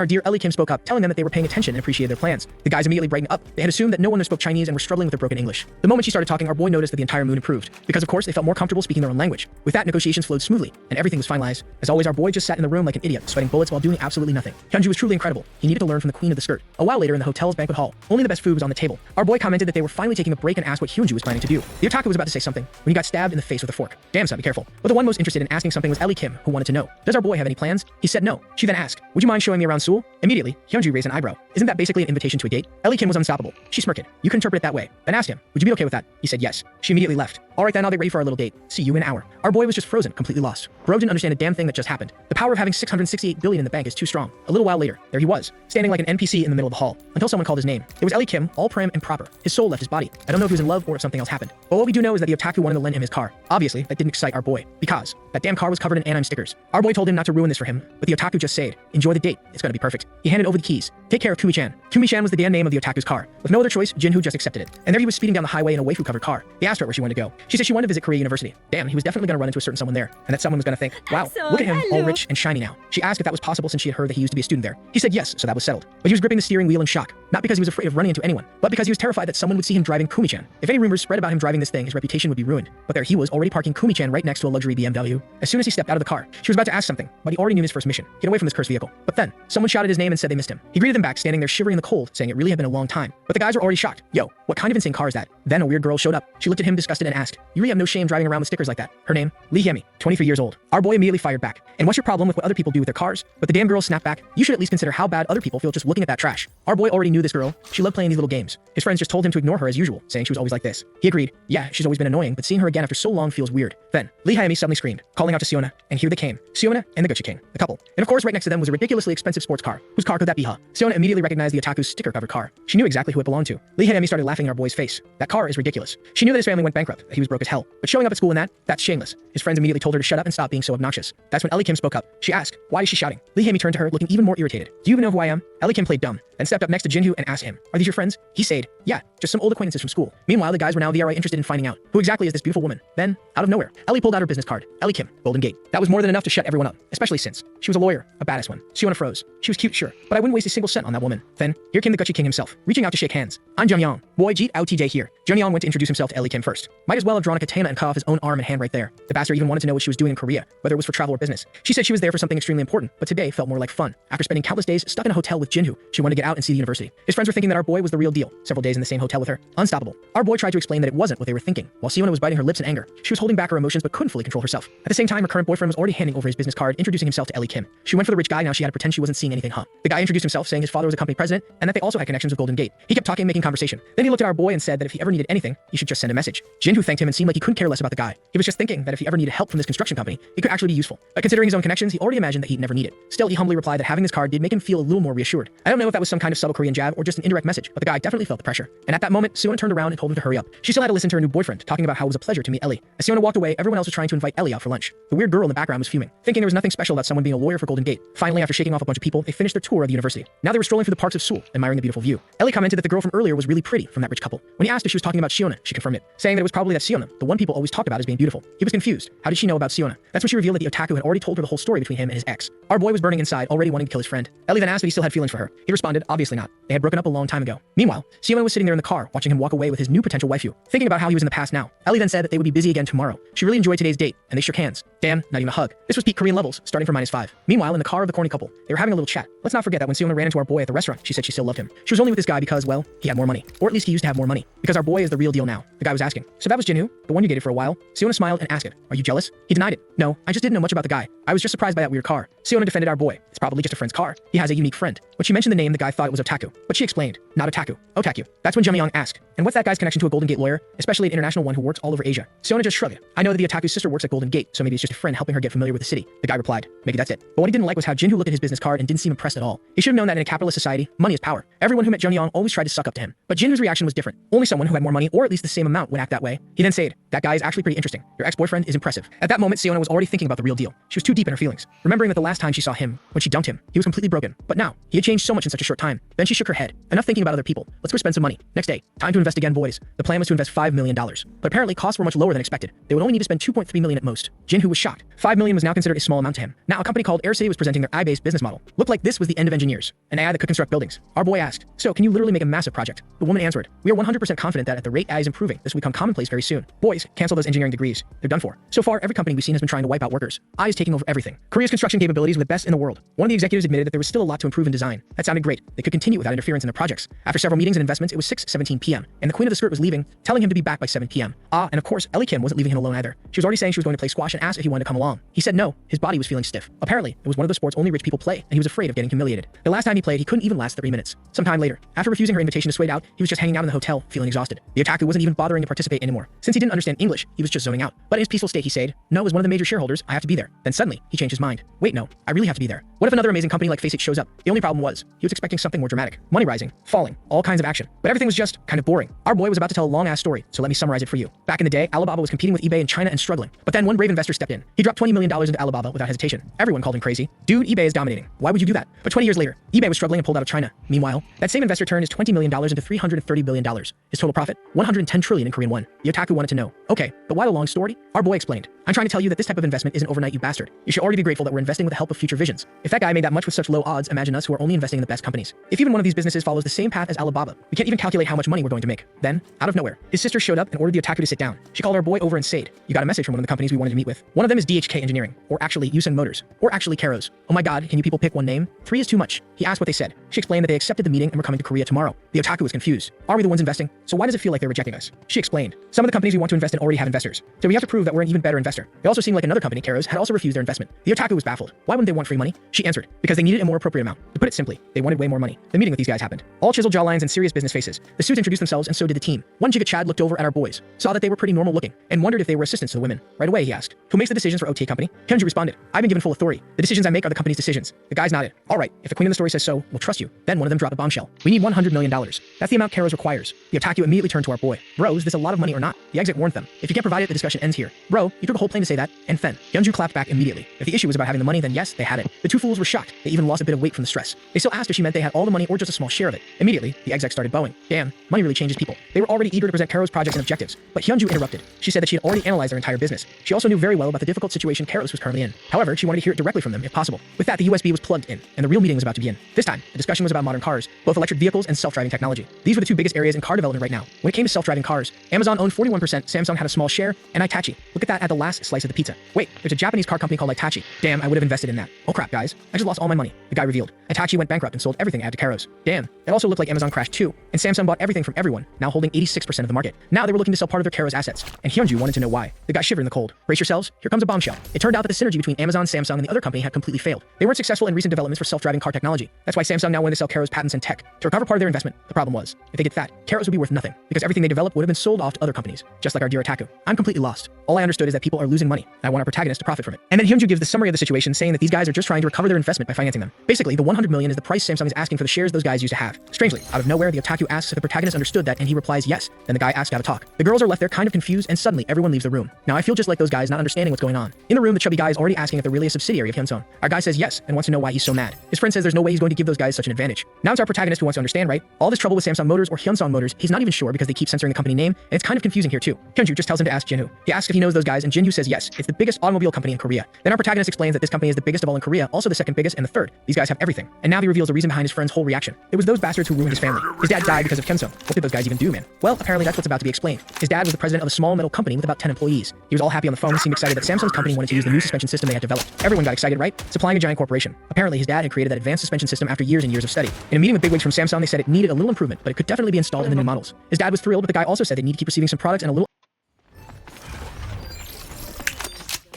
Our dear Ellie Kim spoke up, telling them that they were paying attention and appreciated their plans. The guys immediately brightened up. They had assumed that no one there spoke Chinese and were struggling with their broken English. The moment she started talking, our boy noticed that the entire mood improved, because of course they felt more comfortable speaking their own language. With that, negotiations flowed smoothly, and everything was finalized. As always, our boy just sat in the room like an idiot, sweating bullets while doing absolutely nothing. Hyunju was truly incredible. He needed to learn from the queen of the skirt. A while later in the hotel's banquet hall, only the best food was on the table. Our boy commented that they were finally taking a break and asked what Hyunju was planning to do. The otaku was about to say something when he got stabbed in the face with a fork. Damn son, be careful. But the one most interested in asking something was Ellie Kim, who wanted to know, does our boy have any plans? He said no. She then asked, would you mind showing me around Seoul? Immediately, Hyunju raised an eyebrow. Isn't that basically an invitation to a date? Ellie Kim was unstoppable. She smirked. You can interpret it that way. Then asked him, would you be okay with that? He said yes. She immediately left. Alright then, I'll get ready for our little date. See you in an hour. Our boy was just frozen, completely lost. Bro didn't understand a damn thing that just happened. The power of having 668 billion in the bank is too strong. A little while later, there he was, standing like an NPC in the middle of the hall, until someone called his name. It was Ellie Kim, all prim and proper. His soul left his body. I don't know if he was in love or if something else happened. But what we do know is that the otaku wanted to lend him his car. Obviously, that didn't excite our boy, because that damn car was covered in anime stickers. Our boy told him not to ruin this for him, but the otaku just said, enjoy the date, it's gonna be perfect. He handed over the keys. Take care of Kumi-chan. Kumi-chan was the damn name of the otaku's car. With no other choice, Jinhoo just accepted it. And there he was speeding down the highway in a waifu-covered car. He asked her where she wanted to go. She said she wanted to visit Korea University. Damn, he was definitely gonna run into a certain someone there, and that someone was gonna think, wow, look at him, all rich and shiny now. She asked if that was possible since she had heard that he used to be a student there. He said yes, so that was settled. But he was gripping the steering wheel in shock, not because he was afraid of running into anyone, but because he was terrified that someone would see him driving Kumi-chan. If any rumors spread about him driving this thing, his reputation would be ruined. But there he was, already parking Kumi-chan right next to a luxury BMW. As soon as he stepped out of the car, she was about to ask something, but he already knew his first mission: get away from this cursed vehicle. But then, someone shouted his name and said they missed him. He greeted them back, standing there shivering in the cold, saying it really had been a long time. But the guys were already shocked. Yo, what kind of insane car is that? Then a weird girl showed up. She looked at him disgusted and asked, you really have no shame driving around with stickers like that? Her name? Lee Hyemi, 23 years old. Our boy immediately fired back. And what's your problem with what other people do with their cars? But the damn girl snapped back, you should at least consider how bad other people feel just looking at that trash. Our boy already knew this girl. She loved playing these little games. His friends just told him to ignore her as usual, saying she was always like this. He agreed. Yeah, she's always been annoying, but seeing her again after so long feels weird. Then, Lee Hyemi suddenly screamed, calling out to Siona, and here they came. Siona and the Gucci King, the couple. And of course, right next to them was a ridiculously expensive sports car. Whose car could that be, huh? Siona immediately recognized the otaku's sticker-covered car. She knew exactly who it belonged to. Lee Hyemi started laughing in our boy's face. That car is ridiculous. She knew that his family went bankrupt, that he was broke as hell. But showing up at school in that's shameless. His friends immediately told her to shut up and stop being so obnoxious. That's when Ellie Kim spoke up. She asked, why is she shouting? Lee Hyemi turned to her, looking even more irritated. Do you even know who I am? Ellie Kim played dumb, then stepped up next to Jinhoo and asked him, are these your friends? He said, yeah, just some old acquaintances from school. Meanwhile, the guys were now VRI interested in finding out, who exactly is this beautiful woman? Then, out of nowhere, Ellie pulled out her business card. Ellie Kim, Golden Gate. That was more than enough to shut everyone up, especially since she was a lawyer, a badass one. Siona froze. She was cute, sure, but I wouldn't waste a single cent on that woman. Then, here came the Gucci King himself, reaching out to shake hands. I'm Jung-Yang. Boy, Jeet out TJ here. Jung-Yang went to introduce himself to Ellie Kim first. Might as well have drawn a katana and cut off his own arm and hand right there. The bastard even wanted to know what she was doing in Korea, whether it was for travel or business. She said she was there for something extremely important, but today felt more like fun. After spending countless days stuck in a hotel with Jinhoo, she wanted to get out and see the university. His friends were thinking that our boy was the real deal. Several days in the same hotel with her. Unstoppable. Our boy tried to explain that it wasn't what they were thinking, while Siona was biting her lips in anger. She was holding back her emotions but couldn't fully control herself. At the same time, her current boyfriend was already handing over his business card, introducing himself to Ellie Kim. She went for the rich guy, now she had to pretend she wasn't seeing anything, huh? The guy introduced himself, saying his father was a company president, and that they also had connections with Golden Gate. He kept talking, making conversation. Then he looked at our boy and said that if he ever needed anything, he should just send a message. Jinhoo thanked him and seemed like he couldn't care less about the guy. He was just thinking that if he ever needed help from this construction company, it could actually be useful. But considering his own connections, he already imagined that he'd never need it. Still, he humbly replied that having this card did make him feel a little more reassured. I don't know if that was some kind of subtle Korean jab or just an indirect message, but the guy definitely felt the pressure. And at that moment, Siona turned around and told him to hurry up. She still had to listen to her new boyfriend, talking about how it was a pleasure to meet Ellie. As Siona walked away, everyone else was trying to invite Ellie out for lunch. The weird girl in the background was fuming, thinking there was nothing special about someone being a lawyer for Golden Gate. Finally, after shaking off a bunch of people, they finished their tour of the university. Now they were strolling through the parks of Seoul, admiring the beautiful view. Ellie commented that the girl from earlier was really pretty from that rich couple. When he asked if she was talking about Siona, she confirmed it, saying that it was probably that Siona, the one people always talked about as being beautiful. He was confused. How did she know about Siona? That's when she revealed that the otaku had already told her the whole story between him and his ex. Our boy was burning inside, already wanting to kill his friend. Ellie then asked if he still had feelings for her. He responded, obviously not. They had broken up a long time ago. Meanwhile, Siona was sitting there in the car, watching him walk away with his new potential waifu, thinking about how he was in the past now. Ellie then said that they would be busy again tomorrow. She really enjoyed today's date, and they shook hands. Damn, not even a hug. This was peak Korean levels, starting from -5. Meanwhile, in the car of the corny couple, they were having a little chat. Let's not forget that when Siona ran into our boy at the restaurant, she said she still loved him. She was only with this guy because, well, he had more money. Or at least he used to have more money. Because our boy is the real deal now. The guy was asking, so that was Jinhoo, the one you dated for a while? Siona smiled and asked it, are you jealous? He denied it. No, I just didn't know much about the guy. I was just surprised by that weird car. Siona defended our boy. It's probably just a friend's car. He has a unique friend. When she mentioned the name, the guy thought it was otaku. But she explained, not otaku, otaku. That's when Jung-Yang asked, and what's that guy's connection to a Golden Gate lawyer, especially an international one who works all over Asia? Siona just shrugged. I know that the otaku's sister works at Golden Gate, so maybe it's just a friend helping her get familiar with the city. The guy replied, maybe that's it. But what he didn't like was how Jinhoo looked at his business card and didn't seem impressed at all. He should have known that in a capitalist society, money is power. Everyone who met Jung-Yang always tried to suck up to him. But Jinhoo's reaction was different. Only someone who had more money, or at least the same amount, would act that way. He then said, that guy is actually pretty interesting. Your ex-boyfriend is impressive. At that moment, Siona was already thinking about the real deal. She was too deep in her feelings, remembering that the last time she saw him, when she dumped him, he was completely broken. But now, he had changed so much in such a short time. Then she shook her head. Enough thinking about other people. Let's go spend some money money. Next day, time to invest again, boys. The plan was to invest $5 million. But apparently, costs were much lower than expected. They would only need to spend $2.3 million at most. Jinhu was shocked. $5 million was now considered a small amount to him. Now, a company called Air City was presenting their AI-based business model. Looked like this was the end of engineers, an AI that could construct buildings. Our boy asked, so can you literally make a massive project? The woman answered, we are 100% confident that at the rate AI is improving, this will become commonplace very soon. Boys, cancel those engineering degrees. They're done for. So far, every company we've seen has been trying to wipe out workers. AI is taking over everything. Korea's construction capabilities were the best in the world. One of the executives admitted that there was still a lot to improve in design. That sounded great. They could continue without interference in their projects. After several meetings and investments, it was 6:17 p.m. and the queen of the skirt was leaving, telling him to be back by 7 p.m. And of course, Ellie Kim wasn't leaving him alone either. She was already saying she was going to play squash and asked if he wanted to come along. He said no. His body was feeling stiff. Apparently, it was one of the sports only rich people play, and he was afraid of getting humiliated. The last time he played, he couldn't even last 3 minutes. Sometime later, after refusing her invitation to Suede out, he was just hanging out in the hotel, feeling exhausted. The otaku wasn't even bothering to participate anymore. Since he didn't understand English, he was just zoning out. But in his peaceful state, he said, no, as one of the major shareholders, I have to be there. Then suddenly, he changed his mind. Wait, no, I really have to be there. What if another amazing company like Faceit shows up? The only problem was, he was expecting something more dramatic. Money rising, falling, all kinds of action. But everything was just kind of boring. Our boy was about to tell a long-ass story, so let me summarize it for you. Back in the day, Alibaba was competing with eBay in China and struggling. But then one brave investor stepped in. He dropped $20 million into Alibaba without hesitation. Everyone called him crazy. Dude, eBay is dominating. Why would you do that? But 20 years later, eBay was struggling and pulled out of China. Meanwhile, that same investor turned his $20 million into $330 billion. His total profit, 110 trillion in Korean won. The otaku wanted to know, okay, but why the long story? Our boy explained, I'm trying to tell you that this type of investment isn't overnight, you bastard. You should already be grateful that we're investing with the help of future visions. If that guy made that much with such low odds, imagine us who are only investing in the best companies. If even one of these businesses follows the same path as Alibaba, we can't even calculate how much money we're going to make. Then, out of nowhere, his sister showed up and ordered the otaku to sit down. She called our boy over and said, you got a message from one of the companies we wanted to meet with. One of them is DHK Engineering, or actually Yusen Motors, or actually Karos. Oh my god, can you people pick one name? 3 is too much. He asked what they said. She explained that they accepted the meeting and were coming to Korea tomorrow. The otaku was confused. Are we the ones investing? So why does it feel like they're rejecting us? She explained, some of the companies we want to invest in already have investors, so we have to prove that we're an even better investor. It also seemed like another company, Karos, had also refused their investment. The otaku was baffled. Why wouldn't they want free money? She answered, because they needed a more appropriate amount. To put it simply, they wanted way more money. The meeting with these guys happened. All chiseled jawlines and serious business faces. The suits introduced themselves and so did the team. One Giga Chad looked over at our boys, saw that they were pretty normal looking, and wondered if they were assistants to the women. Right away, he asked, who makes the decisions for OTA company? Hyunju responded, I've been given full authority. The decisions I make are the company's decisions. The guys nodded. All right, if the queen of the story says so, we'll trust you. Then one of them dropped a bombshell. We need $100 million. That's the amount Karos requires. The otaku immediately turned to our boy. Bro, is this a lot of money or not? The exec warned them. If you can't provide it, the discussion ends here. Bro, you took a whole plane to say that? And then, Hyunju clapped back immediately. If the issue was about having the money, then yes, they had it. The two fools were shocked. They even lost a bit of weight from the stress. They still asked if she meant they had all the money or just a small share of it. Immediately, the exec started bowing. Damn, money really changes people. They were already eager to present Karos' projects and objectives, but Hyunju interrupted. She said that she had already analyzed their entire business. She also knew very well about the difficult situation Karos was currently in. However, she wanted to hear it directly from them if possible. With that, the USB was plugged in, and the real meeting was about to begin. This time, the discussion was about modern cars, both electric vehicles and self-driving technology. These were the two biggest areas in car development right now. When it came to self-driving cars, Amazon owned 41%, Samsung had a small share, and Hitachi. Look at that at the last slice of the pizza. Wait, there's a Japanese car company called Hitachi. Damn, I would have invested in that. Oh crap, guys. I just lost all my money. The guy revealed. Hitachi went bankrupt and sold everything at Karos. Damn. It also looked like Amazon crashed too, and Samsung bought everything from everyone, now holding 86% of the market. Now they were looking to sell part of their Karos assets, and Hyunju wanted to know why. The guy shivered in the cold. Brace yourselves, here comes a bombshell. It turned out that the synergy between Amazon, Samsung, and the other company had completely failed. They weren't successful in recent developments for self-driving car technology. That's why Samsung now wanted to sell Karos patents and tech to recover part of their investment. The problem was, if they did that, Karos would be worth nothing, because everything they developed would have been sold off to other companies, just like our dear otaku. I'm completely lost. All I understood is that people are losing money, and I want our protagonist to profit from it. And then Hyunju gives the summary of the situation, saying that these guys are just trying to recover their investment by financing them. Basically, the 100 million is the price Samsung is asking for the shares those guys used to have. Strangely, out of nowhere, the otaku asks if the protagonist understood that, and he replies yes. Then the guy asks to have a talk. The girls are left there kind of confused, and suddenly everyone leaves the room. Now I feel just like those guys not understanding what's going on. In the room, the chubby guy is already asking if they're really a subsidiary of Hyunsung. Our guy says yes, and wants to know why he's so mad. His friend says there's no way he's going to give those guys such an advantage. Now it's our protagonist who wants to understand, right? All this trouble with Samsung Motors or Hyunsung Motors, he's not even sure because they keep censoring the company name, and it's kind of confusing here too. Hyunju just tells him to ask Jinwoo. He asks if he knows those guys, and Jinwoo says yes. It's the biggest automobile company in Korea. Then our protagonist explains that this company is the biggest of all in Korea, also the second biggest and the third. These guys have everything. And now he reveals the reason behind his friend's whole reaction. It was those bastards who ruined his family. His dad died because of Hyunsung. What did those guys even do, man? Well, apparently that's what's about to be explained. His dad was the president of a small metal company with about 10 employees. He was all happy on the phone and seemed excited that Samsung's company wanted to use the new suspension system they had developed. Everyone got excited, right? Supplying a giant corporation. Apparently his dad had created that advanced suspension system after years and years of study. In a meeting with bigwigs from Samsung, they said it needed a little improvement, but it could definitely be installed in the new models. His dad was thrilled, but the guy also said they need to keep receiving some products and a little.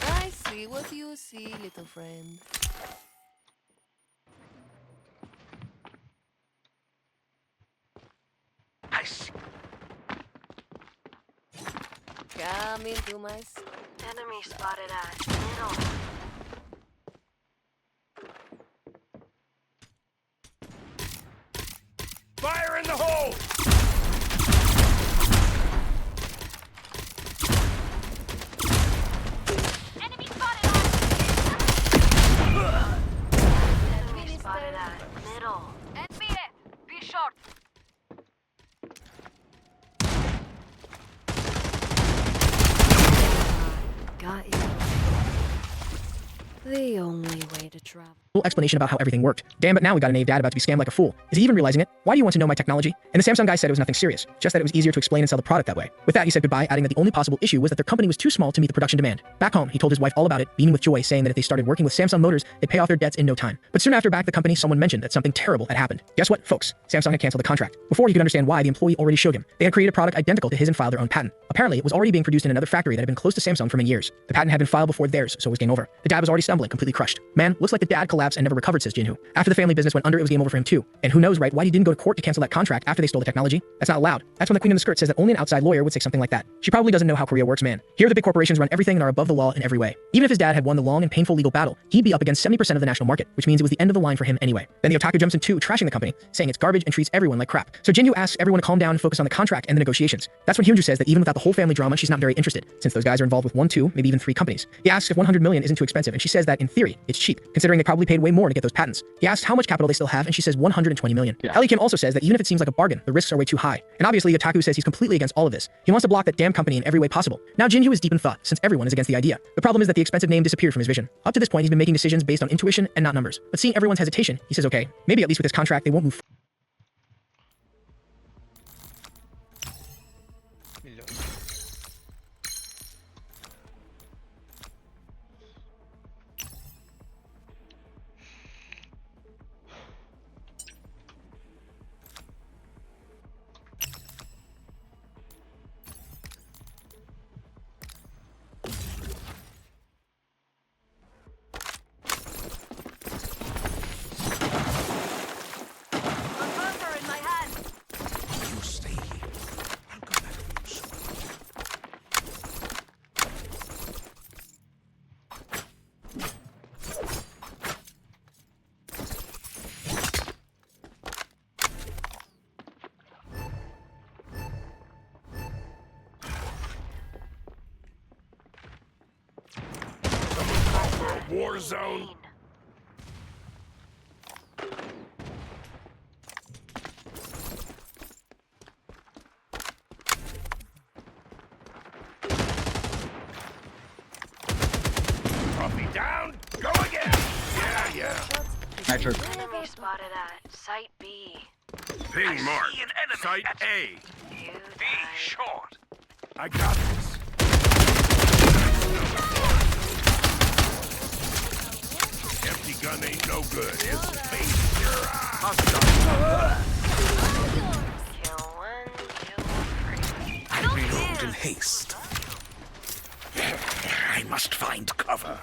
I see what you see, little friend. I see. Come into my Enemy spotted at middle. Fire in the hole! Enemy spotted at middle. Admit it. Be short. got you. The only way to travel. Full explanation about how everything worked. Damn, but now we got a knave dad about to be scammed like a fool. Is he even realizing it? Why do you want to know my technology? And the Samsung guy said it was nothing serious, just that it was easier to explain and sell the product that way. With that, he said goodbye, adding that the only possible issue was that their company was too small to meet the production demand. Back home, he told his wife all about it, beaming with joy, saying that if they started working with Samsung Motors, they'd pay off their debts in no time. But soon after back the company, someone mentioned that something terrible had happened. Guess what, folks? Samsung had canceled the contract. Before he could understand why, the employee already showed him. They had created a product identical to his and filed their own patent. Apparently, it was already being produced in another factory that had been close to Samsung for many years. The patent had been filed before theirs, so it was game over. The dad was already stumbling, completely crushed. Man, looks like the dad collapsed and never recovered, says Jinhu. After the family business went under, it was game over for him too. And who knows, right, why he didn't go to court to cancel that contract after they stole the technology? That's not allowed. That's when the queen in the skirt says that only an outside lawyer would say something like that. She probably doesn't know how Korea works, man. Here the big corporations run everything and are above the law in every way. Even if his dad had won the long and painful legal battle, he'd be up against 70% of the national market, which means it was the end of the line for him anyway. Then the otaku jumps in too, trashing the company, saying it's garbage and treats everyone like crap. So Jinhu asks everyone to calm down and focus on the contract and the negotiations. That's when Hyunju says that even without the whole family drama, she's not very interested, since those guys are involved with 1, 2, maybe even 3 companies. He asks if 100 million isn't too expensive, and she says that in theory, it's cheap, considering they probably paid way more to get those patents. He asks how much capital they still have, and she says 120 million. Yeah. Ellie Kim also says that even if it seems like a bargain, the risks are way too high. And obviously, Otaku says he's completely against all of this. He wants to block that damn company in every way possible. Now Jinhu is deep in thought, since everyone is against the idea. The problem is that the expensive name disappeared from his vision. Up to this point, he's been making decisions based on intuition and not numbers. But seeing everyone's hesitation, he says, okay, maybe at least with this contract, they won't move. War zone. Copy down. Go again. Yeah. Enemy spotted at Site B. Ping mark. Site A. You B died. short. I got this. Empty gun ain't no good, is it? Face your eye. Hostile. Kill 1, kill 3. I reload in haste. I must find cover.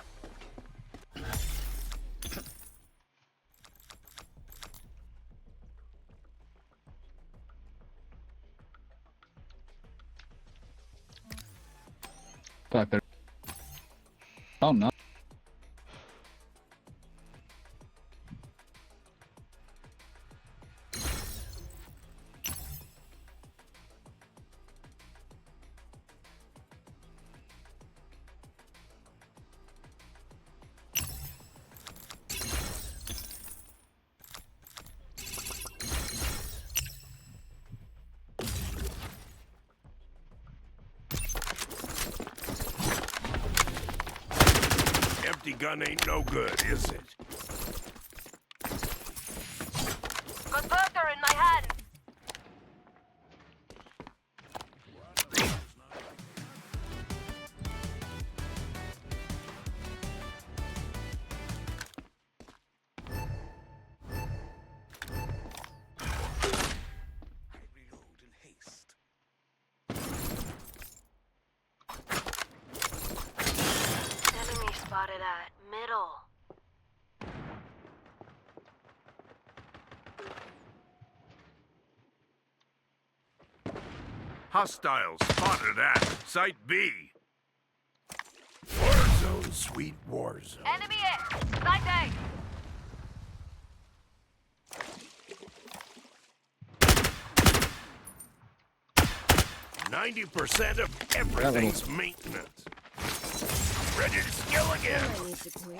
Fuck, they're... Oh no. Empty gun ain't no good, is it? Converter in my hand. I reload in haste. Enemy spotted at middle. Hostiles spotted at Site B. War zone, sweet war zone. Enemy hit. Site A. 90% of everything's maintenance. Ready to skill again. I need to clear.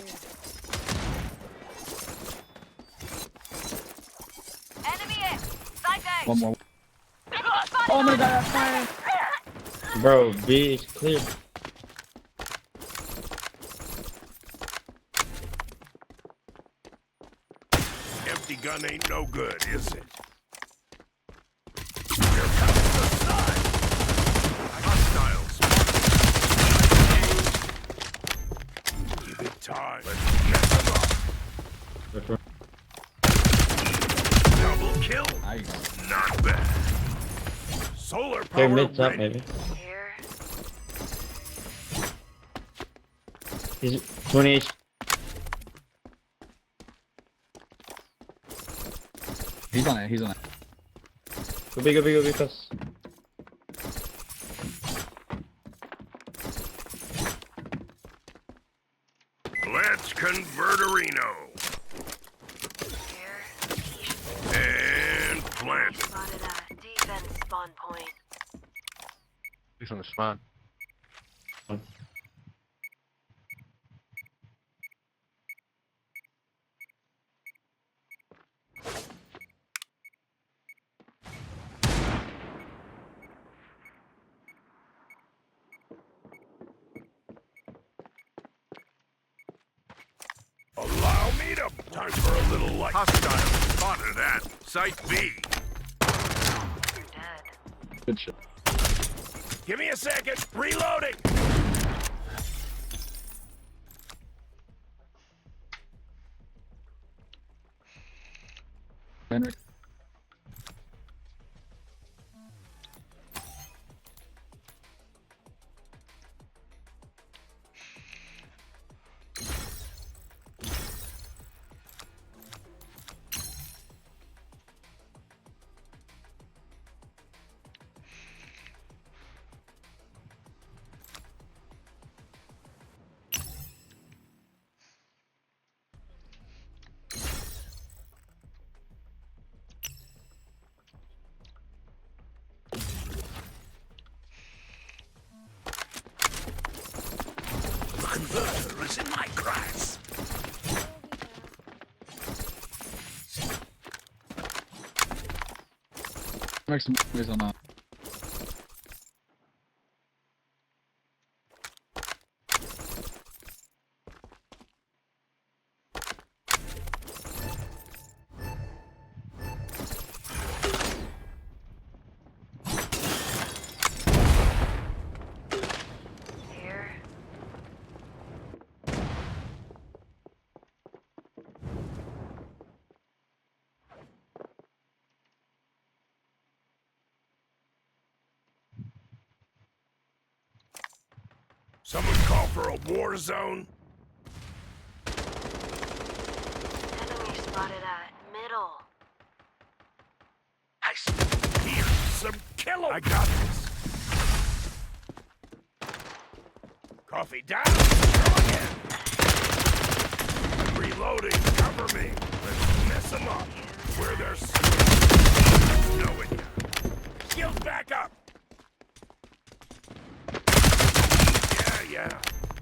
Enemy hit. Site A. One more. Oh my god, that's fine. Bro, B is clear. gun ain't no good, is it? Here comes the sun! Hostiles! Give it time. Let's mess them up. Double kill? Nice. Not bad. Solar They're power mids up, ready. maybe. Here. He's 20 HP. He's on it. He's on it. Go big, go big, go big, close. Let's converterino. Here. And plant. Spotted at defense spawn point. He's on the spawn. Allow me to. Time for a little light. Hostile. Spotted that. Site B. You're dead. Good shit. Give me a second. Reloading. Henry. Converter is in my grasp. Make some noise on that. Here. Someone call for a war zone. Enemy spotted at middle. I hear some killer. I got this. Coffee down. Go again. Reloading. Cover me. Let's mess them up. Where there's knowing. Shield back up. Yeah.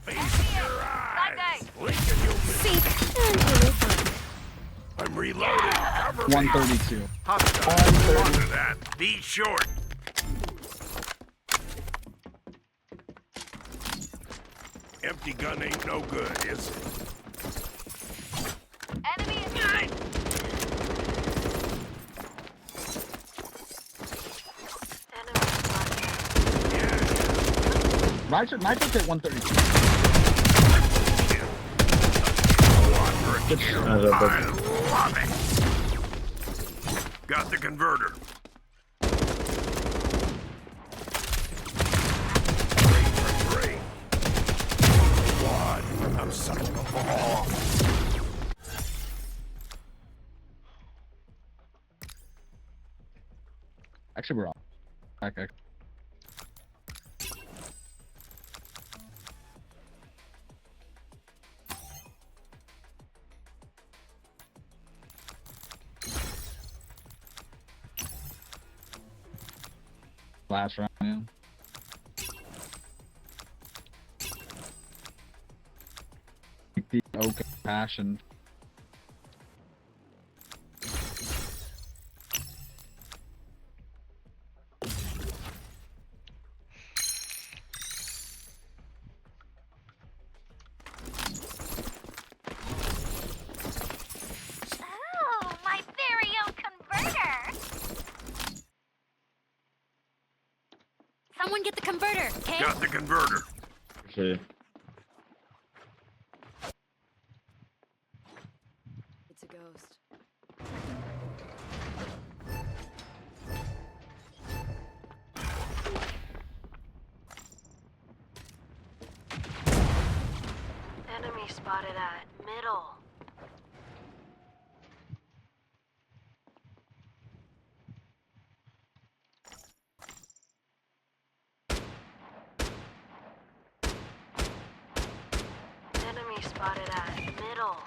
Face your eyes. Lincoln, you'll miss. I'm reloading. Cover me. 132. Hostile. Onto that. Be short. Empty gun ain't no good, is it? Enemy is Enemy spotted at. Yeah. Nitro's hit 132. Good shit. I love it. Got the converter. Three. One. I'm such a ball. Actually, we're off. Okay. Last round, yeah. The oak passion. Oh, my Someone get the converter, okay? Got the converter. Okay. It's a ghost. Enemy spotted at middle. Enemy spotted at middle.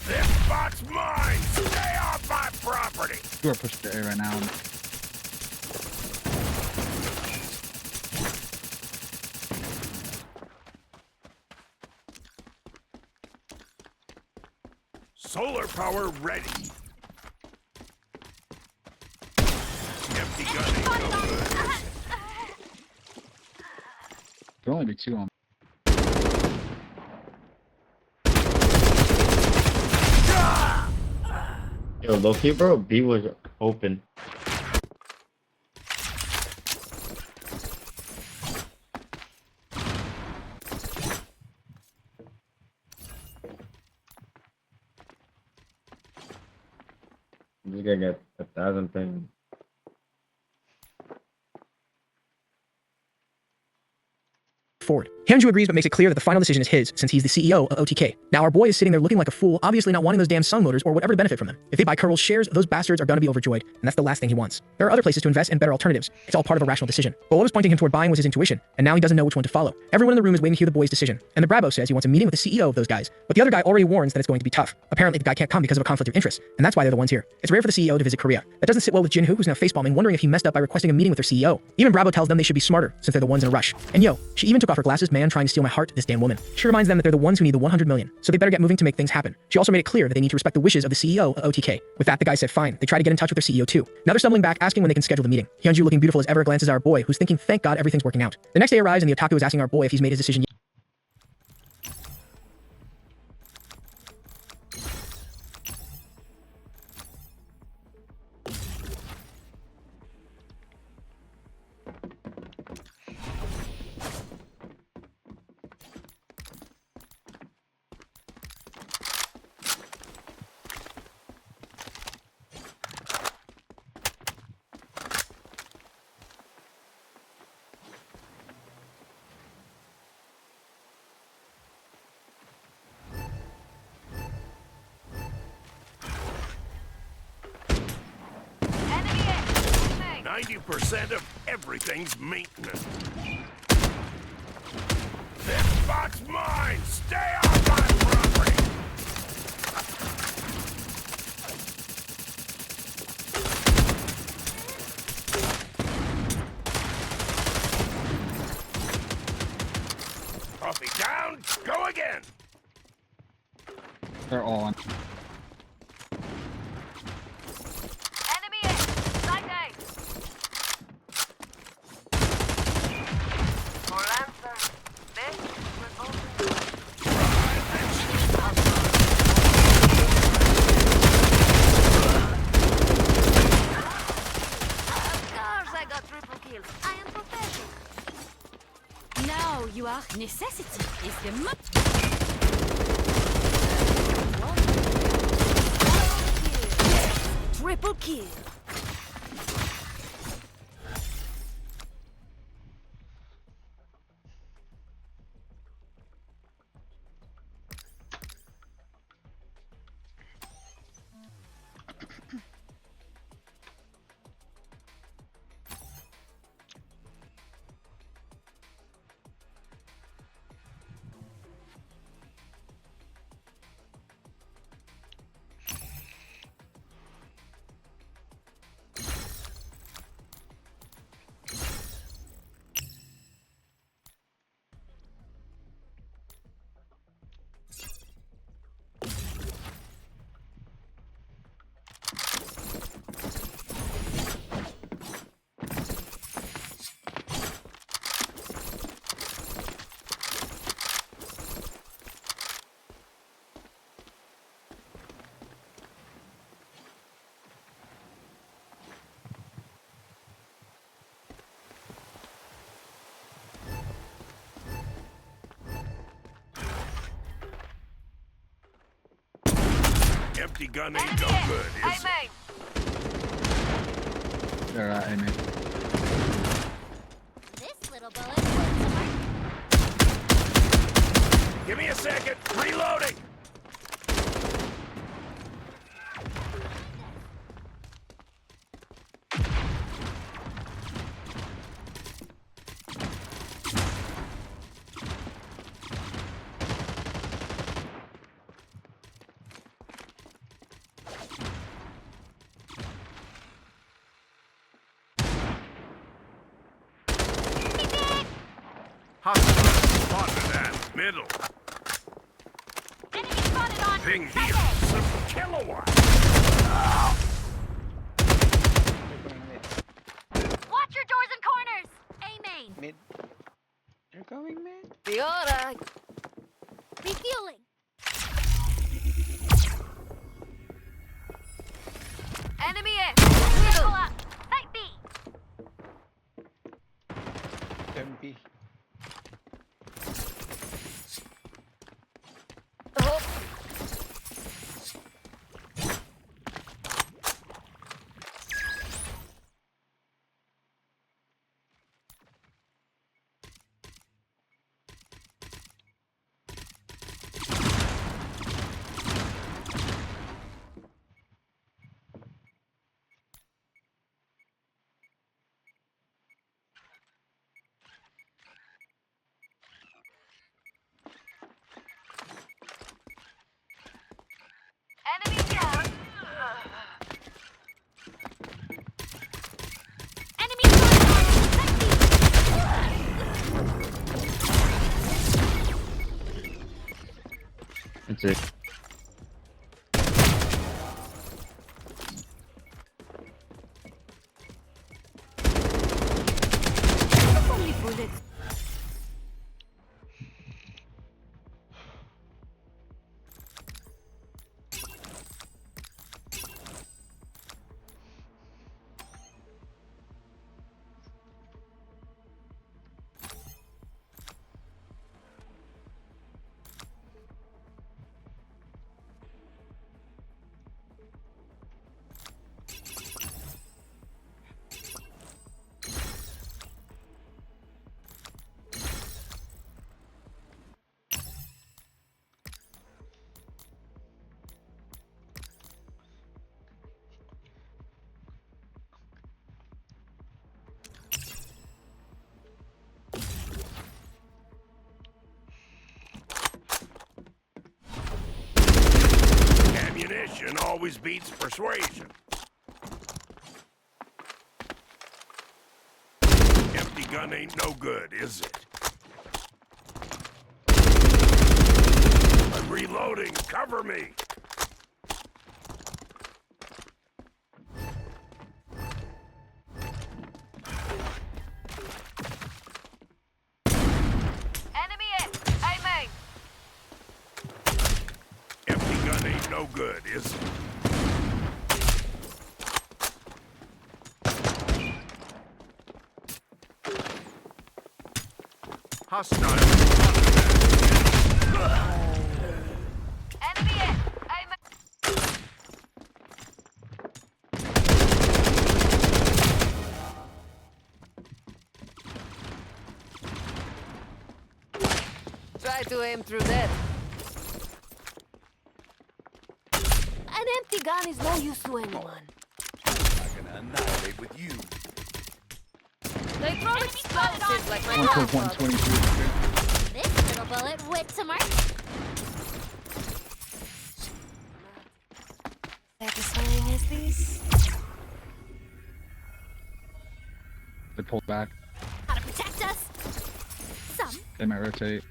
This spot's mine. Stay off my property. You are pushed to A right now. Solar power ready. Empty gun ain't no good. There'll only be 2 on. Yo, low-key, bro, B was open. I'm just gonna get 1,000 ping. forward. Hyunju agrees but makes it clear that the final decision is his since he's the CEO of OTK. Now our boy is sitting there looking like a fool, obviously not wanting those damn sun motors or whatever to benefit from them. If they buy Curl's shares, those bastards are gonna be overjoyed, and that's the last thing he wants. There are other places to invest and better alternatives. It's all part of a rational decision. But what was pointing him toward buying was his intuition, and now he doesn't know which one to follow. Everyone in the room is waiting to hear the boy's decision, and the Bravo says he wants a meeting with the CEO of those guys, but the other guy already warns that it's going to be tough. Apparently the guy can't come because of a conflict of interest, and that's why they're the ones here. It's rare for the CEO to visit Korea. That doesn't sit well with Jinhoo, who's now facepalming, wondering if he messed up by requesting a meeting with their CEO. Even Bravo tells them they should be smarter, since they're the ones in a rush. And yo, she even took off her glasses, man, trying to steal my heart, this damn woman. She reminds them that they're the ones who need the 100 million, so they better get moving to make things happen. She also made it clear that they need to respect the wishes of the CEO of OTK. With that, the guy said fine. They try to get in touch with their CEO too. Now they're stumbling back, asking when they can schedule the meeting. Hyunju, looking beautiful as ever, glances at our boy, who's thinking, thank God everything's working out. The next day arrives and the otaku is asking our boy if he's made his decision yet. 90% of everything's maintenance. This spot's mine! Stay off my property! Copy down, go again! They're all on. Enemy A! Side A! For answer. B was open. Of course I got triple kill. I am professional. Now you are necessity is the triple kill. Empty gun ain't no Enemy good, A. is it? Aim. They're aiming. This little bullet went to mark. Give me a second. Reloading. Hostile. Spotted that. Middle. Enemy spotted on. Ping Second. here. Some kilowatt. Watch your doors and corners. A main. Mid. You're going mid? Fiora. Refueling. Enemy A. Circle Middle. up. Site B. Turn B. Oh. Enemy down. Enemy spotted on. Site That's it. Only bullets. Ammunition always beats persuasion. Empty gun ain't no good, is it? I'm reloading. Cover me. Enemy A. A main. Empty gun ain't no good, is it? Hostile. Enemy A. A main. Try to aim through that. An empty gun is no use to anyone. I'm gonna annihilate with you. They throw Enemy spotted on. explosives like my One clip grandfather. 123. This little bullet went to mark. Satisfying as these. They pulled back. How to protect us? Some. They might rotate.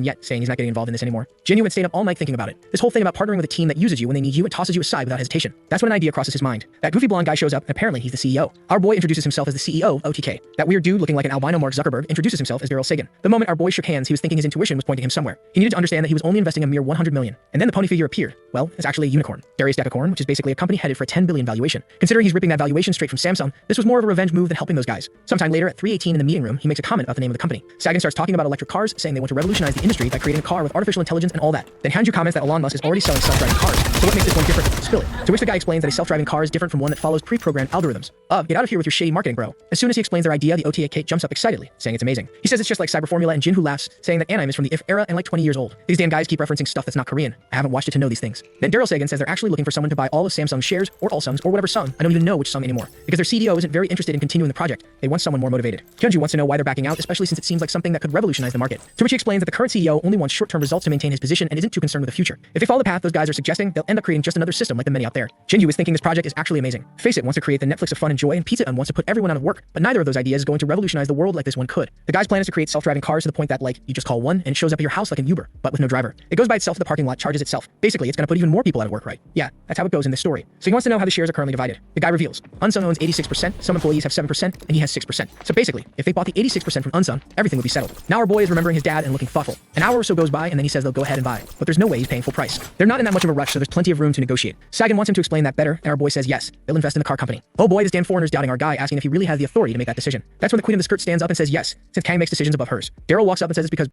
yet, saying he's not getting involved in this anymore. Jinyu had stayed up all night thinking about it. This whole thing about partnering with a team that uses you when they need you and tosses you aside without hesitation. That's when an idea crosses his mind. That goofy blonde guy shows up, and apparently he's the CEO. Our boy introduces himself as the CEO of OTK. That weird dude looking like an albino Mark Zuckerberg introduces himself as Daryl Sagan. The moment our boy shook hands, he was thinking his intuition was pointing him somewhere. He needed to understand that he was only investing a mere 100 million. And then the pony figure appeared. Well, it's actually a unicorn. Darius Decacorn, which is basically a company headed for a 10 billion valuation. Considering he's ripping that valuation straight from Samsung, this was more of a revenge move than helping those guys. Sometime later at 3:18 in the meeting room, he makes a comment about the name of the company. Sagan starts talking about electric cars, saying they want to revolutionize the industry by creating a car with artificial intelligence and all that. Then Hanju comments that Elon Musk is already selling self-driving cars, so what makes this one different? Spill it. To which the guy explains that a self-driving car is different from one that follows pre-programmed algorithms. Get out of here with your shady marketing, bro. As soon as he explains their idea, the OTA jumps up excitedly, saying it's amazing. He says it's just like Cyber Formula, and Jinhu laughs, saying that anime is from the IF era and like 20 years old. These damn guys keep referencing stuff that's not Korean. I haven't watched it to know these things. Then Daryl Sagan says they're actually looking for someone to buy all of Samsung's shares, or all Sung's, or whatever Sung. I don't even know which Sung anymore, because their CDO isn't very interested in continuing the project. They want someone more motivated. Hyunju wants to know why they're backing out, especially since it seems like something that could revolutionize the market. To which he explains that the current CEO only wants short-term results to maintain his position and isn't too concerned with the future. If they follow the path those guys are suggesting, they'll end up creating just another system like the many out there. Jinju is thinking this project is actually amazing. Face it wants to create the Netflix of fun and joy, and Pizza wants to put everyone out of work. But neither of those ideas is going to revolutionize the world like this one could. The guy's plan is to create self-driving cars to the point that, like, you just call one and it shows up at your house like an Uber, but with no driver. It goes by itself to the parking lot, charges itself. Basically, it's gonna put even more people out of work, right? Yeah, that's how it goes in this story. So he wants to know how the shares are currently divided. The guy reveals, Unsung owns 86%, some employees have 7%, and he has 6%. So basically, if they bought the 86% from Unsung, everything would be settled. Now our boy is remembering his dad and looking thoughtful. An hour or so goes by, and then he says they'll go ahead and buy. But there's no way he's paying full price. They're not in that much of a rush, so there's plenty of room to negotiate. Sagan wants him to explain that better, and our boy says yes, they'll invest in the car company. Oh boy, this damn foreigner's doubting our guy, asking if he really has the authority to make that decision. That's when the queen of the skirt stands up and says yes, since Kang makes decisions above hers. Daryl walks up and says it's because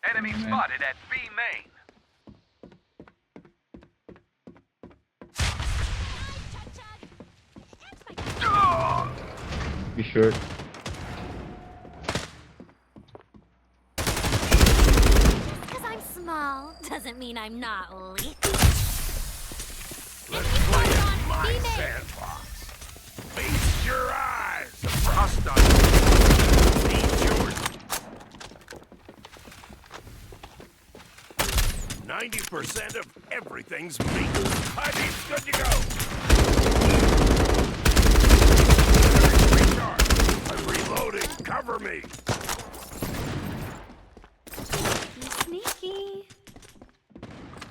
Enemy spotted at B main. Be sure. Because I'm small doesn't mean I'm not leaky. Let's play in my sandbox. Feast your eyes. Hostile. Feast yours. 90% of everything's meat. Ivy's good to go. Recharge. I'm reloading. Cover me. Sneaky.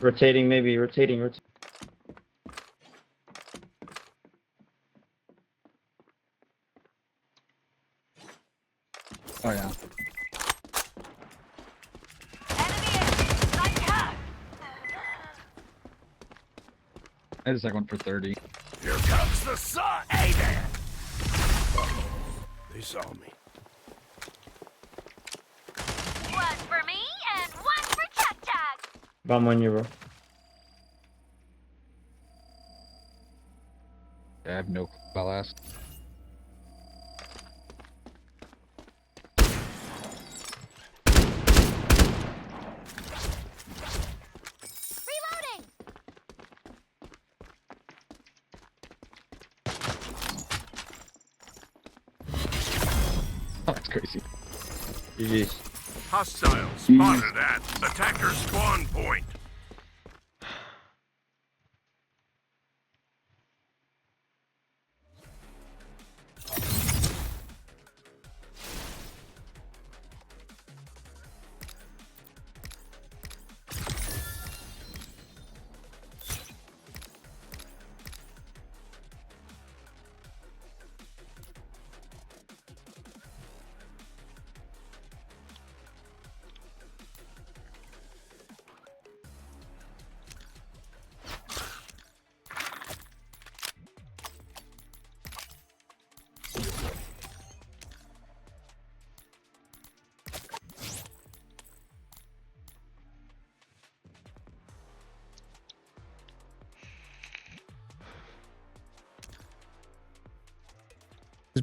Rotating, maybe. Rotating. Oh yeah. I just like one for 30. Here comes the sun. Hey there. Uh-oh. They saw me. One for me and one for Chuck Chuck. Bomb on you, bro. I have no clue about last. Reloading. Oh, that's crazy. GG's. Hostiles spotted at attacker spawn point.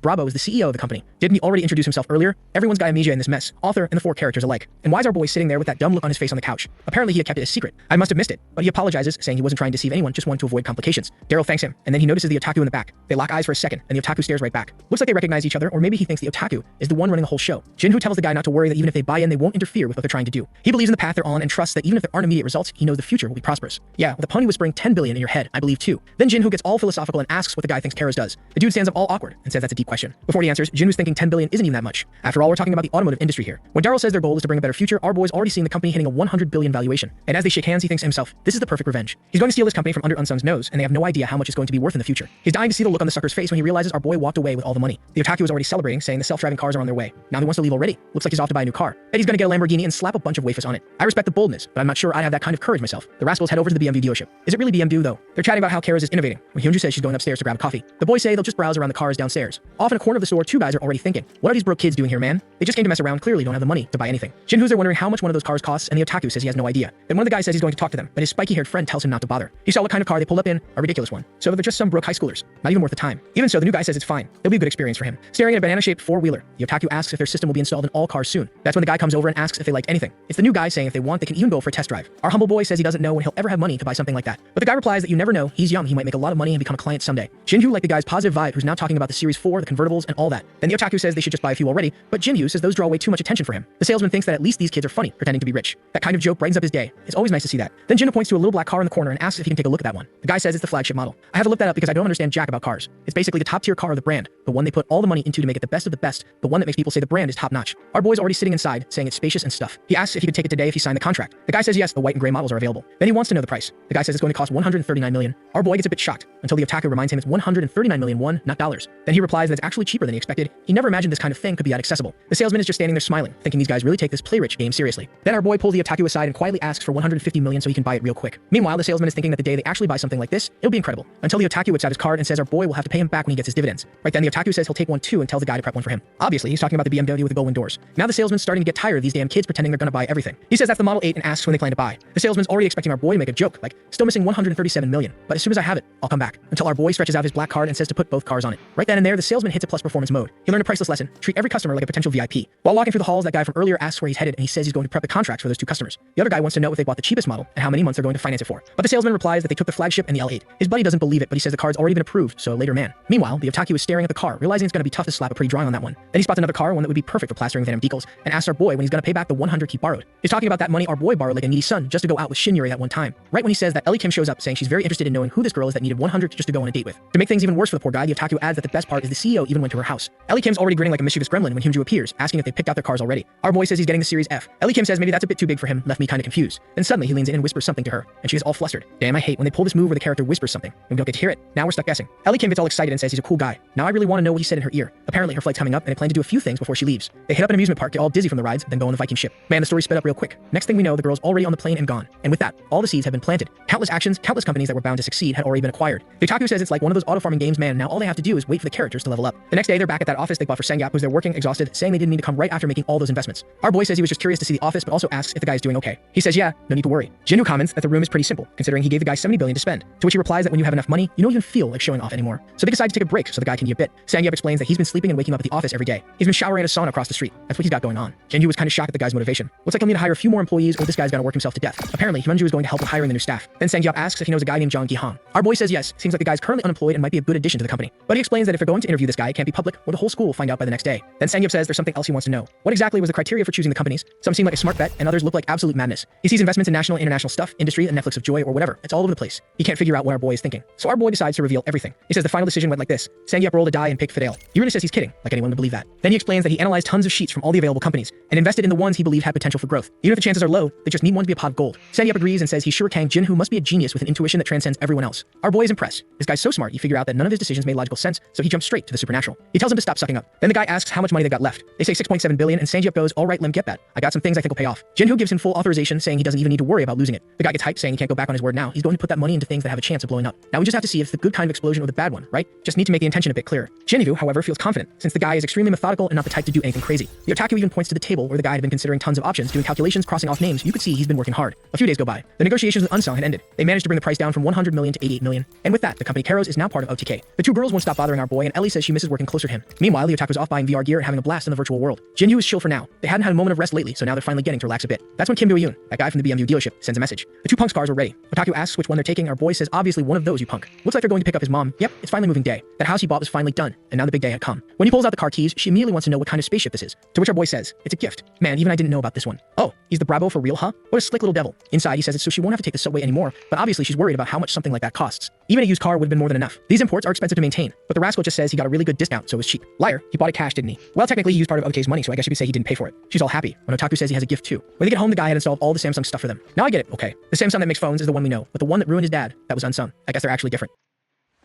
Bravo is the CEO of the company. Didn't he already introduce himself earlier? Everyone's got amnesia in this mess, author and the 4 characters alike. And why is our boy sitting there with that dumb look on his face on the couch? Apparently he had kept it a secret. I must have missed it, but he apologizes, saying he wasn't trying to deceive anyone, just wanted to avoid complications. Daryl thanks him, and then he notices the otaku in the back. They lock eyes for a second, and the otaku stares right back. Looks like they recognize each other, or maybe he thinks the otaku is the one running the whole show. Jinwoo tells the guy not to worry, that even if they buy in, they won't interfere with what they're trying to do. He believes in the path they're on and trusts that even if there aren't immediate results, he knows the future will be prosperous. Yeah, with a pony whispering 10 billion in your head, I believe too. Then Jinwoo gets all philosophical and asks what the guy thinks Kara's does. The dude stands up all awkward and says that's a deep question. Before he answers, Jinwoo's thinking 10 billion isn't even that much. After all, we're talking about the automotive industry here. When Daryl says their goal is to bring a better future, our boy's already seeing the company hitting a 100 billion valuation. And as they shake hands, he thinks to himself, this is the perfect revenge. He's going to steal his company from under Unsung's nose, and they have no idea how much it's going to be worth in the future. He's dying to see the look on the sucker's face when he realizes our boy walked away with all the money. The otaku is already celebrating, saying the self-driving cars are on their way. Now he wants to leave already. Looks like he's off to buy a new car. Bet he's gonna get a Lamborghini and slap a bunch of wafers on it. I respect the boldness, but I'm not sure I'd have that kind of courage myself. The rascals head over to the BMW dealership. Is it really BMW though? They're chatting about how Kara's is innovating, when Hyunju says she's going upstairs to grab a coffee. The boys say they'll just browse around the cars downstairs. Off in a corner of the store, 2 guys are already thinking, what are these broke kids doing here, man? They just came to mess around, clearly don't have the money to buy anything. Jinwoo's are wondering how much one of those cars costs, and the otaku says he has no idea. Then one of the guys says he's going to talk to them, but his spiky-haired friend tells him not to bother. He saw what kind of car they pulled up in, a ridiculous one. So they're just some broke high schoolers, not even worth the time. Even so, the new guy says it's fine. It'll be a good experience for him. Staring at a banana-shaped 4-wheeler, the otaku asks if their system will be installed in all cars soon. That's when the guy comes over and asks if they liked anything. It's the new guy saying if they want, they can even go for a test drive. Our humble boy says he doesn't know when he'll ever have money to buy something like that. But the guy replies that you never know, he's young, he might make a lot of money and become a client someday. Jinwoo liked the guy's positive vibe, who's now talking about the Series 4, the convertibles, and all that. Then the otaku says they should just buy a few already, but Jinwoo says those draw way too much attention for him. The salesman thinks that at least these kids are funny, pretending to be rich. That kind of joke brightens up his day. It's always nice to see that. Then Jinwoo points to a little black car in the corner and asks if he can take a look at that one. The guy says it's the flagship model. I haven't looked that up because I don't understand jack about cars. It's basically the top tier car of the brand, the one they put all the money into to make it the best of the best, the one that makes people say the brand is top notch. Our boy's already sitting inside, saying it's spacious and stuff. He asks if he could take it today if he signed the contract. The guy says yes, the white and gray models are available. Then he wants to know the price. The guy says it's going to cost 139 million. Our boy gets a bit shocked until the otaku reminds him it's 139 million won, not dollars. Then he replies that it's actually cheaper than he expected. He never imagined this kind of thing could be that accessible. The salesman is just standing there smiling, thinking these guys really take this play rich game seriously. Then our boy pulls the otaku aside and quietly asks for 150 million so he can buy it real quick. Meanwhile, the salesman is thinking that the day they actually buy something like this, it'll be incredible. Until the otaku whips out his card and says our boy will have to pay him back when he gets his dividends. Right then the otaku says he'll take one too and tells the guy to prep one for him. Obviously, he's talking about the BMW with the gull-wing doors. Now the salesman's starting to get tired of these damn kids pretending they're gonna buy everything. He says that's the Model 8 and asks when they plan to buy. The salesman's already expecting our boy to make a joke, like, still missing 137 million, but as soon as I have it, I'll come back. Until our boy stretches out his black card and says to put both cars on it. Right then and there, the salesman hits a plus performance mode. He learned a priceless lesson: treat every customer like a potential VIP. While walking through the halls, that guy from earlier asks where he's headed and he says he's going to prep the contracts for those 2 customers. The other guy wants to know if they bought the cheapest model and how many months they're going to finance it for. But the salesman replies that they took the flagship and the L8. His buddy doesn't believe it, but he says the card's already been approved, so later man. Meanwhile, the otaku is staring at the car, realizing it's going to be tough to slap a pretty drawing on that one. Then he spots another car, one that would be perfect for plastering Venom decals, and asks our boy when he's going to pay back the 100 he borrowed. He's talking about that money our boy borrowed like a needy son just to go out with Shin Yuri that one time. Right when he says that, Ellie Kim shows up saying she's very interested in knowing who this girl is that needed 100 just to go on a date with. To make things even worse for the poor guy, the otaku adds that the best part is the CEO even went to her house. Ellie Kim's already grinning like a mischievous gremlin when Hyunju appears, asking if they picked out their cars already. Our boy says he's getting the Series F. Ellie Kim says maybe that's a bit too big for him, left me kinda confused. Then suddenly he leans in and whispers something to her, and she is all flustered. Damn, I hate when they pull this move where the character whispers something, and we don't get to hear it. Now we're stuck guessing. Ellie Kim gets all excited and says he's a cool guy. Now I really want to know what he said in her ear. Apparently her flight's coming up, and they plan to do a few things before she leaves. They hit up an amusement park, get all dizzy from the rides, then go on the Viking ship. Man, the story sped up real quick. Next thing we know, the girl's already on the plane and gone. And with that, all the seeds have been planted. Countless actions, countless companies that were bound to succeed had already been acquired. The otaku says it's like one of those auto farming games, man. Now all they have to do is wait for the characters to level up. The next day, they're back at that office they bought for Sangyap, who's there working exhausted, saying they didn't need to come right after making all those investments. Our boy says he was just curious to see the office, but also asks if the guy's doing okay. He says, yeah, no need to worry. Jinwoo comments that the room is pretty simple, considering he gave the guy 70 billion to spend. To which he replies that when you have enough money, you don't even feel like showing off anymore. So they decide to take a break so the guy can eat a bit. Sangyap explains that he's been sleeping and waking up at the office every day. He's been showering at a sauna across the street. That's what he's got going on. Jinwoo was kind of shocked at the guy's motivation. Looks like he'll need to hire a few more employees or this guy's gonna work himself to death. Apparently, Hyunju is going to help with hiring the new staff. Then Sangyap asks if he knows a guy named Jong Gi-han. Our boy says yes. Seems like the guy's currently unemployed and might be a good addition to the company. But he explains that if they're going to interview this guy, it can't be public, or the whole school will find out by the next day. Then Sangyap says there's something else he wants to know. What exactly was the criteria for choosing the companies? Some seem like a smart bet, and others look like absolute madness. He sees investments in national and international stuff, industry, and Netflix of Joy, or whatever. It's all over the place. He can't figure out what our boy is thinking. So our boy decides to reveal everything. He says the final decision went like this. Sangyap rolled a die and picked Fidel. He really says he's kidding, like anyone would believe that. Then he explains that he analyzed tons of sheets from all the available companies and invested in the ones he believed had potential for growth. Even if the chances are low, they just need one to be a pot of gold. Sangyap agrees and says he's sure Kang Jinwoo must be a genius with an intuition that transcends everyone else. Our boy is impressed. This guy's so smart, you figure out that none of his decisions made logical sense, so he jumps straight to the supernatural. He tells him to stop sucking up. Then the guy asks how much money they got left. They say 6.7 billion, and Sangyap goes, all right, let him get that. I got some things I think will pay off. Jinwoo gives him full authorization, saying he doesn't even need to worry about losing it. The guy gets hyped, saying he can't go back on his word now. He's going to put that money into things that have a chance of blowing up. Now we just have to see if it's the good kind of explosion or with a bad one, right? Just need to make the intention a bit clearer. Genevieve, however, feels confident, since the guy is extremely methodical and not the type to do anything crazy. The otaku even points to the table where the guy had been considering tons of options, doing calculations, crossing off names. You could see he's been working hard. A few days go by. The negotiations with Unsung had ended. They managed to bring the price down from 100 million to 88 million. And with that, the company Karos is now part of OTK. The two girls won't stop bothering our boy, and Ellie says she misses working closer to him. Meanwhile, the otaku's off buying VR gear and having a blast in the virtual world. Jinyu is chill for now. They hadn't had a moment of rest lately, so now they're finally getting to relax a bit. That's when Kim Do-yoon, that guy from the BMW dealership, sends a message. The two punks' cars are ready. Otaku asks which one they're taking. Our boy says obviously one of those, you punk. Looks like they're going to pick up his mom. Yep, it's finally moving day. That house he bought was finally done, and now the big day had come. When he pulls out the car keys, she immediately wants to know what kind of spaceship this is. To which our boy says, it's a gift. Man, even I didn't know about this one. Oh, he's the Bravo for real, huh? What a slick little devil. Inside, he says it's so she won't have to take the subway anymore, but obviously she's worried about how much something like that costs. Even a used car would have been more than enough. These imports are expensive to maintain, but the rascal just says he got a really good discount, so it was cheap. Liar, he bought it cash, didn't he? Well, technically he used part of OTK's money, so I guess you could say he didn't pay for it. She's all happy when Otaku says he has a gift too. When they get home, the guy had installed all the Samsung stuff for them. Now I get it, okay. The Samsung that makes phones is the one we know, but the one that ruined his dad, that was Unsung. I guess they're actually different.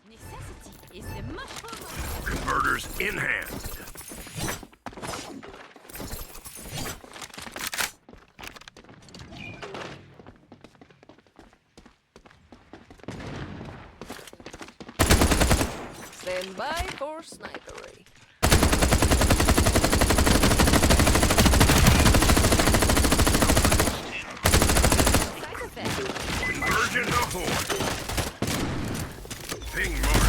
Necessity is the mushroom. Converters in hand. Stand by for snipery. Side effect. Conversion to horde. Ping mark.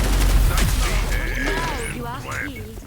Sight speed Now you are plant. healed.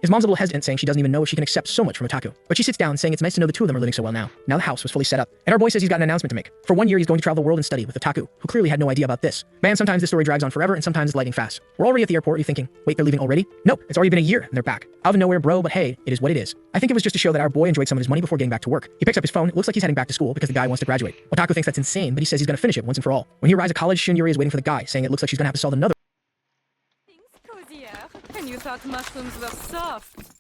His mom's a little hesitant, saying she doesn't even know if she can accept so much from Otaku. But she sits down, saying it's nice to know the two of them are living so well now. Now the house was fully set up. And our boy says he's got an announcement to make. For 1 year, he's going to travel the world and study with Otaku, who clearly had no idea about this. Man, sometimes this story drags on forever, and sometimes it's lightning fast. We're already at the airport, you're thinking, wait, they're leaving already? Nope, it's already been a year, and they're back. Out of nowhere, bro, but hey, it is what it is. I think it was just to show that our boy enjoyed some of his money before getting back to work. He picks up his phone, it looks like he's heading back to school because the guy wants to graduate. Otaku thinks that's insane, but he says he's gonna finish it once and for all. When he arrives at college, Shinyuri is waiting for the guy, saying it looks like she's gonna have to solve another. Things cozier. And you thought mushrooms were soft.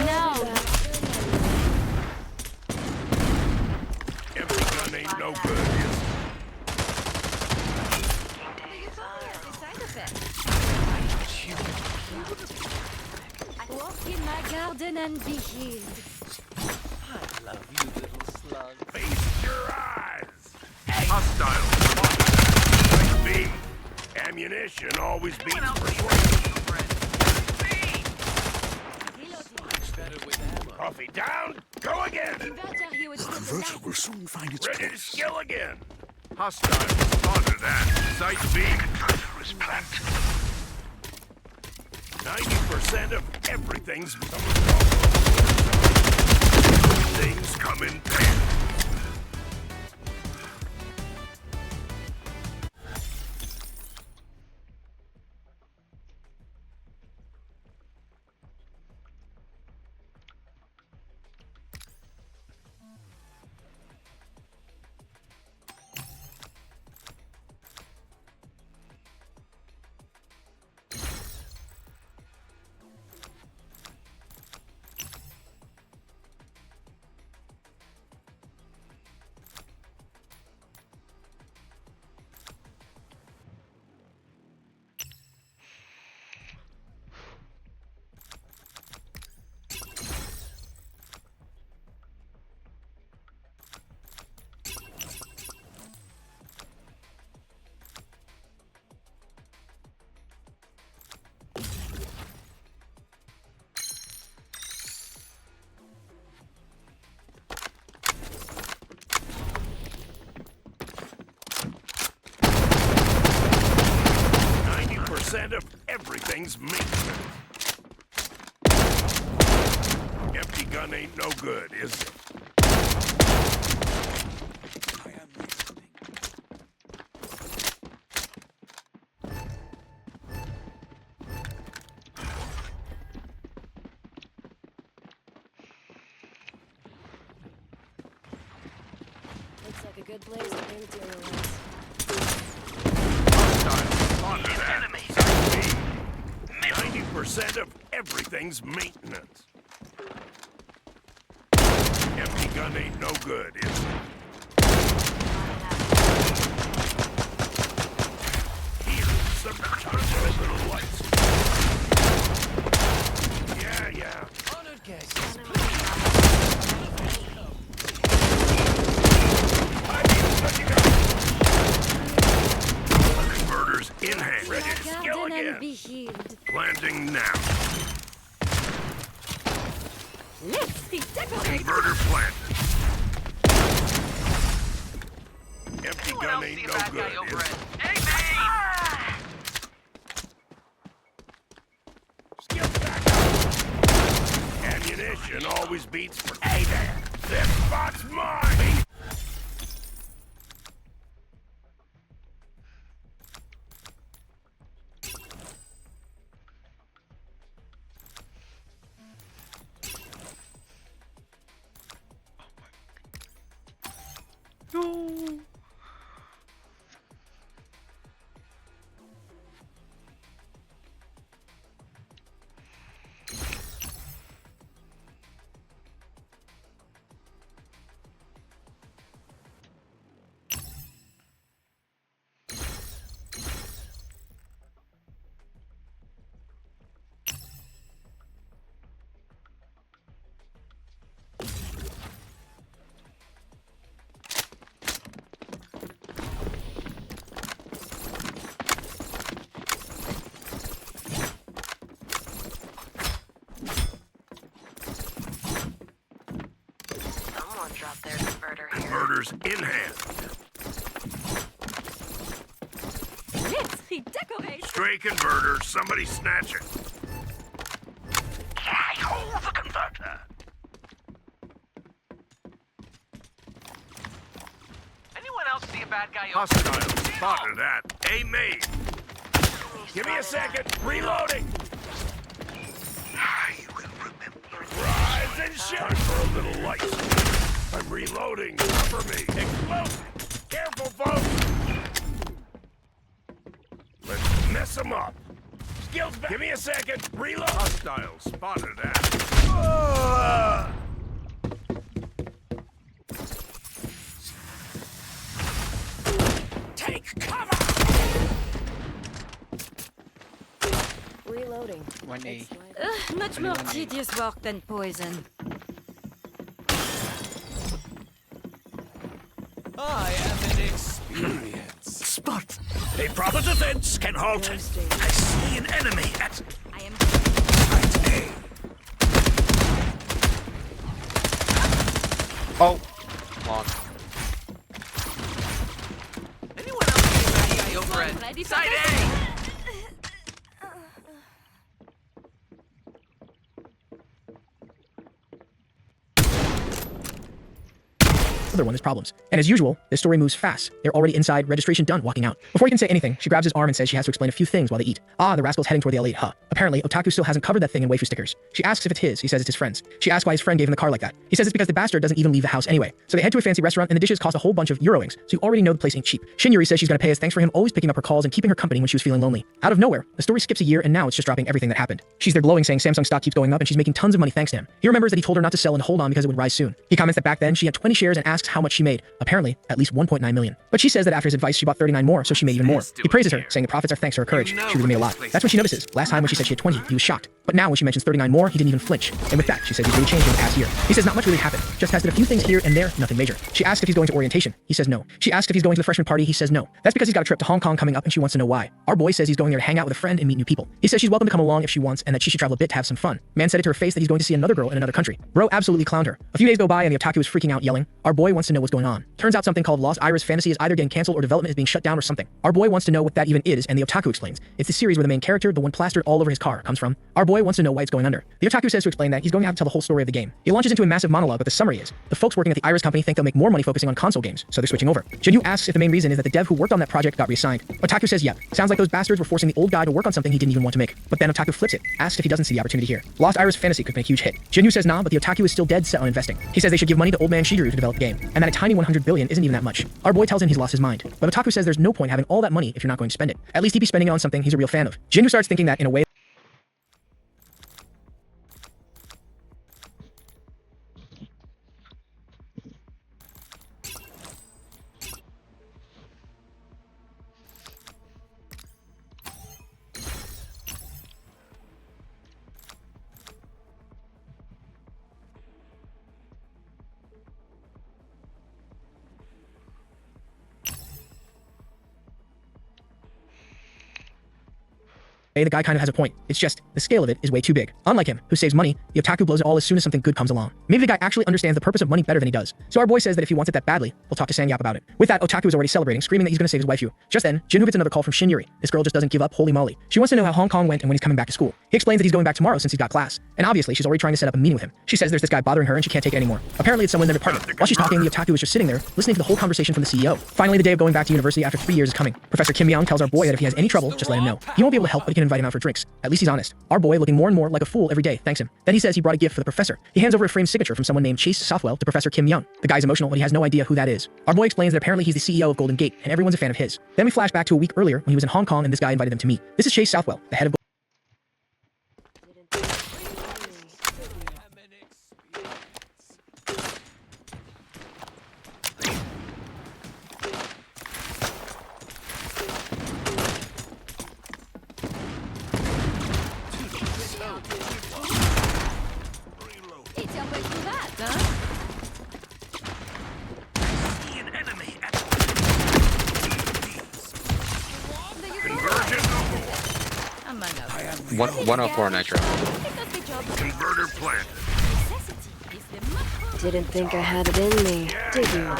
Now Every gun ain't no good. Is side effect. Walk in my garden and be healed. Face your eyes. Hostile. Like me. Ammunition always beats persuasion. Coffee down. Go again. Inverter here with Converter will soon find its Ready to place. skill again. Hostile. Respond to that. Sight speed. Converter is planted. 90% of everything's things come in pairs. 90% of everything's maintenance. Empty gun ain't no good, is it? I am reloading. Looks like a good place to bring materials. Onto that. 90% of everything's maintenance. Empty gun ain't no good, is it? Here, some little lights. Yeah. Honored guests. Converters in hand. Ready to skill again. Be healed. Planting now. Let's redecorate. Converter planted. Empty gun ain't no good, is it? Skill back up. Ammunition always beats for... Hey there! This spot's mine! No. Someone dropped their converter here. Converters in hand. Let's redecorate. Stray converter, somebody snatch it. Hold the converter. Anyone else see a bad guy? Hostile. Spotted that. A made. Give me a second. Reloading. I will remember. Rise and shine for a little light. I'm reloading. Cover me. Explosive. Careful, folks. Let's mess them up. Skills back. Give me a second. Reload. Hostile. Spotted that. Take cover! Reloading. 1A. Much more tedious work than poison. I am an experience. Spot. A proper defense can halt. I see an enemy at I am. right A. Oh. Long. Anyone else see a bad guy over at Ready for Side this? A? Other one is problems. And as usual, this story moves fast. They're already inside, registration done, walking out. Before he can say anything, she grabs his arm and says she has to explain a few things while they eat. Ah, the rascal's heading toward the L8, huh? Apparently, Otaku still hasn't covered that thing in waifu stickers. She asks if it's his, he says it's his friend's. She asks why his friend gave him the car like that. He says it's because the bastard doesn't even leave the house anyway. So they head to a fancy restaurant and the dishes cost a whole bunch of Euroings, so you already know the place ain't cheap. Shinyuri says she's gonna pay as thanks for him always picking up her calls and keeping her company when she was feeling lonely. Out of nowhere, the story skips a year and now it's just dropping everything that happened. She's there glowing saying Samsung stock keeps going up and she's making tons of money thanks to him. He remembers that he told her not to sell and hold on because it would rise soon. He comments that back then she had 20 shares and asks how much she made. Apparently, at least 1.9 million. But she says that after his advice she bought 39 more, so she made even more. He praises her, saying the profits are thanks to her courage. She really made a lot. That's when she notices. Last time when she said said she had 20, he was shocked. But now when she mentions 39 more, he didn't even flinch. And with that, she says he's really changed in the past year. He says not much really happened, just tested a few things here and there, nothing major. She asks if he's going to orientation. He says no. She asks if he's going to the freshman party. He says no. That's because he's got a trip to Hong Kong coming up and she wants to know why. Our boy says he's going there to hang out with a friend and meet new people. He says she's welcome to come along if she wants and that she should travel a bit to have some fun. Man said it to her face that he's going to see another girl in another country. Bro absolutely clowned her. A few days go by and the otaku is freaking out yelling. Our boy wants to know what's going on. Turns out something called Lost Iris Fantasy is either getting cancelled or development is being shut down or something. Our boy wants to know what that even is and the otaku explains. It's the series where the main character, the one plastered all over his car, comes from. Our boy wants to know why it's going under. The otaku says to explain that he's going to have to tell the whole story of the game. He launches into a massive monologue, but the summary is, the folks working at the Iris company think they'll make more money focusing on console games, so they're switching over. Jinyu asks if the main reason is that the dev who worked on that project got reassigned. Otaku says yep. Sounds like those bastards were forcing the old guy to work on something he didn't even want to make. But then Otaku flips it, asks if he doesn't see the opportunity here. Lost Iris Fantasy could make a huge hit. Jinyu says nah, but the otaku is still dead set on investing. He says they should give money to old man Shigeru to develop the game, and that a tiny 100 billion isn't even that much. Our boy tells him he's lost his mind. But Otaku says there's no point having all that money if you're not going to spend it. At least he'd be spending it on something he's a real fan of. Jinyu starts thinking that in a way the guy kind of has a point. It's just, the scale of it is way too big. Unlike him, who saves money, the otaku blows it all as soon as something good comes along. Maybe the guy actually understands the purpose of money better than he does. So our boy says that if he wants it that badly, he'll talk to Sangyap about it. With that, otaku is already celebrating, screaming that he's going to save his waifu. Just then, Jinwoo gets another call from Shin Yuri. This girl just doesn't give up, holy moly. She wants to know how Hong Kong went and when he's coming back to school. He explains that he's going back tomorrow since he's got class. And obviously, she's already trying to set up a meeting with him. She says there's this guy bothering her and she can't take it anymore. Apparently, it's someone in their department. While she's talking, the otaku is just sitting there, listening to the whole conversation from the CEO. Finally, the day of going back to university after 3 years is coming. Professor Kim Young tells our boy that if he has any trouble, just let him know. He won't be able to help, but he can invite him out for drinks. At least he's honest. Our boy, looking more and more like a fool every day, thanks him. Then he says he brought a gift for the professor. He hands over a framed signature from someone named Chase Southwell to Professor Kim Young. The guy's emotional, but he has no idea who that is. Our boy explains that apparently he's the CEO of Golden Gate, and everyone's a fan of his. Then we flash back to a week earlier when he was in Hong Kong and this guy invited him to meet. This is Chase Southwell, the head of It's your way through that, huh? See an enemy at Conversion number Among us. I am 104 nitro. Because the job converter plant. necessity is the much Didn't think I had it in me, did you?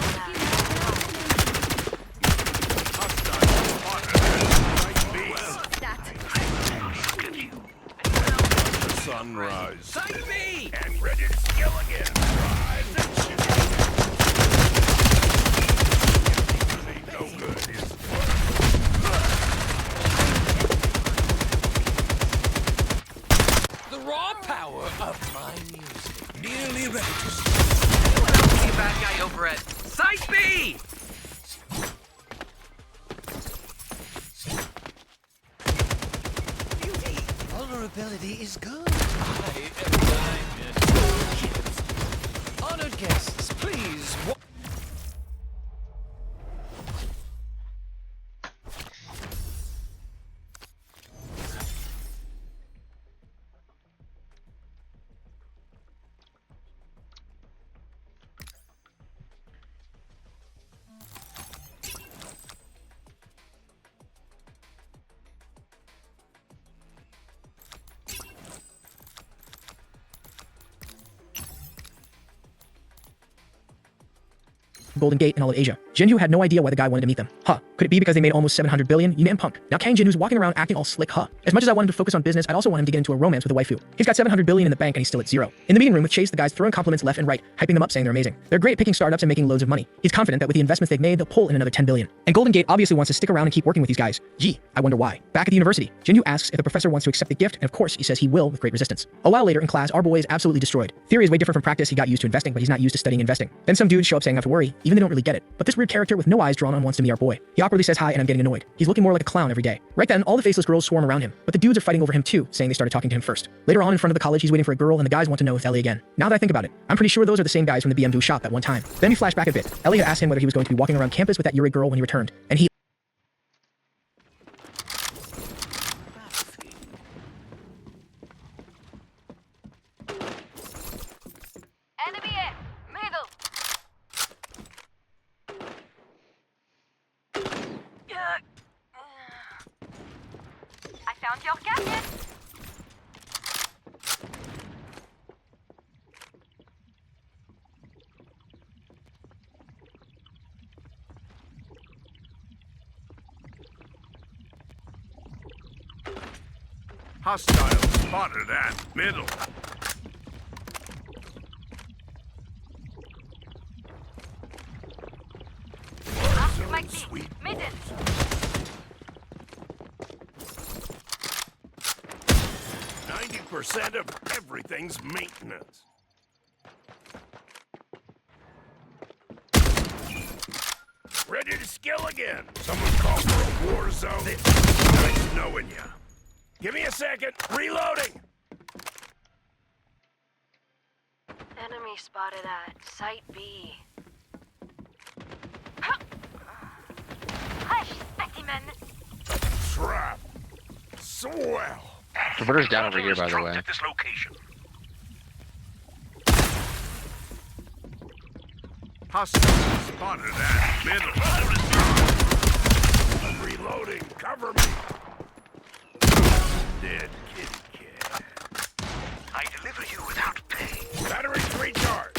Sunrise. Side B! And ready to skill again. Rise and shoot. Ain't no good, is The raw power of my music. Nearly ready to start. Anyone else see a bad guy over at Side B? Beauty. Vulnerability is good. I am dying. Honored guests, please. Golden Gate and all of Asia. Jinwoo had no idea why the guy wanted to meet them. Huh. Could it be because they made almost 700 billion? You and Punk. Now Kang Jinwoo's walking around acting all slick, huh? As much as I want him to focus on business, I'd also want him to get into a romance with a waifu. He's got 700 billion in the bank and he's still at zero. In the meeting room with Chase, the guy's throwing compliments left and right, hyping them up saying they're amazing. They're great at picking startups and making loads of money. He's confident that with the investments they've made, they'll pull in another 10 billion. And Golden Gate obviously wants to stick around and keep working with these guys. Gee, I wonder why. Back at the university, Jinwoo asks if the professor wants to accept the gift, and of course he says he will with great resistance. A while later in class, our boy is absolutely destroyed. Theory is way different from practice. He got used to investing, but he's not used to studying investing. Then some dudes show up saying not to worry, even they don't really get it. But this weird character with no eyes drawn on wants to meet our boy. He awkwardly says hi and I'm getting annoyed. He's looking more like a clown every day. Right then, all the faceless girls swarm around him, but the dudes are fighting over him too, saying they started talking to him first. Later on in front of the college, he's waiting for a girl and the guys want to know if Ellie again. Now that I think about it, I'm pretty sure those are the same guys from the BMW shop that one time. Then we flash back a bit. Ellie had asked him whether he was going to be walking around campus with that Yuri girl when he returned, and he found your gadget. Hostile spotted at middle. After my Zone team. sweet Middle. boys. 90% of everything's maintenance. Ready to skill again. Someone call for a war zone. Nice knowing ya. Give me a second. Reloading. Enemy spotted at Site B. Hush, specimen! Trap. Swell. Converter's down over here, by the way. At this location. Hostile spotted at middle. I'm reloading. Cover me. Dead kitty cat. I deliver you without pay. Batteries recharged.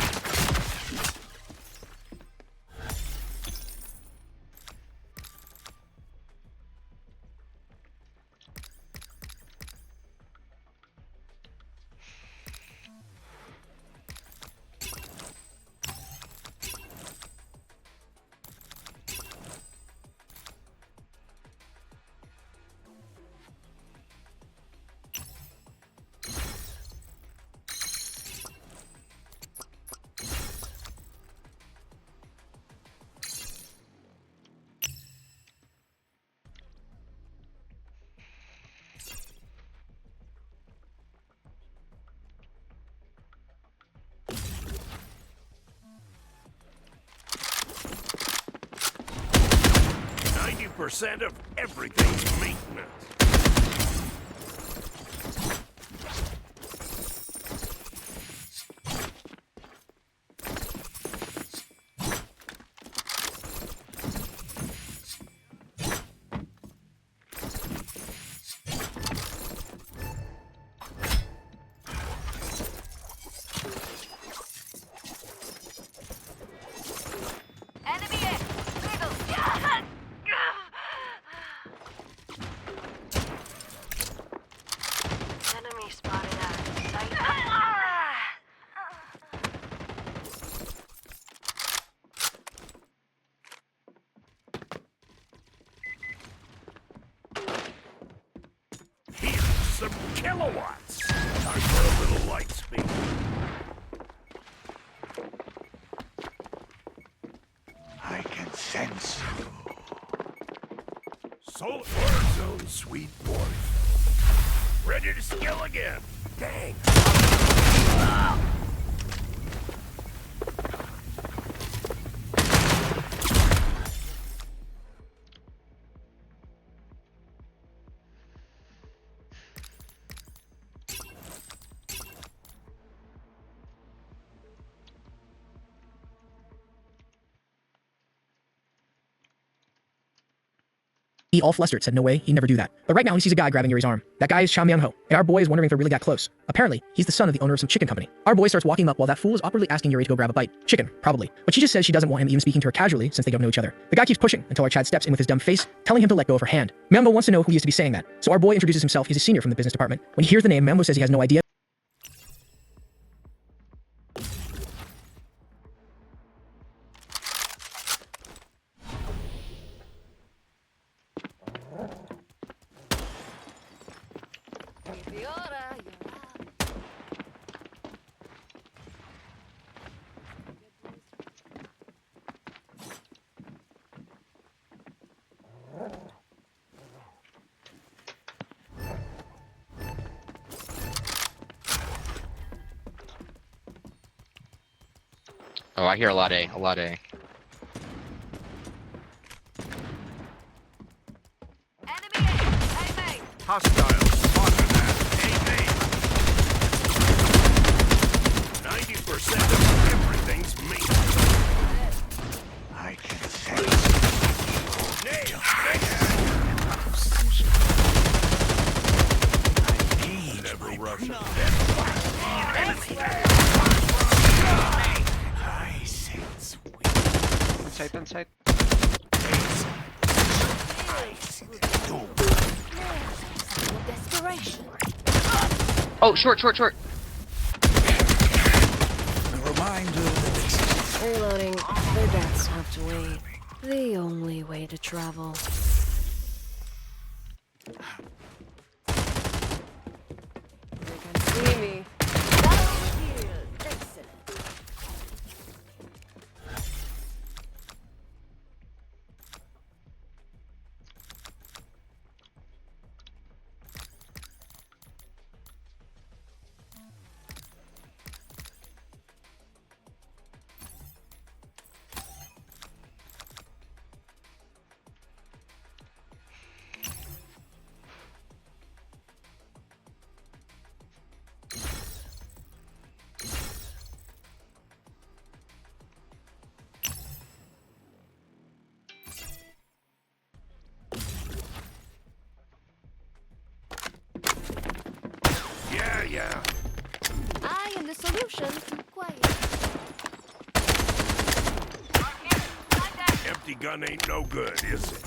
Percent of everything's maintenance. Enemy A! Middle! Enemy spotted at Site B. Here's some kilowatts. Time for a little light speed. I can sense you. Solar zone, sweet boy. Ready to skill again. Dang. He all flustered, said no way, he'd never do that. But right now he sees a guy grabbing Yuri's arm. That guy is Chow Myung-ho, and our boy is wondering if they're really that close. Apparently, he's the son of the owner of some chicken company. Our boy starts walking up while that fool is awkwardly asking Yuri to go grab a bite. Chicken, probably. But she just says she doesn't want him even speaking to her casually since they don't know each other. The guy keeps pushing until our Chad steps in with his dumb face, telling him to let go of her hand. Myung-ho wants to know who he is to be saying that. So our boy introduces himself, he's a senior from the business department. When he hears the name, Myung-ho says he has no idea. Oh, I hear a lot A, a lot A. Enemy A! Aiming! Hostile spotted at A. 90% of everything's maintenance. I can sense. Nail. I sense Inside, inside. Desperation. Oh, short, short, short. A reminder that it's Reloading. Their deaths have to wait. The only way to travel. They can see me. Battlefield. Excellent. yeah. I am the solution to quiet. Empty gun ain't no good, is it?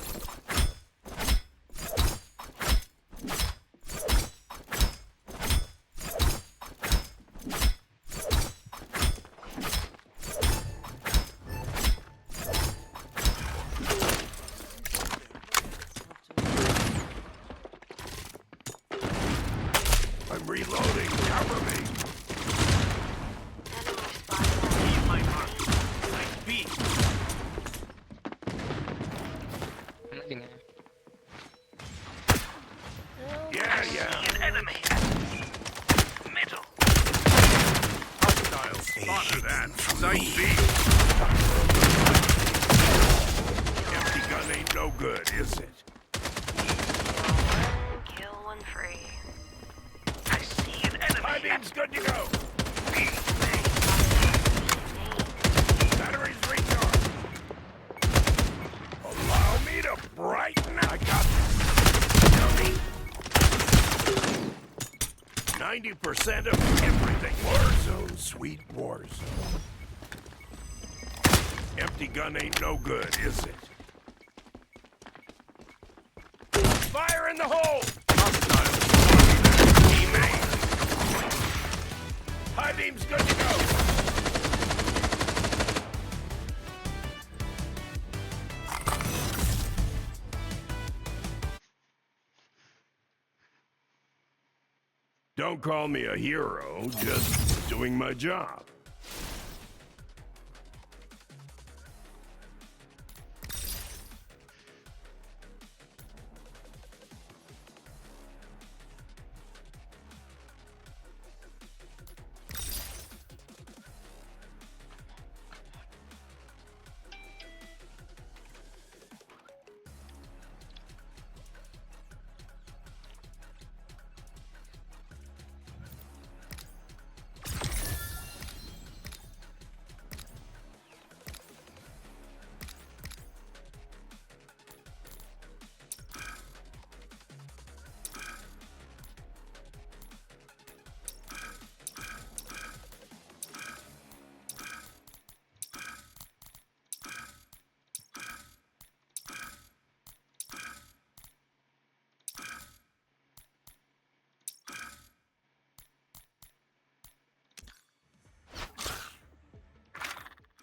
I'm reloading. Cover me. Leave my mark. Like B. Yeah. An enemy. Middle. Hostile. Spotted that. Site B. Empty gun ain't no good, is it? Kill one free. I see an enemy. My beam's good to go. B. Batteries recharged. Allow me to brighten. I got this. 90% of everything. Warzone, sweet Warzone. Empty gun ain't no good, is it? Fire in the hole! Hostile. Teammate. High beam's good to go. Don't call me a hero, just doing my job.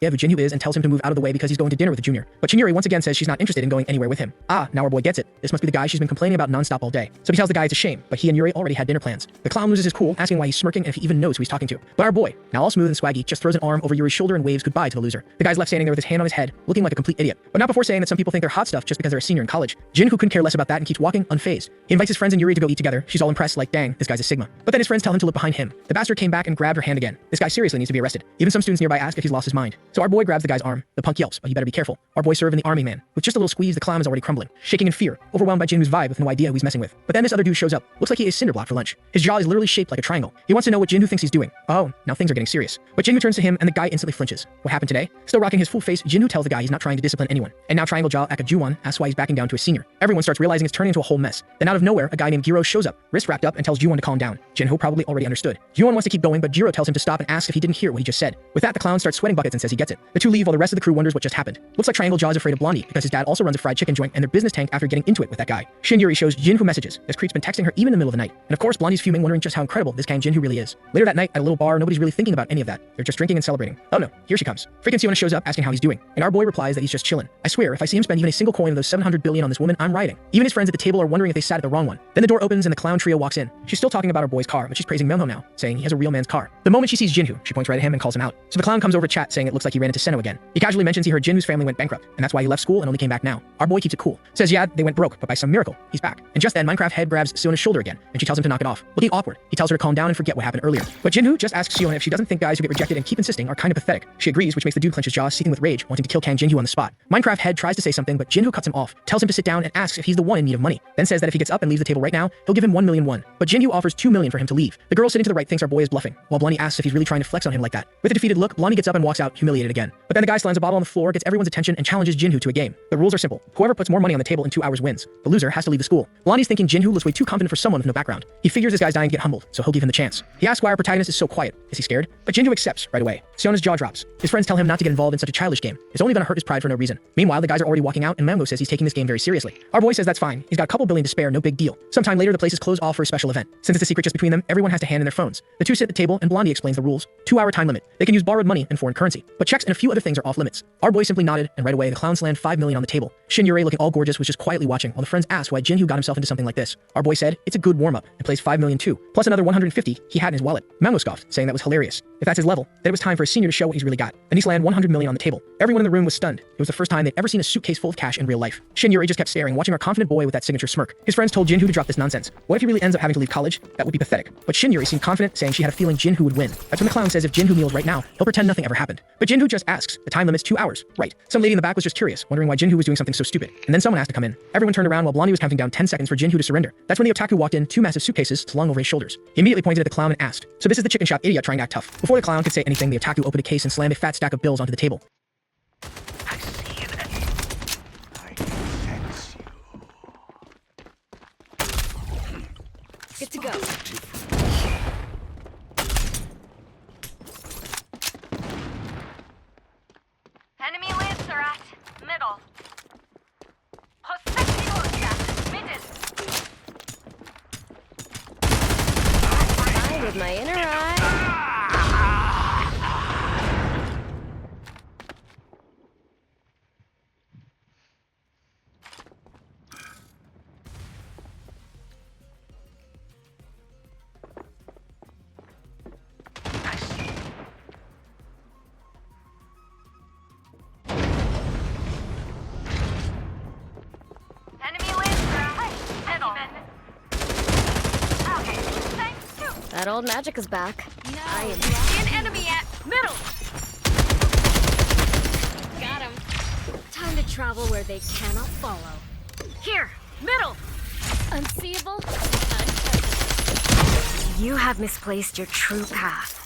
Yeah, Jinyu is and tells him to move out of the way because he's going to dinner with Junior. But Chinuri once again says she's not interested in going anywhere with him. Ah, now our boy gets it. This must be the guy she's been complaining about nonstop all day. So he tells the guy it's a shame, but he and Yuri already had dinner plans. The clown loses his cool, asking why he's smirking and if he even knows who he's talking to. But our boy, now all smooth and swaggy, just throws an arm over Yuri's shoulder and waves goodbye to the loser. The guy's left standing there with his hand on his head, looking like a complete idiot. But not before saying that some people think they're hot stuff just because they're a senior in college. Jin, who couldn't care less about that and keeps walking unfazed. He invites his friends and Yuri to go eat together. She's all impressed, like, dang, this guy's a Sigma. But then his friends tell him to look behind him. The bastard came back and grabbed her hand again. This guy seriously needs to be arrested. Even some students nearby ask if he's lost his mind. So our boy grabs the guy's arm. The punk yelps, but you better be careful. Our boy served in the army, man. With just a little squeeze, the clown is already crumbling, shaking in fear, overwhelmed by Jinwoo's vibe with no idea who he's messing with. But then this other dude shows up. Looks like he is Cinderblock for lunch. His jaw is literally shaped like a triangle. He wants to know what Jinwoo thinks he's doing. Oh, now things are getting serious. But Jinwoo turns to him and the guy instantly flinches. What happened today? Still rocking his full face, Jinwoo tells the guy he's not trying to discipline anyone. And now Triangle Jaw Akajuwon asks why he's backing down to a senior. Everyone starts realizing it's turning into a whole mess. Then out of nowhere, a guy named Giro shows up, wrist wrapped up, and tells Juwon to calm down. Jinwoo probably already understood. Juwon wants to keep going, but Giro tells him to stop and asks if he didn't hear what he just said. With that, the clown starts sweating buckets and says he gets it. The two leave while the rest of the crew wonders what just happened. Looks like Triangle Jaw is afraid of Blondie because his dad also runs a fried chicken joint and their business tanked after getting into it with that guy. Shin Yuri shows Jinwoo messages. This creep's been texting her even in the middle of the night. And of course, Blondie's fuming, wondering just how incredible this Kang Jinwoo really is. Later that night, at a little bar, nobody's really thinking about any of that. They're just drinking and celebrating. Oh no, here she comes. Freaking Siona shows up asking how he's doing. And our boy replies that he's just chilling. I swear, if I see him spend even a single coin of those 700 billion on this woman, I'm rioting. Even his friends at the table are wondering if they sat at the wrong one. Then the door opens and the clown trio walks in. She's still talking about our boy's car, but she's praising Myungho now, saying he has a real man's car. The moment she sees Jinwoo, she points right at him and calls him out. So the clown comes over to chat, saying it looks like he ran into Seno again. He casually mentions he heard Jinwoo's family went bankrupt, and that's why he left school and only came back now. Our boy keeps it cool. Says yeah, they went broke, but by some miracle, he's back. And just then, Minecraft head grabs Siona's shoulder again, and she tells him to knock it off. Looking awkward, he tells her to calm down and forget what happened earlier. But Jinwoo just asks Siona if she doesn't think guys who get rejected and keep insisting are kind of pathetic. She agrees, which makes the dude clench his jaw, seething with rage, wanting to kill Kang Jinwoo on the spot. Minecraft head tries to say something, but Jinwoo cuts him off, tells him to sit down and asks if he's the one in need of money. Then says that if he gets up and leaves the table right now, he'll give him 1 million won. But Jinwoo offers 2 million for him to leave. The girl sitting to the right thinks our boy is bluffing, while Blondie asks if he's really trying to flex on him like that. With a defeated look, Blondie gets up and walks out, humiliated again. But then the guy slams a bottle on the floor, gets everyone's attention, and challenges Jinwoo to a game. The rules are simple. Whoever puts more money on the table in 2 hours wins. The loser has to leave the school. Blondie's thinking Jinwoo looks way too confident for someone with no background. He figures this guy's dying to get humbled, so he'll give him the chance. He asks why our protagonist is so quiet. Is he scared? But Jinwoo accepts right away. Siona's jaw drops. His friends tell him not to get involved in such a childish game. It's only gonna hurt his pride for no reason. Meanwhile, the guys are already walking out, and Myungho says he's taking this game very seriously. Our boy says that's fine. He's got a couple billion to spare, no big deal. Sometime later, the place is closed off for a special event. Since it's a secret just between them, everyone has to hand in their phones. The two sit at the table, and Blondie explains the rules. 2-hour time limit. They can use borrowed money and foreign currency, but checks and a few other things are off limits. Our boy simply nodded, and right away, the clown slammed 5 million on the table. Shin Yuri, looking all gorgeous, was just quietly watching while the friends asked why Jinwoo got himself into something like this. Our boy said it's a good warm-up and plays 5 million too, plus another 150 he had in his wallet. Myungho scoffed, saying that was hilarious. If that's his level, then it was time for a senior to show what he's really got. Then he slammed 100 million on the table. Everyone in the room was stunned. It was the first time they'd ever seen a suitcase full of cash in real life. Shin Yuri just kept staring, watching our confident boy with that signature smirk. His friends told Jinwoo to drop this nonsense. What if he really ends up having to leave college? That would be pathetic. But Shin Yuri seemed confident, saying she had a feeling Jinwoo would win. That's when the clown says if Jinwoo kneels right now, he'll pretend nothing ever happened. But Jinwoo just asks. The time limit's 2 hours. Right. Some lady in the back was just curious, wondering why Jinwoo was doing something so stupid. And then someone asked to come in. Everyone turned around while Blondie was counting down 10 seconds for Jinwoo to surrender. That's when the otaku walked in, 2 massive suitcases slung over his shoulders. He immediately pointed at the clown and asked, so this is the chicken shop idiot trying to act tough. Before the clown could say anything, the otaku opened a case and slammed a fat stack of bills onto the table. I see an enemy. I can sense you. Good to go. Enemy lives are at middle. I with my inner eye. That old magic is back. No, I am an enemy at middle. got him. Time to travel where they cannot follow. Here, middle. Unseeable. You have misplaced your true path.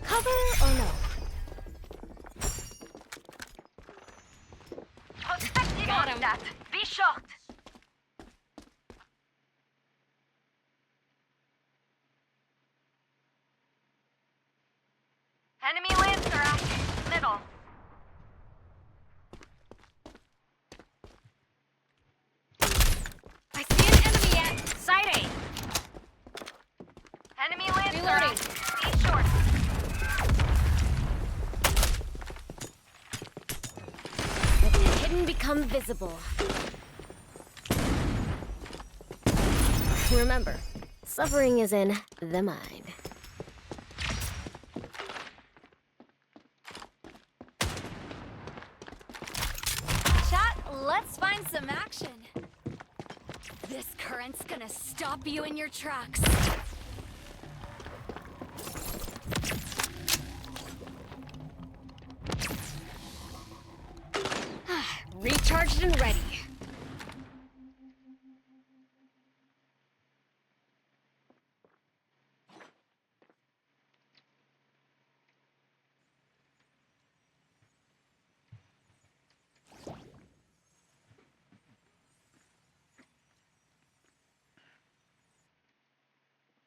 Cover or no? Got him. That. Be Enemy shot! Enemy Lancer at middle. I see an enemy at side A. Enemy Lancer Reloading. at B short. Let the hidden become visible. Remember, suffering is in the mind. Chat, let's find some action. This current's gonna stop you in your tracks. Recharged and ready.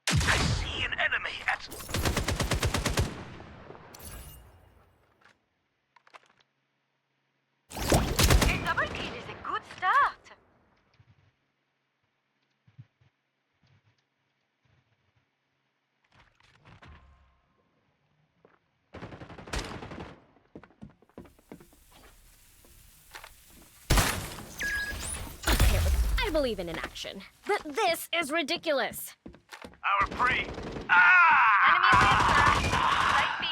I see an enemy at... A double kill is a good start. Okay, look, I believe in inaction, but this is ridiculous. Our prey. Enemy Lancer. Side B.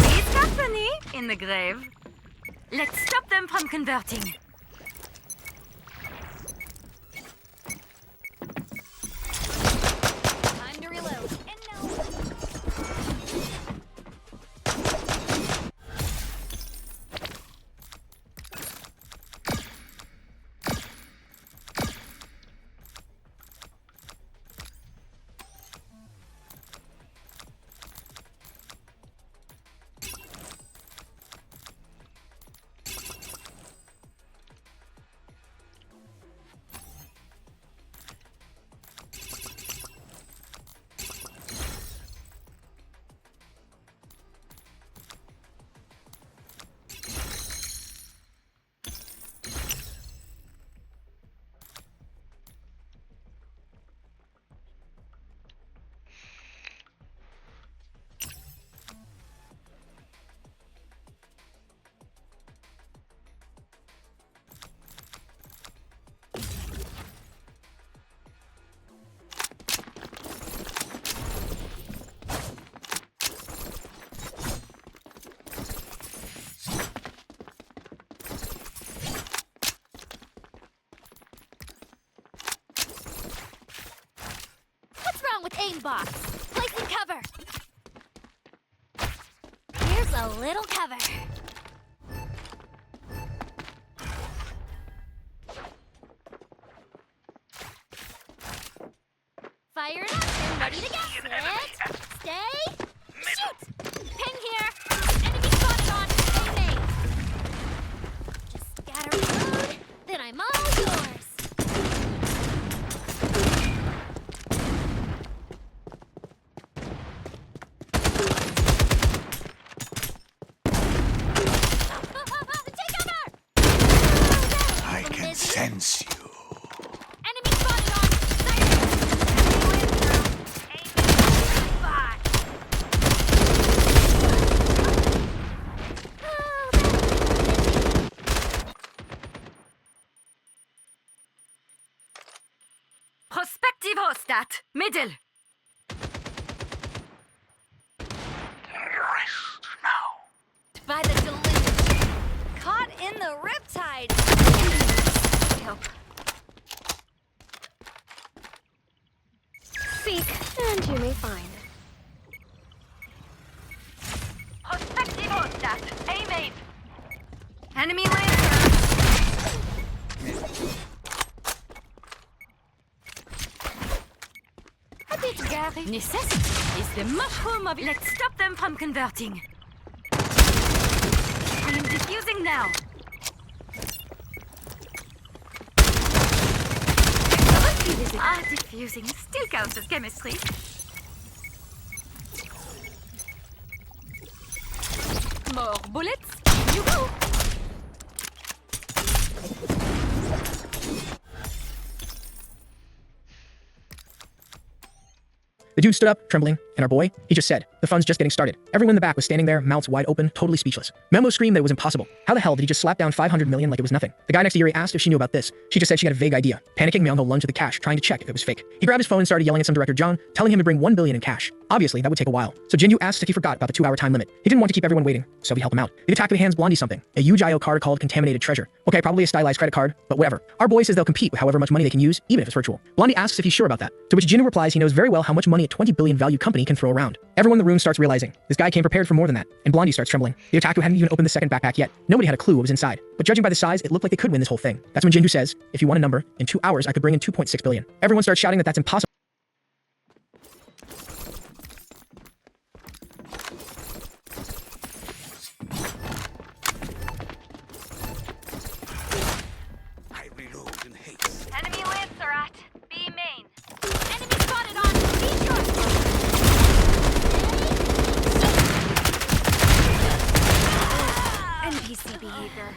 Is company in the grave? Let's stop them from converting. Time to reload. And now. What's wrong with aimbot? Placing cover. Here's a little cover. Fire it up and ready to get it. Stay. Shoot. Ping here. Enemy spotted on A main. Just gotta reload, then I'm all yours. Take cover! I can sense you. Enemy spotted on Prospective hostat, middle. Rest now. By the deluge. Caught in the riptide. Help. Seek, and you may find. Prospective hostat, aim aid. Enemy Lancer. necessary. Necessity is the mushroom of... Let's stop them from converting. I am diffusing now. Diffusing still counts as chemistry. More bullets. You go. The dude stood up, trembling, and our boy, he just said, "The fun's just getting started." Everyone in the back was standing there, mouths wide open, totally speechless. Memo screamed that it was impossible. How the hell did he just slap down 500 million like it was nothing? The guy next to Yuri asked if she knew about this. She just said she had a vague idea. Panicking, Myung-ho lunged to the cash, trying to check if it was fake. He grabbed his phone and started yelling at some director John, telling him to bring 1 billion in cash. Obviously, that would take a while. So Jinyu asked if he forgot about the 2-hour time limit. He didn't want to keep everyone waiting, so he helped him out. The attack hands Blondie something, a huge IO card called Contaminated Treasure. Okay, probably a stylized credit card, but whatever. Our boy says they'll compete with however much money they can use, even if it's virtual. Blondie asks if he's sure about that, to which Jinyu replies he knows very well how much money a 20 billion value company can throw around. Everyone in the room starts realizing this guy came prepared for more than that, and Blondie starts trembling. The otaku hadn't even opened the second backpack yet. Nobody had a clue what was inside, but judging by the size, it looked like they could win this whole thing. That's when Jinju says, "If you want a number, in 2 hours I could bring in 2.6 billion." Everyone starts shouting that that's impossible. I reload in haste. Enemy Lancer at B main. Enemy spotted on B short. NPC behavior.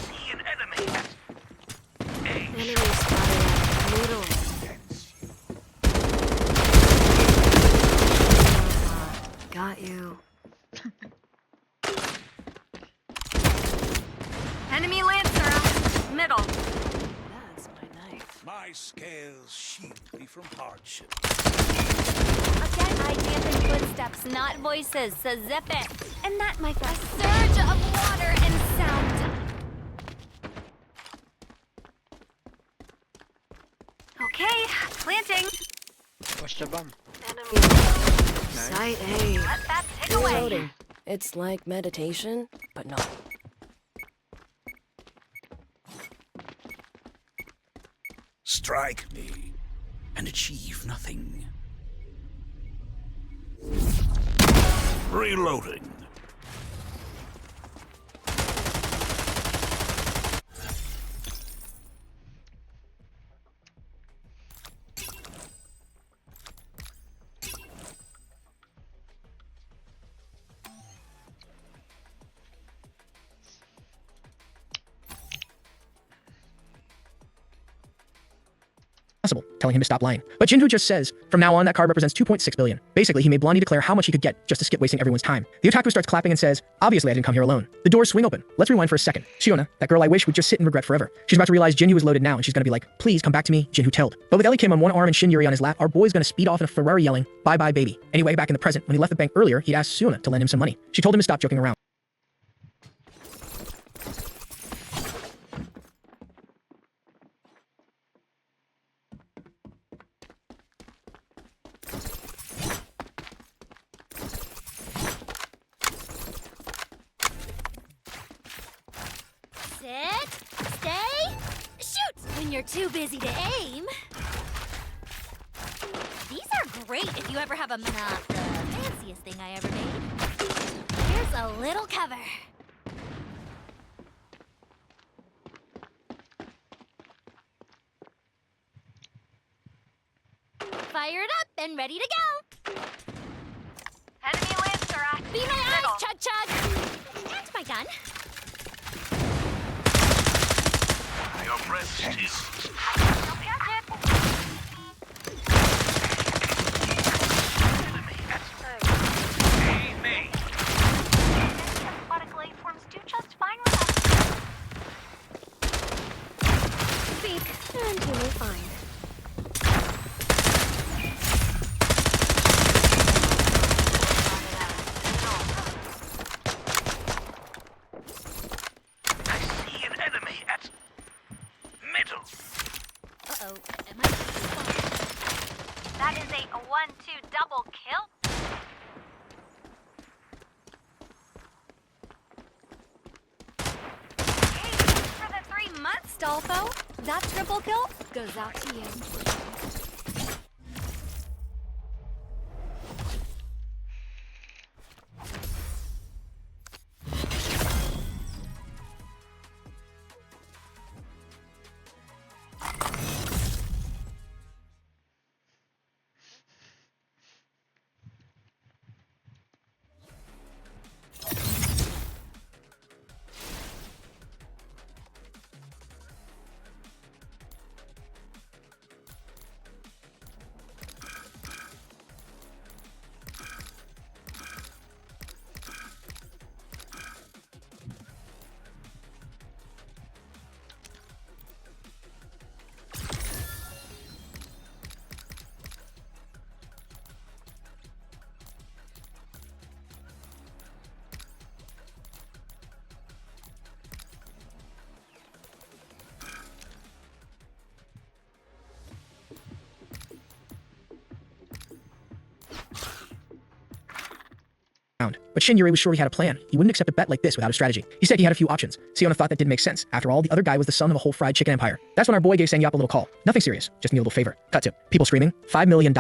See an enemy at A. Enemy spotted at middle. Got you. Enemy Lancer at middle. That's my knife. My scales shield me from hardship. Again, I dampen footsteps, not voices, so zip it. And that, my friend, a surge of water and sound. Okay, planting. Push the bomb. Site A. Let that tick away. Reloading. It's like meditation, but not. Strike me and achieve nothing. Reloading. Possible, telling him to stop lying. But Jinju just says, from now on, that card represents 2.6 billion. Basically, he made Blondie declare how much he could get just to skip wasting everyone's time. The otaku starts clapping and says, "Obviously, I didn't come here alone." The doors swing open. Let's rewind for a second. Shiona, that girl I wish would just sit in regret forever. She's about to realize Jinju is loaded now, and she's gonna be like, "Please come back to me," Jinju telled. But with Ellie Kim on one arm and Shin Yuri on his lap, our boy's gonna speed off in a Ferrari yelling, "Bye bye, baby." Anyway, back in the present, when he left the bank earlier, he'd asked Shiona to lend him some money. She told him to stop joking around. Sit, stay, shoot! When you're too busy to aim. These are great if you ever have a not the fanciest thing I ever made. Here's a little cover. Fired up and ready to go. Enemy Lancer at Be my eyes, chug chug. And my gun. Your breath is enemy at A main. aquatic life forms do just fine with us. Speak, and you will find. I see an enemy at middle. Uh-oh, am I spotted? That is a 1-2 double kill. much, Stolfo. That triple kill goes out to you. But Shin Yuri was sure he had a plan. He wouldn't accept a bet like this without a strategy. He said he had a few options. Siona thought that didn't make sense. After all, the other guy was the son of a whole fried chicken empire. That's when our boy gave Sangyap a little call. Nothing serious, just need a little favor. Cut to people screaming, $5 million.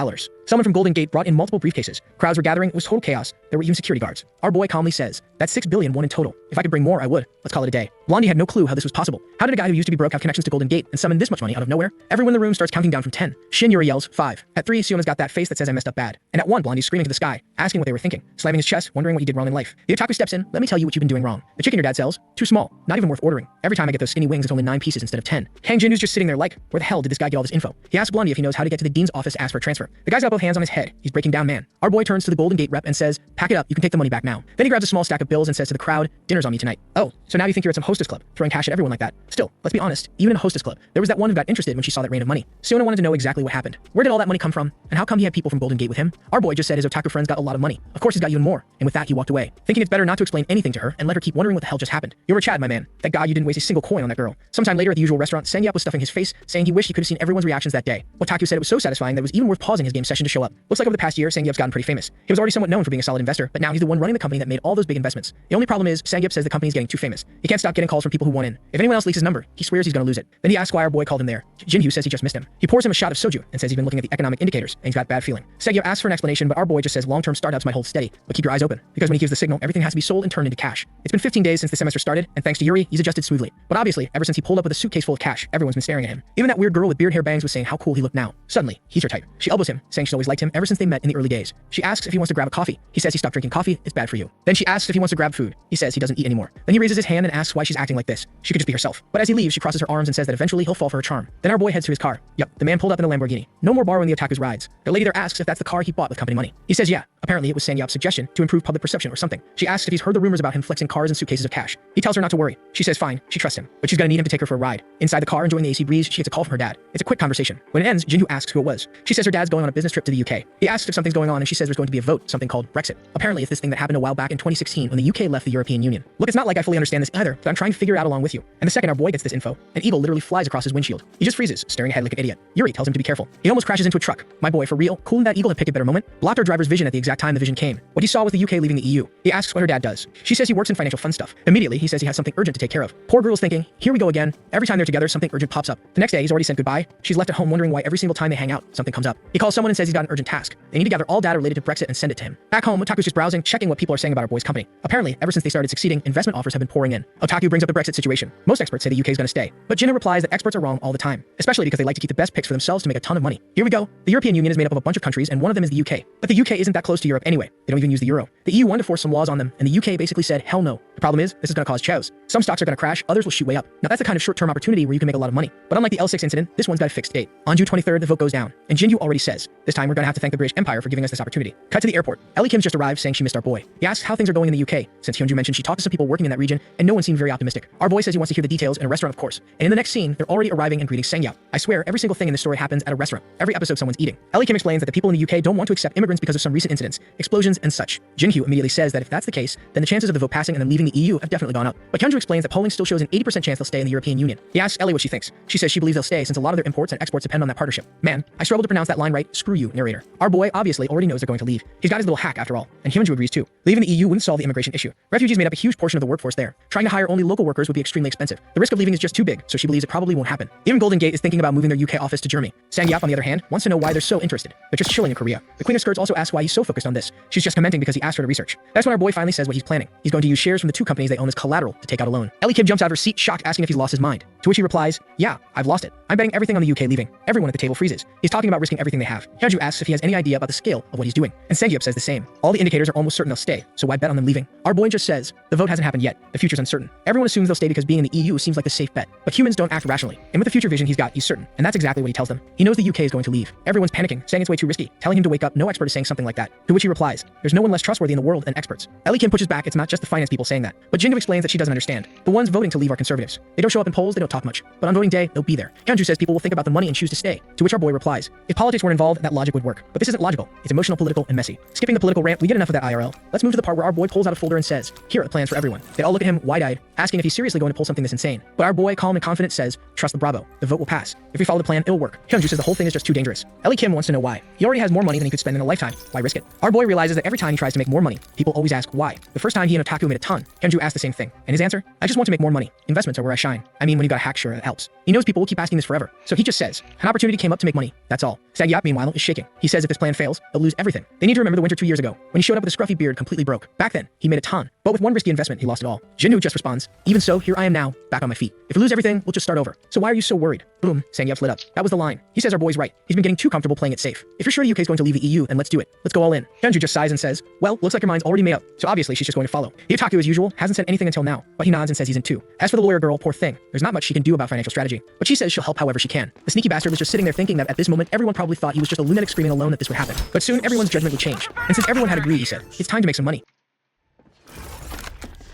Someone from Golden Gate brought in multiple briefcases. Crowds were gathering, it was total chaos. There were even security guards. Our boy calmly says, that's $6 billion won in total. If I could bring more, I would. Let's call it a day. Blondie had no clue how this was possible. How did a guy who used to be broke have connections to Golden Gate and summon this much money out of nowhere? Everyone in the room starts counting down from 10. Shin Yuri yells, 5. At 3, Siona's got that face that says I messed up bad. And at 1, Blondie's screaming to the sky, asking what they were thinking, slamming his chest, wondering what he did wrong in life. The otaku steps in, let me tell you what you've been doing wrong. The chicken your dad sells, too small, not even worth ordering. Every time I get those skinny wings, it's only 9 pieces instead of 10. Kang Jinwoo's just sitting there like, where the hell did this guy get all this info? He asks Blondie if he knows how to get to the dean's office to ask for a transfer. The guy's got both hands on his head. He's breaking down man. Our boy turns to the Golden Gate rep and says, pack it up, you can take the money back now. Then he grabs a small stack of bills and says to the crowd, dinner's on me tonight. Oh, so now you think you're at some hostess club, throwing cash at everyone like that. Still, let's be honest, even in a hostess club, there was that one who got interested when she saw that rain of money. Siona wanted to know exactly what happened. Where did all that money come from? And how come he had people from Golden Gate with him? Our boy just said his otaku friends got a lot of money. Of course he's got even more. And with that, he walked away, thinking it's better not to explain anything to her and let her keep wondering what the hell just happened. You were Chad, my man. Thank God you didn't waste a single coin on that girl. Sometime later at the usual restaurant, Sangyap was stuffing his face, saying he wished he could have seen everyone's reactions that day. Otaku said it was so satisfying that it was even worth pausing his game session to show up. Looks like over the past year, Sangyap's gotten pretty famous. He was already somewhat known for being a solid investor, but now he's the one running the company that made all those big investments. The only problem is, Sangyap says the company's getting too famous. He can't stop getting calls from people who want in. If anyone else leaks his number, he swears he's gonna lose it. Then he asks why our boy called him there. Jinhyu says he just missed him. He pours him a shot of soju and says he's been looking at the economic indicators and he's got bad feeling. Sangyap asks for an explanation, but our boy just says long-term startups might hold steady, but keep your eyes open, because when he gives the signal, everything has to be sold and turned into cash. It's been 15 days since the semester started, and thanks to Yuri, he's adjusted smoothly. But obviously, ever since he pulled up with a suitcase full of cash, everyone's been staring at him. Even that weird girl with beard hair bangs was saying how cool he looked now. Suddenly, he's her type. She elbows him, saying she's always liked him ever since they met in the early days. She asks if he wants to grab a coffee. He says he stopped drinking coffee, it's bad for you. Then she asks if he wants to grab food. He says he doesn't eat anymore. Then he raises his hand and asks why she's acting like this. She could just be herself. But as he leaves, she crosses her arms and says that eventually he'll fall for her charm. Then our boy heads to his car. Yep, the man pulled up in a Lamborghini. No more borrowing the otaku's rides. The lady there asks if that's the car he bought with company money. He says yeah. Apparently it was Sangyap's suggestion to improve public perception or something. She asks if he's heard the rumors about him flexing cars and suitcases of cash. He tells her not to worry. She says fine, she trusts him, but she's gonna need him to take her for a ride. Inside the car, enjoying the AC breeze, she gets a call from her dad. It's a quick conversation. When it ends, Jinhyu asks who it was. She says her dad's going on a business trip to the UK. He asks if something's going on and she says there's going to be a vote, something called Brexit. Apparently it's this thing that happened a while back in 2016 when the UK left the European Union. Look, it's not like I fully understand this either, but I'm trying to figure it out along with you. And the second our boy gets this info, an eagle literally flies across his windshield. He just freezes, staring ahead like an idiot. Yuri tells him to be careful. He almost crashes into a truck. My boy, for real, cool that eagle had picked a better moment, blocked our driver's vision at the exact time the vision came. What he saw was the UK leaving the EU. He asks what her dad does. She says he works in financial fun stuff. Immediately, he says he has something urgent to take care of. Poor girl's thinking, here we go again. Every time they're together, something urgent pops up. The next day, he's already said goodbye. She's left at home wondering why every single time they hang out, something comes up. He calls someone and says he's got an urgent task. They need to gather all data related to Brexit and send it to him. Back home, Otaku's just browsing, checking what people are saying about our boy's company. Apparently, ever since they started succeeding, investment offers have been pouring in. Otaku brings up the Brexit situation. Most experts say the UK is going to stay, but Jinna replies that experts are wrong all the time, especially because they like to keep the best picks for themselves to make a ton of money. Here we go. The European Union is made up of a bunch of countries, and one of them is the UK. But the UK isn't that close to Europe anyway. They don't even use the euro. The EU wanted to force some laws on them, and the UK basically said, hell no. The problem is, this is going to cause chows. Some stocks are going to crash, others will shoot way up. Now that's the kind of short-term opportunity where you can make a lot of money. But unlike the L6 incident, this one's got a fixed date. On June 23rd, the vote goes down, and Jinyu already says, this time we're going to have to thank the British Empire for giving us this opportunity. Cut to the airport. Ellie Kim's just arrived saying she missed our boy. He asks how things are going in the UK, since Hyunju mentioned she talked to some people working in that region, and no one seemed very optimistic. Our boy says he wants to hear the details in a restaurant, of course. And in the next scene, they're already arriving and greeting Sangyap. I swear, every single thing in this story happens at a restaurant. Every episode someone's eating. Ellie Kim explains that the people in the UK don't want to accept immigrants because of some recent incidents, explosions, and such. Jinhyu immediately says that if that's the case, then the chances of the vote passing and then leaving the EU have definitely gone up. But Hyunju explains that polling still shows an 80% chance they'll stay in the European Union. He asks Ellie what she thinks. She says she believes they'll stay since a lot of their imports and exports depend on that partnership. Man, I struggle to pronounce that line right. Screw you, narrator. Our boy obviously already knows they're going to leave. He's got his little hack after all, and Hyunju agrees too. Leaving the EU wouldn't solve the immigration issue. Refugees made up a huge portion of the workforce there. Trying to hire only local workers would be extremely expensive. The risk of leaving is just too big, so she believes it probably won't happen. Even Golden Gate is thinking about moving their UK office to Germany. Sang-Yap, on the other hand, wants to know why they're so interested. They're just chilling in Korea. The Queen of Skirts also asks why he's so focused on this. She's just commenting because he asked her to research. That's when our boy finally says what he's planning. He's going to use shares from the two companies they own as collateral to take out a loan. Ellie Kim jumps out of her seat, shocked, asking if he's lost his mind. To which he replies, yeah, I've lost it. I'm betting everything on the UK leaving. Everyone at the table freezes. He's talking about risking everything they have. Hyunju asks if he has any idea about the scale of what he's doing. And Sang-Yup says the same. All the indicators are almost certain they'll stay, so why bet on them leaving? Our boy just says, the vote hasn't happened yet. The future's uncertain. Everyone assumes they'll stay because being in the EU seems like the safe bet. But humans don't act rationally. And with the future vision he's got, he's certain. And that's exactly what he tells them. He knows the UK is going to leave. Everyone's panicking, saying it's way too risky, telling him to wake up. No expert is saying something like that. To which he replies, there's no one less trustworthy in the world than experts. Ellie Kim pushes back, it's not just the finance people saying that. But Jindu explains that she doesn't understand. The ones voting to leave are conservatives. They don't show up in polls, they don't talk much. But on voting day, they'll be there. Hyunju says people will think about the money and choose to stay. To which our boy replies, if politics weren't involved, that logic would work. But this isn't logical. It's emotional, political, and messy. Skipping the political rant, we get enough of that IRL. Let's move to the part where our boy pulls out a folder and says, here are the plans for everyone. They all look at him wide-eyed, asking if he's seriously going to pull something this insane. But our boy, calm and confident, says, trust the Bravo. The vote will pass. If we follow the plan, it'll work. Hyunju says the whole thing is just too dangerous. Ellie Kim wants to know why. He already has more money than he could spend in a lifetime. Why risk it? Our boy realizes that every time he tries to make more money, people always ask why. The first time he and Otaku made a ton, Hyunju asked the same thing. And his answer, I just want to make more money. Investments are where I shine. I mean, when you got a hack, sure, it helps. He knows people will keep asking this forever. So he just says, an opportunity came up to make money. That's all. Sang-Yap, meanwhile, is shaking. He says if this plan fails, they'll lose everything. They need to remember the winter 2 years ago, when he showed up with a scruffy beard completely broke. Back then, he made a ton. But with one risky investment, he lost it all. Jinwoo just responds, even so, here I am now, back on my feet. If we lose everything, we'll just start over. So why are you so worried? Boom, Sang-Yap's lit up. That was the line. He says our boy's right. He's been getting too comfortable playing it safe. If you're sure the UK is going to leave the EU, then let's do it. Let's go all in. Hyunju just sighs and says, well, looks like your mind's already made up. So obviously she's just going to follow. The Otaku, as usual, hasn't said anything until now, but he nods and says he's in too. As for the lawyer girl, poor thing, there's not much she can do about financial strategy, but she says she'll help however she can. The sneaky bastard was just sitting there thinking that at this moment everyone probably thought he was just a lunatic screaming alone that this would happen. But soon everyone's judgment would change. And since everyone had agreed, he said, it's time to make some money.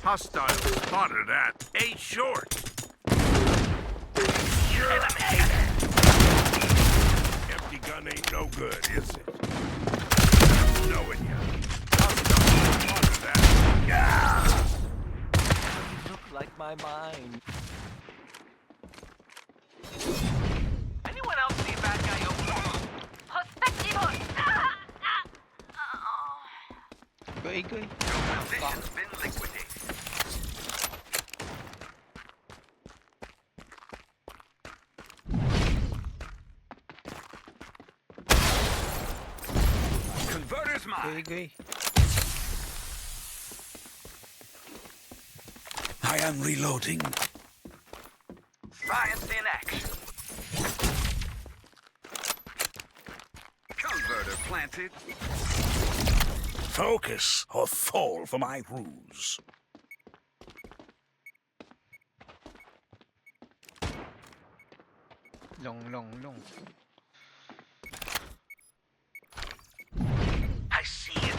Hostile spotted at A short. Empty gun ain't no good, is it? Knowing ya. Hostile spotted at. Yeah! Look like my mind. Anyone else see a bad guy over? Goy. Position's been liquidated. Converter's mine. Goy. I am reloading. Science in action. Converter planted. Focus or fall for my ruse. Long. I see it.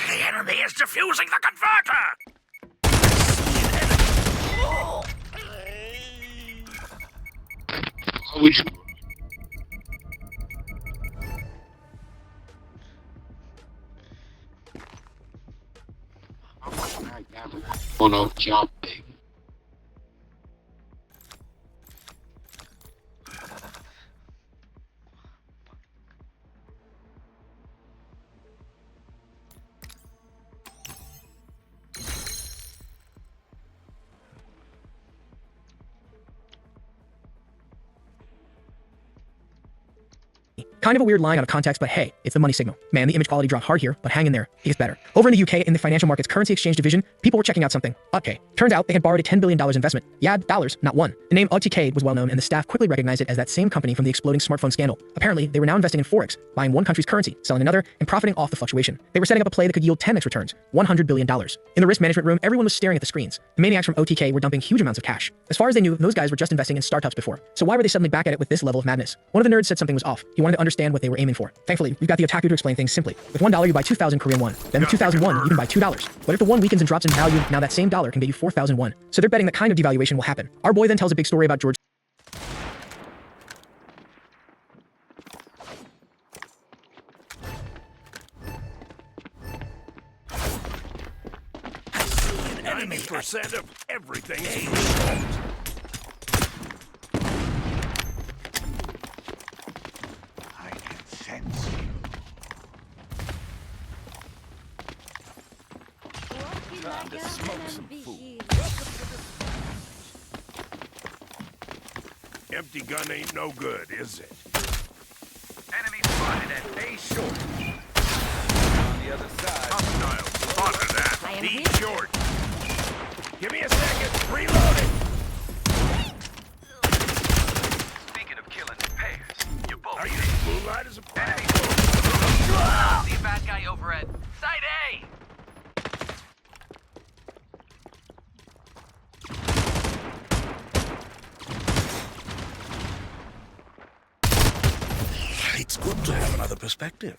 The enemy is defusing the converter! Oh no, jumping. Kind of a weird line out of context, but hey, it's the money signal. Man, the image quality dropped hard here, but hang in there. It gets better. Over in the UK, in the financial markets currency exchange division, people were checking out something. Okay. Turns out they had borrowed a $10 billion investment. Yeah, dollars, not one. The name Outplayed was well known, and the staff quickly recognized it as that same company from the exploding smartphone scandal. Apparently, they were now investing in Forex, buying one country's currency, selling another, and profiting off the fluctuation. They were setting up a play that could yield 10x returns, $100 billion. In the risk management room, everyone was staring at the screens. The maniacs from OTK were dumping huge amounts of cash. As far as they knew, those guys were just investing in startups before. So why were they suddenly back at it with this level of madness? One of the nerds said something was off. He wanted to understand what they were aiming for. Thankfully, we've got the Otaku to explain things simply. With $1, you buy 2,000 Korean won. Then with 2,001, you can buy $2. But if the won weakens and drops in value, now that same dollar can get you 4,001. So they're betting that kind of devaluation will happen. Our boy then tells a big story about George. 90% of everything. I can sense you. Time to smoke some food. Empty gun ain't no good, is it? Enemy spotted at base short. On the other side. Hostile spotted that. I am D here. short. Give me a second. Reloading. Speaking of killing in pairs, you're both Are you blue light as a enemy. flag? See a bad guy over at side A. It's good to have another perspective.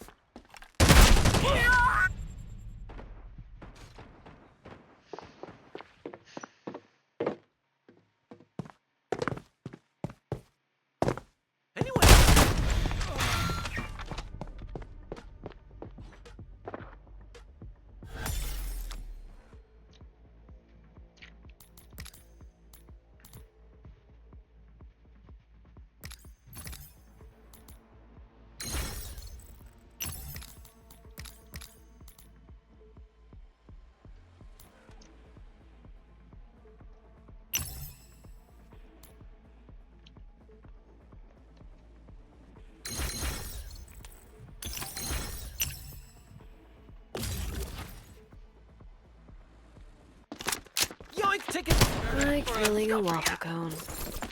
Like filling a waffle cone,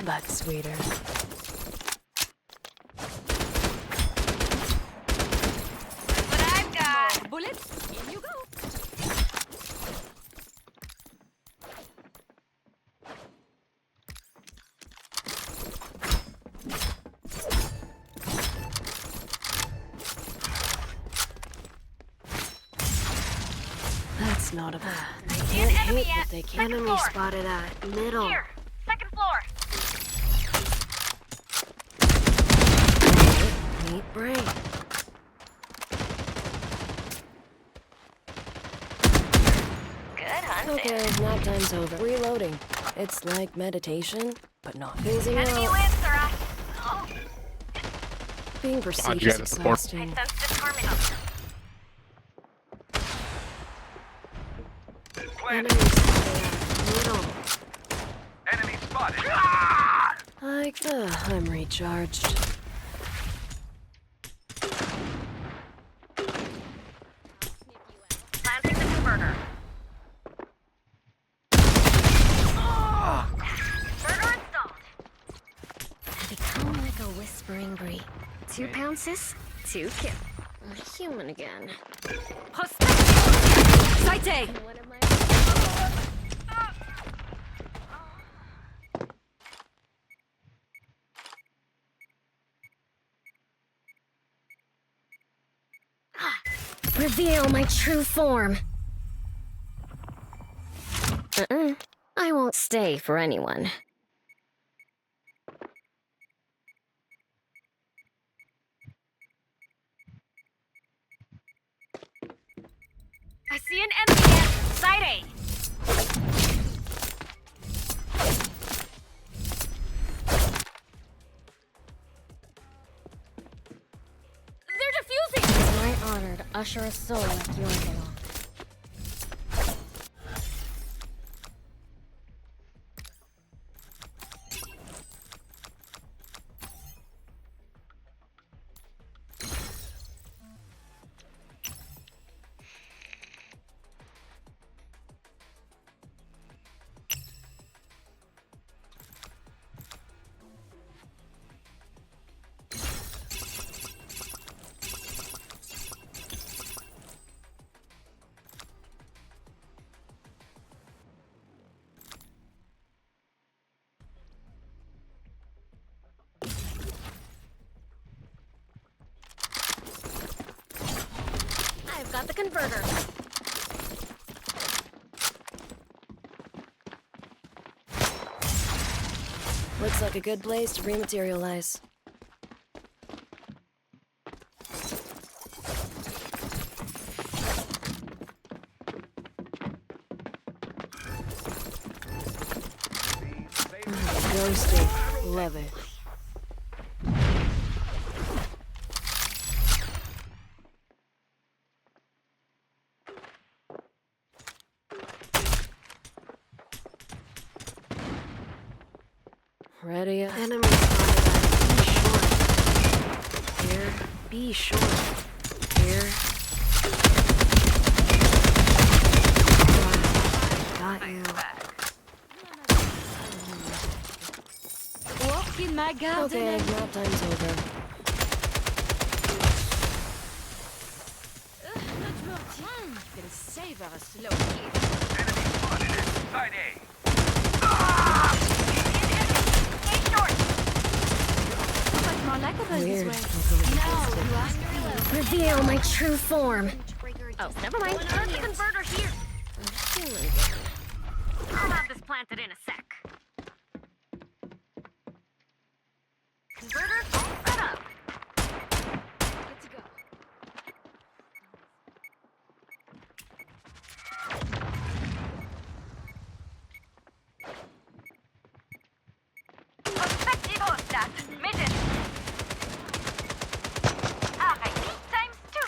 but sweeter. What I've got. Bullets, in you go. That's not a bad. I can't An enemy hate at what they can. second Enemy floor. spotted at middle. Here, second floor. Neat brain. Good hunting. Okay, nap time's over. Reloading. It's like meditation, but not phasing Enemy out. wins, Sarah. Oh, Being perceived you is guys support. exhausting. I sense disharmony. Enemy spotted at middle. Enemy spotted. Like the I'm recharged. Planting the converter. Converter installed. Become like a whispering bee. 2 pounds, sis? 2 kill. I'm human again. Sight A! Reveal my true form. I won't stay for anyone. I see an enemy at side A. They're defusing! It's my honor to usher a soul like yours along. I've got the converter. Looks like a good place to rematerialize. Ghosty. Love it. Ready? Enemy spotted. Be short. Here. Got you. Walk in my garden. Okay, nap time's over. Not more time. Gonna save our slow kill. Enemy spotted at side A. But more likable this Weird. way. Now you ask me. Reveal my true form. Oh, never mind. There's a converter here. I'll have this planted in a sec. Converter all set up. Good to go. Objectivo stat. Mission. Arrêtez times 2.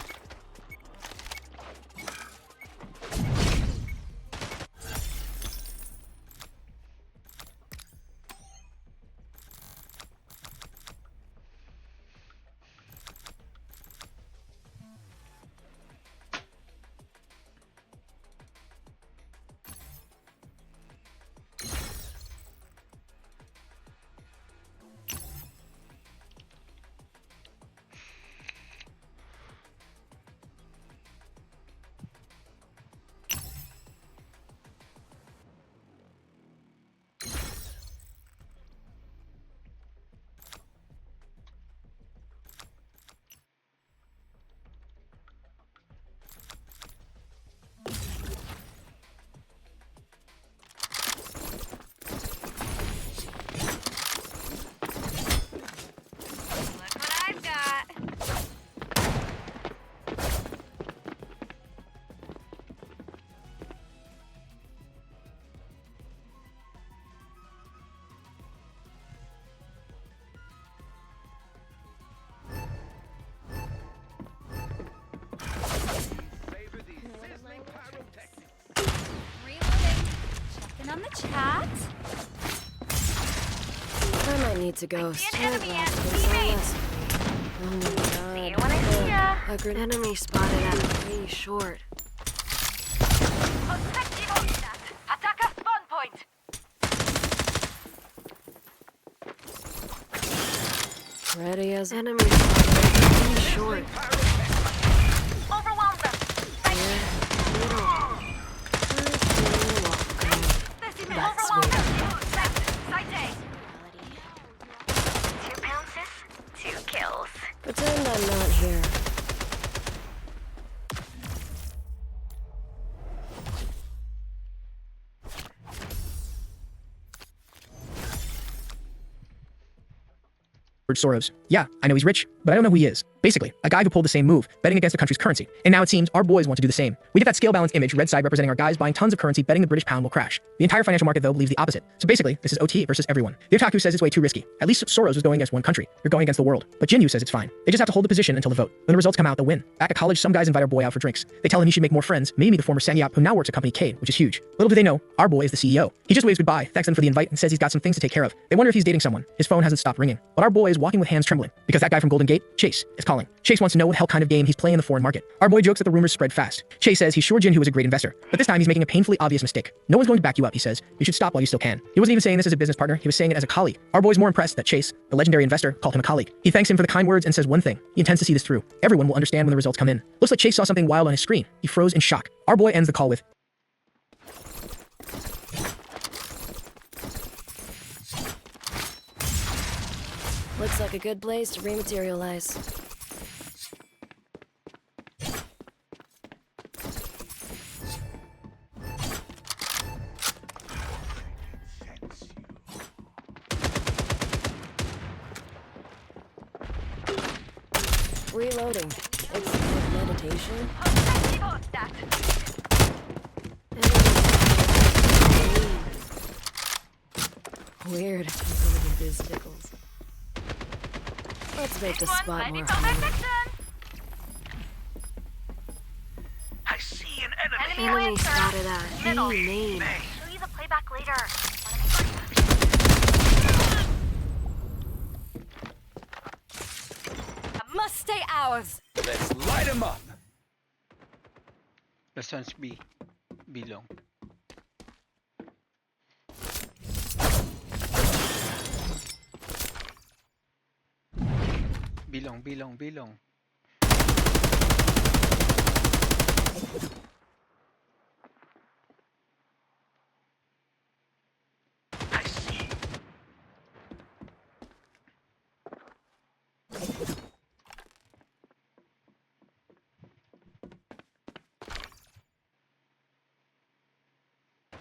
Look what I've got. Reloading. Checking on the chat. I might need to go. See an enemy at teammates. Oh my See you god. when I see ya. A good enemy spotted at pretty short. Objectivo stat. Attack a spawn point. Ready as enemy spotted at pretty short. Overwhelm them. Here. Middle. Specimen That's overwhelm sweet. them. Left. Side A. 2 pounces, 2 kills. Pretend I'm not here. Soros. Yeah, I know he's rich, but I don't know who he is. Basically, a guy who pulled the same move, betting against a country's currency. And now it seems our boys want to do the same. We get that scale balance image, red side representing our guys buying tons of currency, betting the British pound will crash. The entire financial market, though, believes the opposite. So basically, this is OT versus everyone. The otaku says it's way too risky. At least Soros was going against one country. You're going against the world. But Jinyu says it's fine. They just have to hold the position until the vote. When the results come out, they'll win. Back at college, some guys invite our boy out for drinks. They tell him he should make more friends, maybe the former Sanyap who now works at Company Cade, which is huge. Little do they know, our boy is the CEO. He just waves goodbye, thanks them for the invite, and says he's got some things to take care of. They wonder if he's dating someone. His phone hasn't stopped ringing. But our boy is walking with hands trembling, because that guy from Golden Gate, Chase, is calling. Chase wants to know what hell kind of game he's playing in the foreign market. Our boy jokes that the rumors spread fast. Chase says he's sure Jinhu was a great investor, but this time he's making a painfully obvious mistake. No one's going to back you up, he says. You should stop while you still can. He wasn't even saying this as a business partner, he was saying it as a colleague. Our boy's more impressed that Chase, the legendary investor, called him a colleague. He thanks him for the kind words and says one thing. He intends to see this through. Everyone will understand when the results come in. Looks like Chase saw something wild on his screen. He froze in shock. Our boy ends the call with, Looks like a good place to rematerialize. Reloading. It's like meditation. Objectivo stat. Weird. I'm calling him Biz Pickles. Let's make the spot more homely. I see an enemy. Enemy spotted at Middle. main. Show you the playback later. Must stay ours. Let's light him up. Last one's B. B long. B long, B long, B long. I see.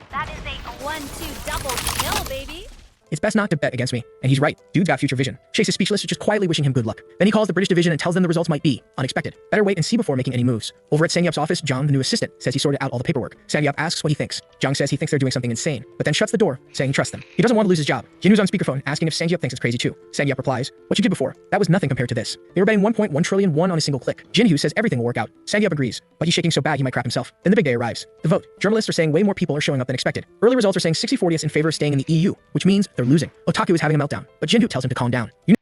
That is a 1-2 double kill, baby. It's best not to bet against me. And he's right. Dude's got future vision. Chase is speechless, just quietly wishing him good luck. Then he calls the British division and tells them the results might be unexpected. Better wait and see before making any moves. Over at Sangyup's office, Jang, the new assistant, says he sorted out all the paperwork. Sangyup asks what he thinks. Jang says he thinks they're doing something insane, but then shuts the door, saying he trusts them. He doesn't want to lose his job. Jinwoo's on speakerphone, asking if Sangyup thinks it's crazy too. Sangyup replies, "What you did before, that was nothing compared to this." They were betting 1.1 trillion won on a single click. Jinwoo says everything will work out. Sangyup agrees, but he's shaking so bad he might crap himself. Then the big day arrives. The vote. Journalists are saying way more people are showing up than expected. Early results are saying 60-40 in favor of staying in the EU, which means they're losing. Otaku is having a meltdown, but Jinwoo tells him to calm down. You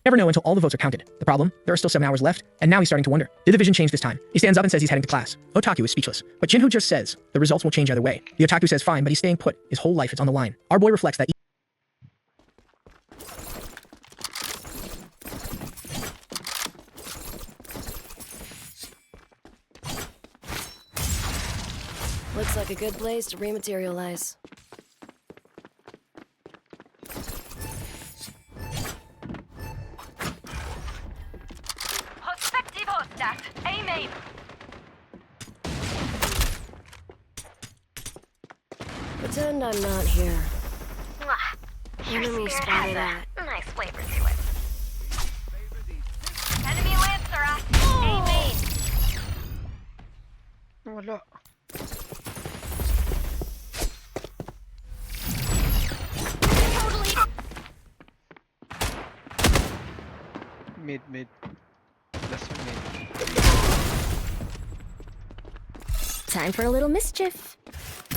never know until all the votes are counted. The problem? There are still 7 hours left, and now he's starting to wonder, did the vision change this time? He stands up and says he's heading to class. Otaku is speechless, but Jinwoo just says the results will change either way. The Otaku says fine, but he's staying put. His whole life is on the line. Our boy reflects that Looks like a good place to rematerialize. Prospectivo stat. Amen. Pretend I'm not here. Your Enemy spirit spotted has at. a nice flavor to it. Enemy lancer at. Amen. Wala. Totally. Mid. Last one mid. Time for a little mischief.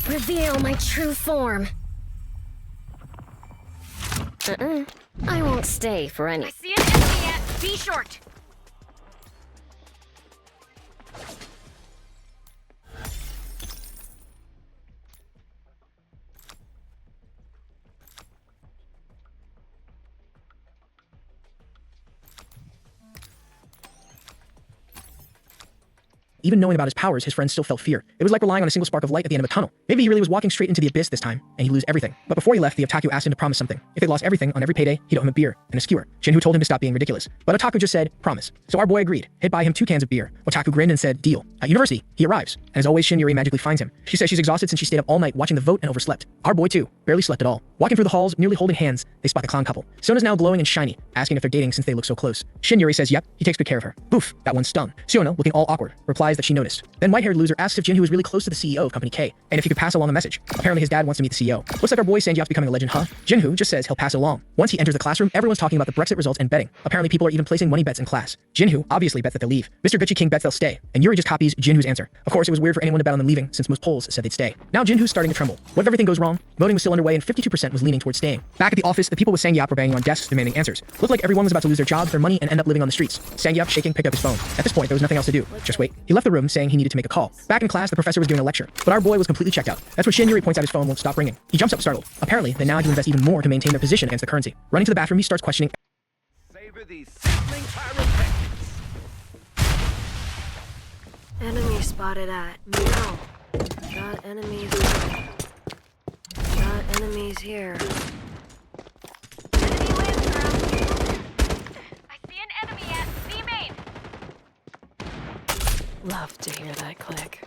Reveal my true form. I won't stay for any. I see an enemy at. Be short. even knowing about his powers, his friends still felt fear. It was like relying on a single spark of light at the end of a tunnel. Maybe he really was walking straight into the abyss this time, and he'd lose everything. But before he left, the Otaku asked him to promise something. If they lost everything on every payday, he'd owe him a beer and a skewer. Jinwoo told him to stop being ridiculous. But Otaku just said, promise. So our boy agreed. He'd buy him 2 cans of beer. Otaku grinned and said, deal. At university, he arrives. And as always, Shinyuri magically finds him. She says she's exhausted since she stayed up all night watching the vote and overslept. Our boy too, barely slept at all. Walking through the halls, nearly holding hands, they spot the clown couple. Sona's now glowing and shiny, asking if they're dating since they look so close. Shinyuri says yep, he takes good care of her. Boof, that one stung. Sona, looking all awkward, replies that she noticed. Then white-haired loser asks if Jinwoo is really close to the CEO of Company K, and if he could pass along a message. Apparently his dad wants to meet the CEO. Looks like our boy Sangyup's becoming a legend, huh? Jinwoo just says he'll pass it along. Once he enters the classroom, everyone's talking about the Brexit results and betting. Apparently people are even placing money bets in class. Jinwoo obviously bets that they'll leave. Mr. Gucci King bets they'll stay, and Yuri just copies Jinwoo's answer. Of course, it was weird for anyone to bet on them leaving, since most polls said they'd stay. Now Jinwoo's starting to tremble. What if everything goes wrong? Voting was still underway, and 52% was leaning towards staying. Back at the office, the people with Sangyup were banging on desks demanding answers. Looked like everyone was about to lose their jobs, their money, and end up living on the streets. Sangyup, shaking, picked up his phone. At this point, there was nothing else to do. Just wait. He left the room, saying he needed to make a call. Back in class, the professor was giving a lecture, but our boy was completely checked out. That's when Shinyuri points out his phone won't stop ringing. He jumps up startled. Apparently, they now have to invest even more to maintain their position against the currency. Running to the bathroom, he starts questioning. Savor these sizzling pyrotechnics. Enemy spotted at. No. Got enemies here. Got enemies here. Enemy lancer out. I see an enemy at C main. Love to hear that click.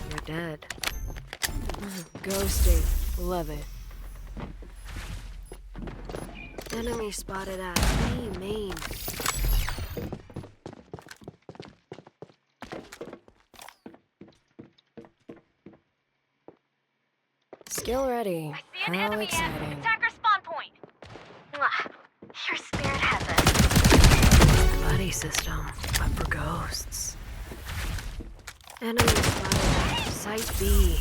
You're dead. Ghosting. Love it. Enemy spotted at B main. Skill ready. I see an How enemy at exciting. attacker spawn point. Mwah. Your spirit heaven. Buddy system. Up for ghosts. Enemy spotted. Site B.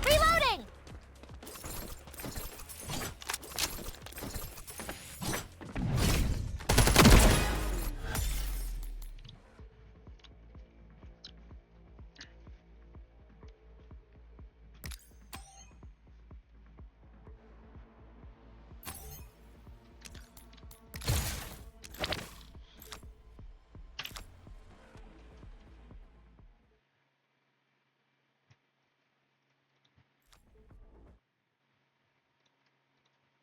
Reloading!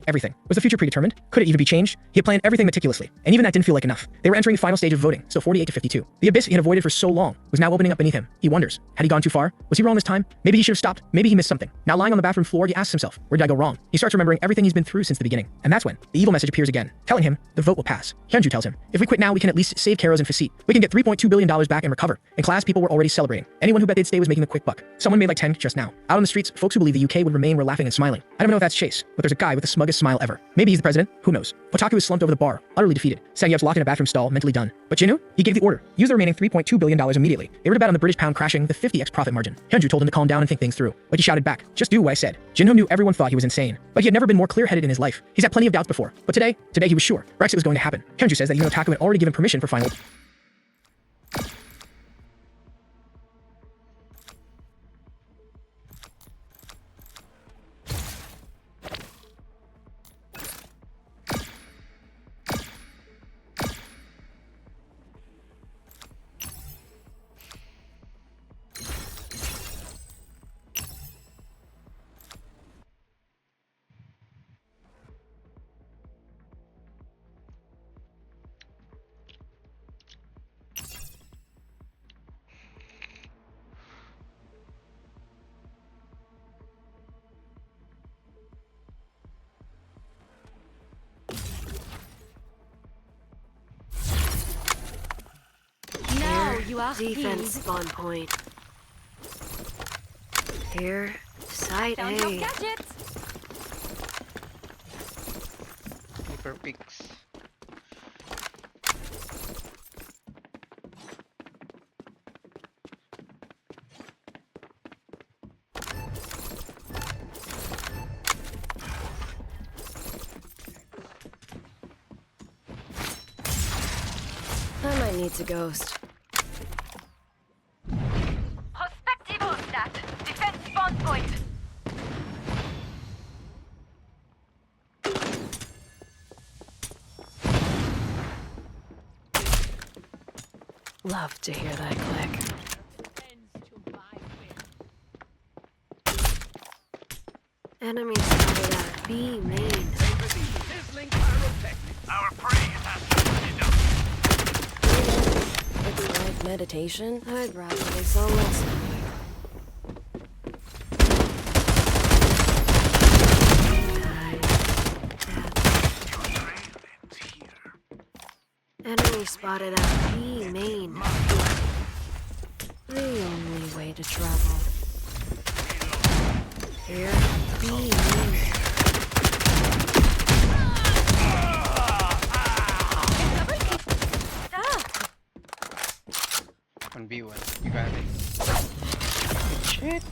Everything. Was the future predetermined? Could it even be changed? He had planned everything meticulously, and even that didn't feel like enough. They were entering the final stage of voting, so 48 to 52. The abyss he had avoided for so long was now opening up beneath him. He wonders, had he gone too far? Was he wrong this time? Maybe he should have stopped. Maybe he missed something. Now lying on the bathroom floor, he asks himself, where did I go wrong? He starts remembering everything he's been through since the beginning. And that's when the evil message appears again, telling him the vote will pass. Hyunju tells him, if we quit now, we can at least save Karos and Facet. We can get $3.2 billion back and recover. In class, people were already celebrating. Anyone who bet they'd stay was making a quick buck. Someone made like 10 just now. Out on the streets, folks who believe the UK would remain were laughing and smiling. I don't know if that's Chase, but there's a guy with the smuggest smile ever. Maybe he's the president, who knows? Otaku is slumped over the bar, utterly defeated. Sagyev's locked in a bathroom stall, mentally done. But Jinwoo? He gave the order. Use the remaining $3.2 billion immediately. They were to bet on the British pound crashing the 50x profit margin. Hyunju told him to calm down and think things through. But he shouted back, just do what I said. Jinwoo knew everyone thought he was insane, but he had never been more clear-headed in his life. He's had plenty of doubts before, but today he was sure Brexit was going to happen. Hyunju says that even Otaku had already given permission for final. You are defense spawn point. Here, side Found your A. gadget. Hyper picks. I might need to ghost. Prospectivo stat. Defense spawn point. Love to hear that click. Enemy spotted at B main. Our prey has been enough. It's like meditation. I'd rather they saw less of me. Enemy spotted at B main. The only way to travel. Here, B main. On B1. You got it. Shit.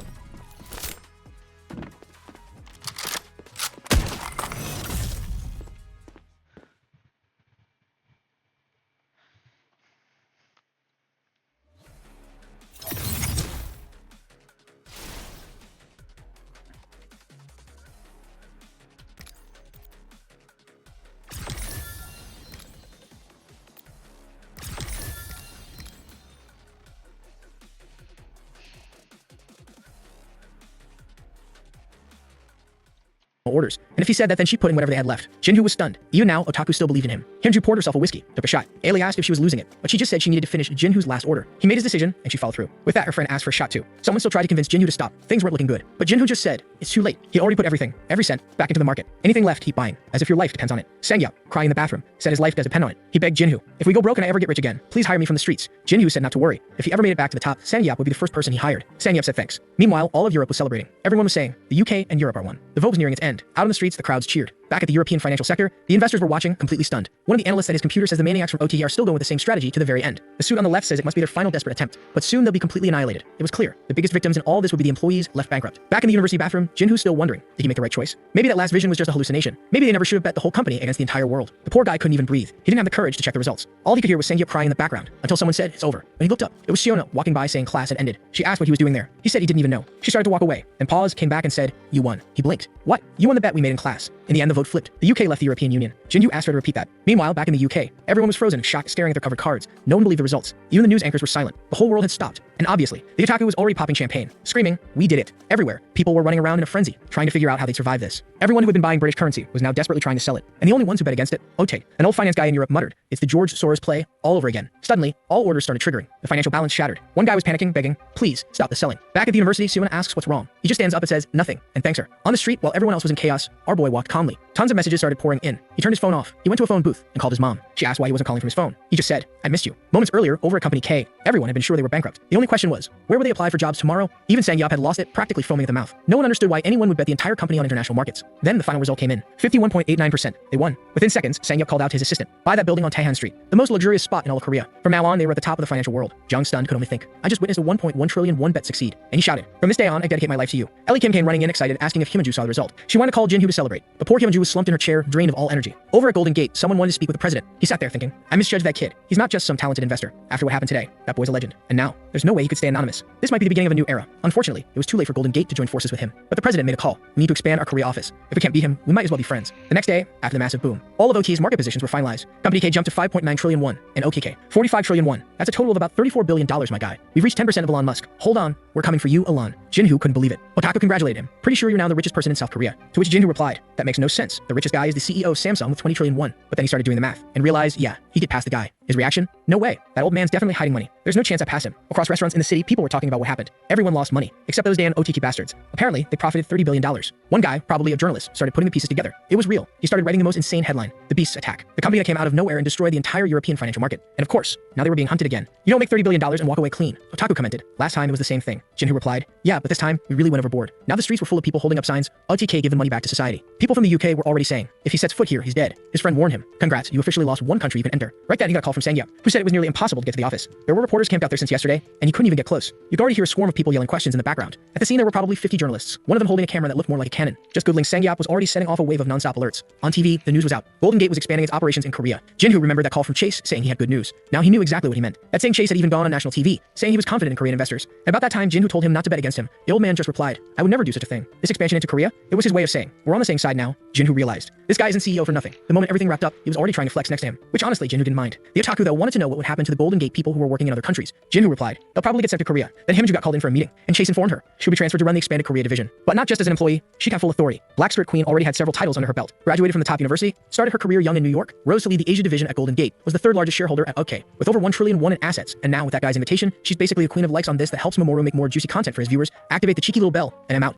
Orders. And if he said that, then she put in whatever they had left. Jinhoo was stunned. Even now, Otaku still believed in him. Hyunju poured herself a whiskey, took a shot. Ailey asked if she was losing it, but she just said she needed to finish Jinhoo's last order. He made his decision, and she followed through. With that, her friend asked for a shot too. Someone still tried to convince Jinhoo to stop. Things weren't looking good. But Jinhoo just said, it's too late. He already put everything, every cent, back into the market. Anything left, keep buying, as if your life depends on it. Sangyap, crying in the bathroom, said his life does depend on it. He begged Jinhoo, if we go broke and I ever get rich again, please hire me from the streets. Jinhoo said not to worry. If he ever made it back to the top, Sangyap would be the first person he hired. Sangyap said thanks. Meanwhile, all of Europe was celebrating. Everyone was saying, the UK and Europe are one. The vote was nearing its end. Out on the streets, the crowds cheered. Back at the European financial sector, the investors were watching, completely stunned. One of the analysts at his computer says the maniacs from OTE are still going with the same strategy to the very end. The suit on the left says it must be their final desperate attempt, but soon they'll be completely annihilated. It was clear. The biggest victims in all this would be the employees left bankrupt. Back in the university bathroom, Jinhoo's still wondering, did he make the right choice? Maybe that last vision was just a hallucination. Maybe they never should have bet the whole company against the entire world. The poor guy couldn't even breathe. He didn't have the courage to check the results. All he could hear was Sangyap crying in the background, until someone said, it's over. When he looked up, it was Shiona walking by saying class had ended. She asked what he was doing there. He said he didn't even know. She started to walk away, then paused, came back and said, you won. He blinked. What? You won the bet we made in class. In the end, the vote flipped. The UK left the European Union. Jinhoo asked her to repeat that. Meanwhile, back in the UK, everyone was frozen in shock, staring at their covered cards. No one believed the results. Even the news anchors were silent. The whole world had stopped. And obviously, the otaku was already popping champagne, screaming, we did it. Everywhere, people were running around in a frenzy, trying to figure out how they'd survive this. Everyone who had been buying British currency was now desperately trying to sell it. And the only ones who bet against it, Outplayed, an old finance guy in Europe, muttered, it's the George Soros play all over again. Suddenly, all orders started triggering. The financial balance shattered. One guy was panicking, begging, please, stop the selling. Back at the university, Suwon asks what's wrong. He just stands up and says, nothing, and thanks her. On the street, while everyone else was in chaos, our boy walked calmly. Tons of messages started pouring in. He turned his phone off. He went to a phone booth and called his mom. She asked why he wasn't calling from his phone. He just said, I missed you. Moments earlier, over at Company K, everyone had been sure they were bankrupt. The only question was, where would they apply for jobs tomorrow? Even Sangyap had lost it, practically foaming at the mouth. No one understood why anyone would bet the entire company on international markets. Then the final result came in. 51.89%. They won. Within seconds, Sangyap called out to his assistant, buy that building on Taehan Street, the most luxurious spot in all of Korea. From now on, they were at the top of the financial world. Jung, stunned, could only think, I just witnessed a 1.1 trillion won bet succeed. And he shouted, from this day on, I dedicate my life to you. Ellie Kim came running in excited, asking if Hyunju saw the result. She wanted to call Jinhoo to celebrate, but poor Hyunju was slumped in her chair, drained of all energy. Over at Golden Gate, someone wanted to speak with the president. He sat there thinking, I misjudged that kid. He's not just some talented investor. After what happened today, that boy's a legend. And now, there's no way he could stay anonymous. This might be the beginning of a new era. Unfortunately, it was too late for Golden Gate to join forces with him. But the president made a call. We need to expand our Korea office. If we can't beat him, we might as well be friends. The next day, after the massive boom, all of OT's market positions were finalized. Company K jumped to 5.9 trillion won, and OKK, 45 trillion won. That's a total of about $34 billion, my guy. We've reached 10% of Elon Musk. Hold on, we're coming for you, Elon. Jinhoo couldn't believe it. Otaku congratulated him. Pretty sure you're now the richest person in South Korea. To which Jinhoo replied, that makes no sense. The richest guy is the CEO of Samsung with 20 trillion won. But then he started doing the math and realized, yeah, he could pass the guy. His reaction? No way. That old man's definitely hiding money. There's no chance I pass him. Across restaurants in the city, people were talking about what happened. Everyone lost money, except those damn OTK bastards. Apparently, they profited $30 billion. One guy, probably a journalist, started putting the pieces together. It was real. He started writing the most insane headline, The Beasts Attack. The company that came out of nowhere and destroyed the entire European financial market. And of course, now they were being hunted again. You don't make $30 billion and walk away clean. Otaku commented. Last time it was the same thing. Jinhoo replied, yeah, but this time we really went overboard. Now the streets were full of people holding up signs, OTK give the money back to society. People from the UK were already saying, if he sets foot here, he's dead. His friend warned him, congrats, you officially lost one country you can enter. Right then he got a call from Sangyap, who said it was nearly impossible to get to the office. There were reporters camped out there since yesterday, and he couldn't even get close. You could already hear a swarm of people yelling questions in the background. At the scene there were probably 50 journalists, one of them holding a camera that looked more like a cannon. Just googling Sangyap was already setting off a wave of non-stop alerts. On TV, the news was out. Golden Gate was expanding its operations in Korea. Jinhoo remembered that call from Chase saying he had good news. Now he knew exactly what he meant. That same Chase had even gone on national TV, saying he was confident in Korean investors. And about that time, Jinhoo told him not to bet against him. The old man just replied, I would never do such a thing. This expansion into Korea, it was his way of saying, we're on the same side now. Jinhoo realized, this guy isn't CEO for nothing. The moment everything wrapped up, he was already trying to flex next to him, which honestly Jinhoo didn't mind. The otaku though wanted to know what would happen to the Golden Gate people who were working in other countries. Jinhoo replied, they'll probably get sent to Korea. Then Hyunju got called in for a meeting, and Chase informed her she'll be transferred to run the expanded Korea division. But not just as an employee, she got full authority. Black Skirt Queen already had several titles under her belt. Graduated from the top university, started her career young in New York, rose to lead the Asia division at Golden Gate, was the third largest shareholder at OK, with over 1 trillion won in assets. And now with that guy's invitation, she's basically a queen of likes on this that helps Mamoru make more juicy content for his viewers. Activate the cheeky little bell, and I'm out.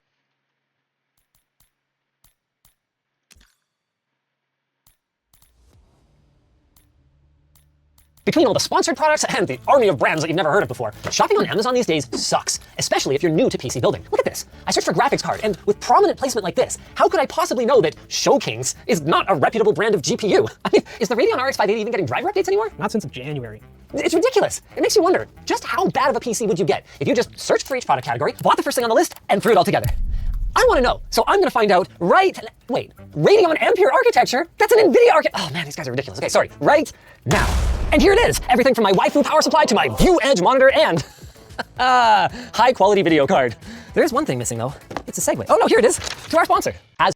Between all the sponsored products and the army of brands that you've never heard of before, shopping on Amazon these days sucks, especially if you're new to PC building. Look at this. I searched for graphics card, and with prominent placement like this, how could I possibly know that Showkings is not a reputable brand of GPU? I mean, is the Radeon RX 580 even getting driver updates anymore? Not since January. It's ridiculous. It makes you wonder, just how bad of a PC would you get if you just searched for each product category, bought the first thing on the list, and threw it all together? I want to know, so I'm going to find out Radeon Ampere architecture? That's an NVIDIA architecture. Oh man, these guys are ridiculous. Okay, sorry, right now. And here it is, everything from my waifu power supply to my View Edge monitor and high quality video card. There's one thing missing though, it's a segue. Oh no, here it is, to our sponsor. As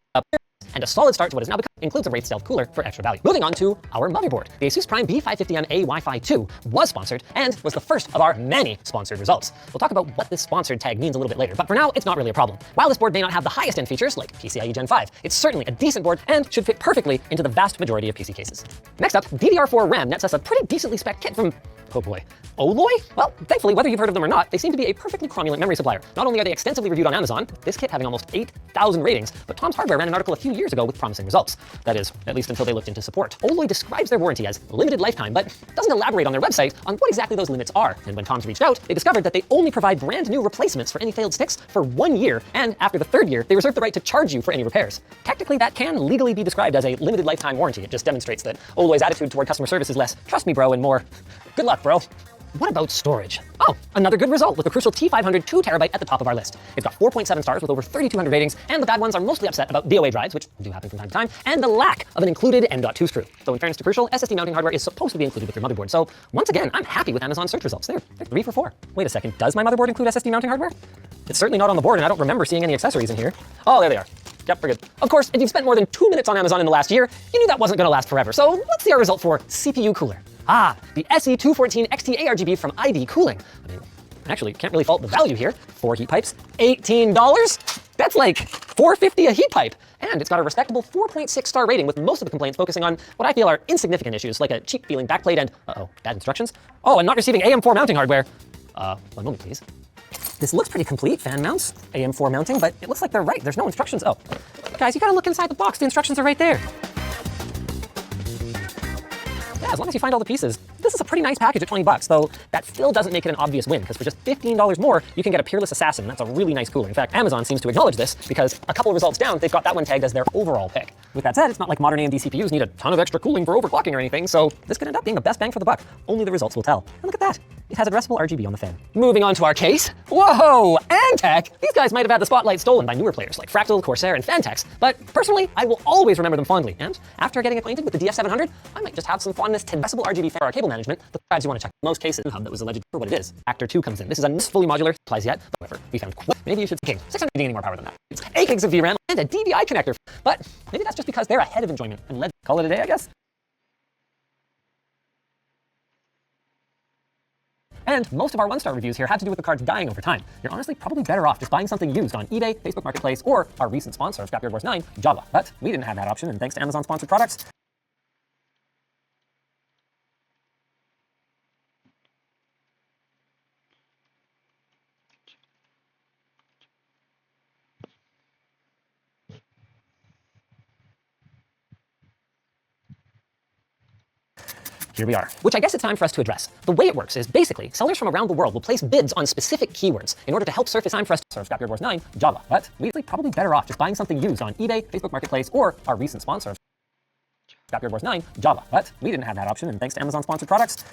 and a solid start to what is now become includes a Wraith Stealth cooler for extra value. Moving on to our motherboard. The Asus Prime B550M-A Wi-Fi 2 was sponsored and was the first of our many sponsored results. We'll talk about what this sponsored tag means a little bit later, but for now, it's not really a problem. While this board may not have the highest end features like PCIe Gen 5, it's certainly a decent board and should fit perfectly into the vast majority of PC cases. Next up, DDR4 RAM nets us a pretty decently spec kit from, oh boy, Oloy? Well, thankfully, whether you've heard of them or not, they seem to be a perfectly cromulent memory supplier. Not only are they extensively reviewed on Amazon, this kit having almost 8,000 ratings, but Tom's Hardware ran an article a few years ago with promising results. That is, at least until they looked into support. Oloy describes their warranty as limited lifetime, but doesn't elaborate on their website on what exactly those limits are. And when Tom's reached out, they discovered that they only provide brand new replacements for any failed sticks for 1 year, and after the 3rd year, they reserve the right to charge you for any repairs. Technically, that can legally be described as a limited lifetime warranty. It just demonstrates that Oloy's attitude toward customer service is less, trust me, bro, and more, good luck, bro. What about storage? Oh, another good result with the crucial T500 2TB at the top of our list. It's got 4.7 stars with over 3,200 ratings, and the bad ones are mostly upset about DOA drives, which do happen from time to time, and the lack of an included M.2 screw. Though in fairness to Crucial, SSD mounting hardware is supposed to be included with your motherboard, so once again, I'm happy with Amazon search results. They're 3 for 4. Wait a second, does my motherboard include SSD mounting hardware? It's certainly not on the board, and I don't remember seeing any accessories in here. Oh, there they are. Yep, we're good. Of course, if you've spent more than 2 minutes on Amazon in the last year, you knew that wasn't going to last forever, so let's see our result for CPU cooler. Ah, the SE214 XT ARGB from ID Cooling. I mean, actually, can't really fault the value here. 4 heat pipes, $18? That's like $4.50 a heat pipe. And it's got a respectable 4.6 star rating, with most of the complaints focusing on what I feel are insignificant issues, like a cheap feeling backplate and, bad instructions. Oh, and not receiving AM4 mounting hardware. 1 moment, please. This looks pretty complete, fan mounts, AM4 mounting, but it looks like they're right. There's no instructions. Oh, guys, you gotta look inside the box. The instructions are right there. Yeah, as long as you find all the pieces. This is a pretty nice package at 20 bucks, though that still doesn't make it an obvious win, because for just $15 more, you can get a Peerless Assassin. That's a really nice cooler. In fact, Amazon seems to acknowledge this, because a couple of results down, they've got that one tagged as their overall pick. With that said, it's not like modern AMD CPUs need a ton of extra cooling for overclocking or anything, so this could end up being the best bang for the buck. Only the results will tell. And look at that. It has addressable RGB on the fan. Moving on to our case. Whoa, Antec! These guys might have had the spotlight stolen by newer players like Fractal, Corsair, and Fantex, but personally, I will always remember them fondly. And after getting acquainted with the DF700, I might just have some fondness to addressable RGB for our cable management. The drives you want to check. In most cases, the hub that was alleged for what it is. Actor 2 comes in. This is a fully modular, applies yet. However, we found maybe you should king. 600 need any more power than that. It's 8 gigs of VRAM and a DVI connector. But maybe that's just because they're ahead of enjoyment and let's call it a day, I guess. And most of our 1-star reviews here had to do with the cards dying over time. You're honestly probably better off just buying something used on eBay, Facebook Marketplace, or our recent sponsor of Scrapyard Wars 9, Java. But we didn't have that option, and thanks to Amazon sponsored products, here we are, which I guess it's time for us to address. The way it works is basically sellers from around the world will place bids on specific keywords in order to help surface time for us to serve Scrapyard Wars 9, Java. But we're probably better off just buying something used on eBay, Facebook Marketplace, or our recent sponsor of Scrapyard Wars 9, Java. But we didn't have that option, and thanks to Amazon sponsored products,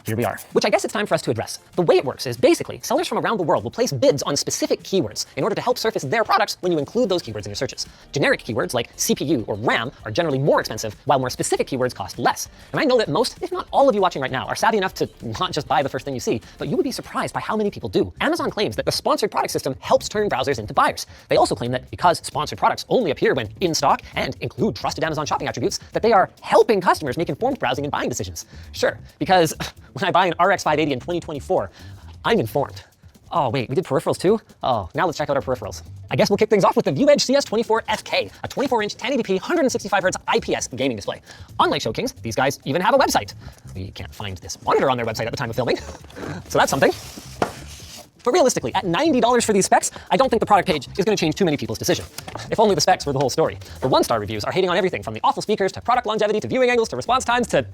here we are, which I guess it's time for us to address. The way it works is basically sellers from around the world will place bids on specific keywords in order to help surface their products when you include those keywords in your searches. Generic keywords like CPU or RAM are generally more expensive, while more specific keywords cost less. And I know that most, if not all of you watching right now, are savvy enough to not just buy the first thing you see, but you would be surprised by how many people do. Amazon claims that the sponsored product system helps turn browsers into buyers. They also claim that because sponsored products only appear when in stock and include trusted Amazon shopping attributes, that they are helping customers make informed browsing and buying decisions. Sure, because when I buy an RX 580 in 2024, I'm informed. Oh wait, we did peripherals too? Oh, now let's check out our peripherals. I guess we'll kick things off with the ViewEdge CS24FK, a 24-inch 1080p 165Hz IPS gaming display. Unlike Show Kings, these guys even have a website. We can't find this monitor on their website at the time of filming, so that's something. But realistically, at $90 for these specs, I don't think the product page is going to change too many people's decision. If only the specs were the whole story. The 1-star reviews are hating on everything from the awful speakers to product longevity to viewing angles to response times to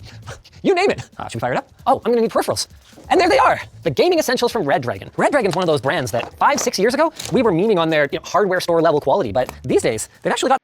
you name it. Should we fire it up? Oh, I'm going to need peripherals. And there they are, the gaming essentials from Red Dragon. Red Dragon's one of those brands that 5-6 years ago, we were memeing on their hardware store level quality, but these days, they've actually got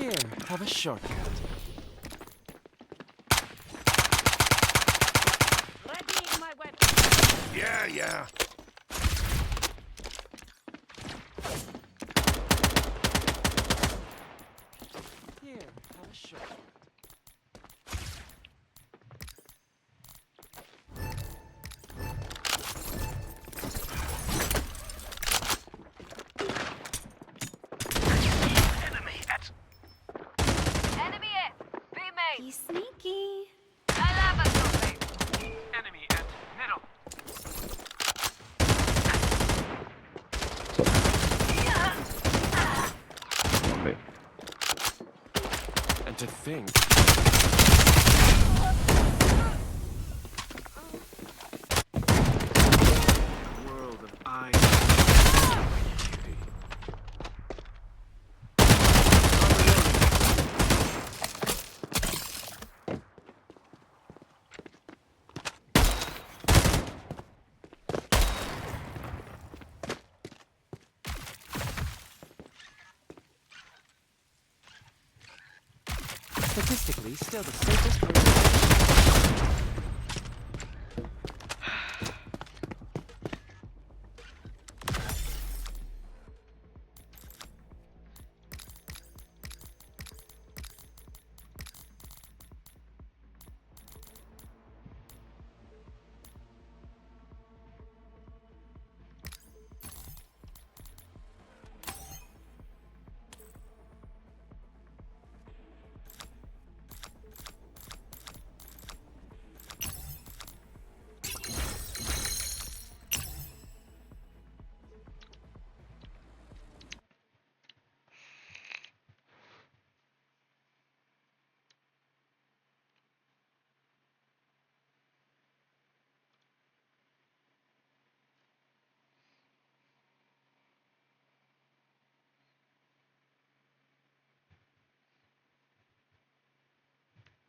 Here, have a shortcut. Readying my weapon. Yeah. Here, have a shortcut. Be sneaky. Enemy at middle. One B. And to think. World of eyes. Statistically, still the safest way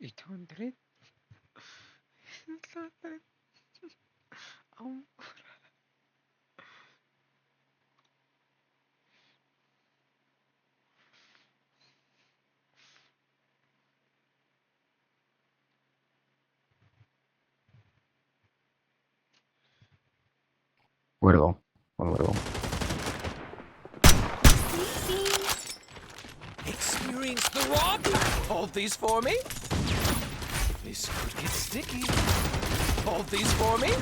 to $200? Aún. Way to go. One way to go. experience the rock. Hold these for me. This could get sticky. Hold these for me.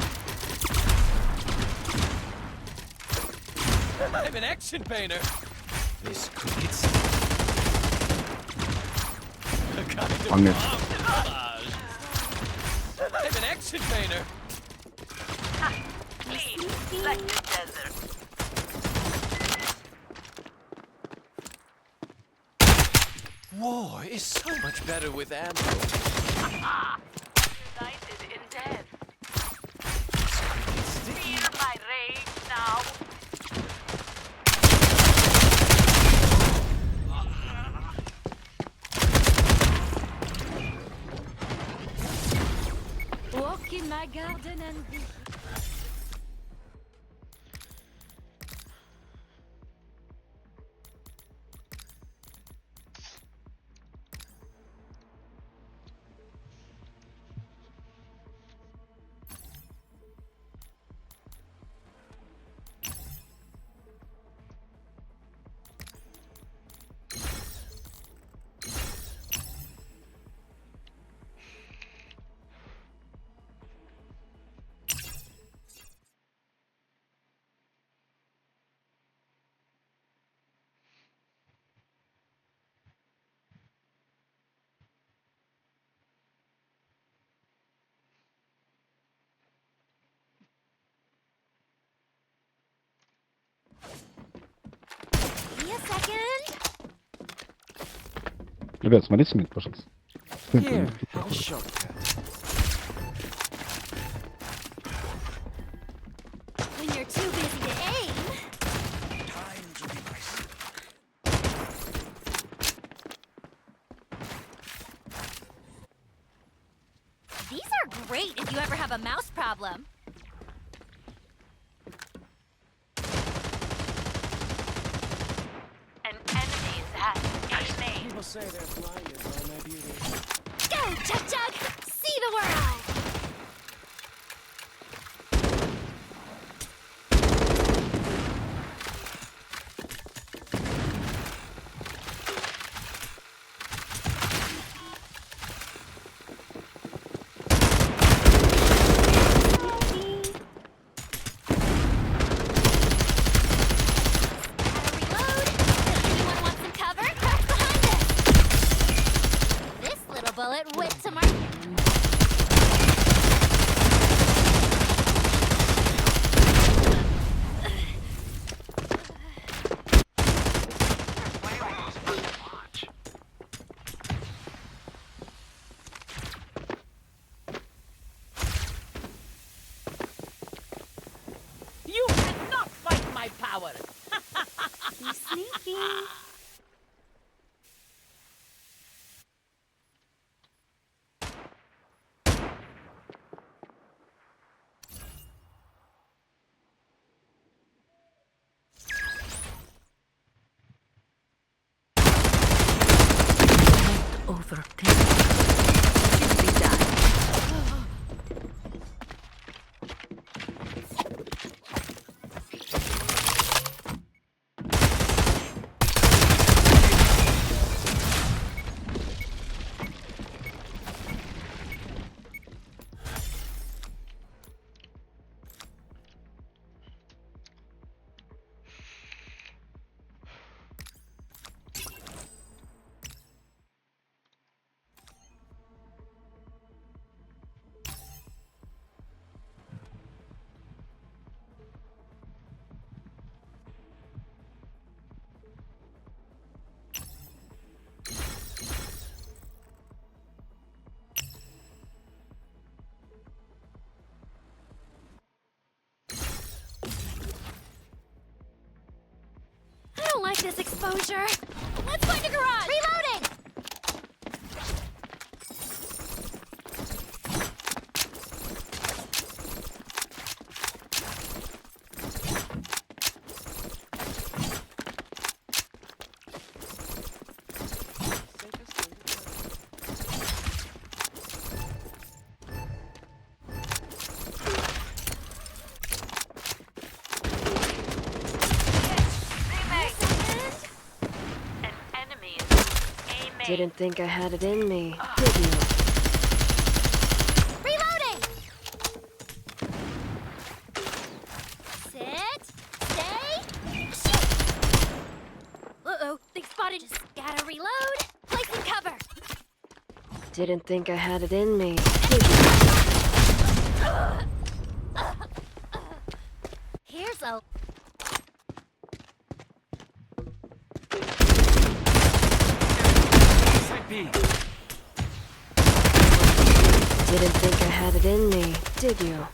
I'm an action painter. This could get sticky. A kind of On this. camouflage. I'm an action painter. Clean, like the desert. War is so much better with ammo. United in death. Feel my rage now. Walk in my garden and be. Give me a second. Ребят, смотрите мид, пожалуйста. Here, have a shortcut. When you're too busy to aim. Time to be myself. These are great if you ever have a mouse problem. An enemy's at A main. People say they're blinded by my beauty. Go, Chug Chug! See the world! Bullet wit to mark. You cannot fight my power. You sneaky. Over pin. Should be done. I don't like this exposure. Let's find a garage. Reloading. Didn't think I had it in me, did you? Reloading. Sit. Stay. Shoot. Uh-oh. They spotted. Just gotta reload. Placing cover. Didn't think I had it in me, did you? Here's a... Didn't think I had it in me, did you?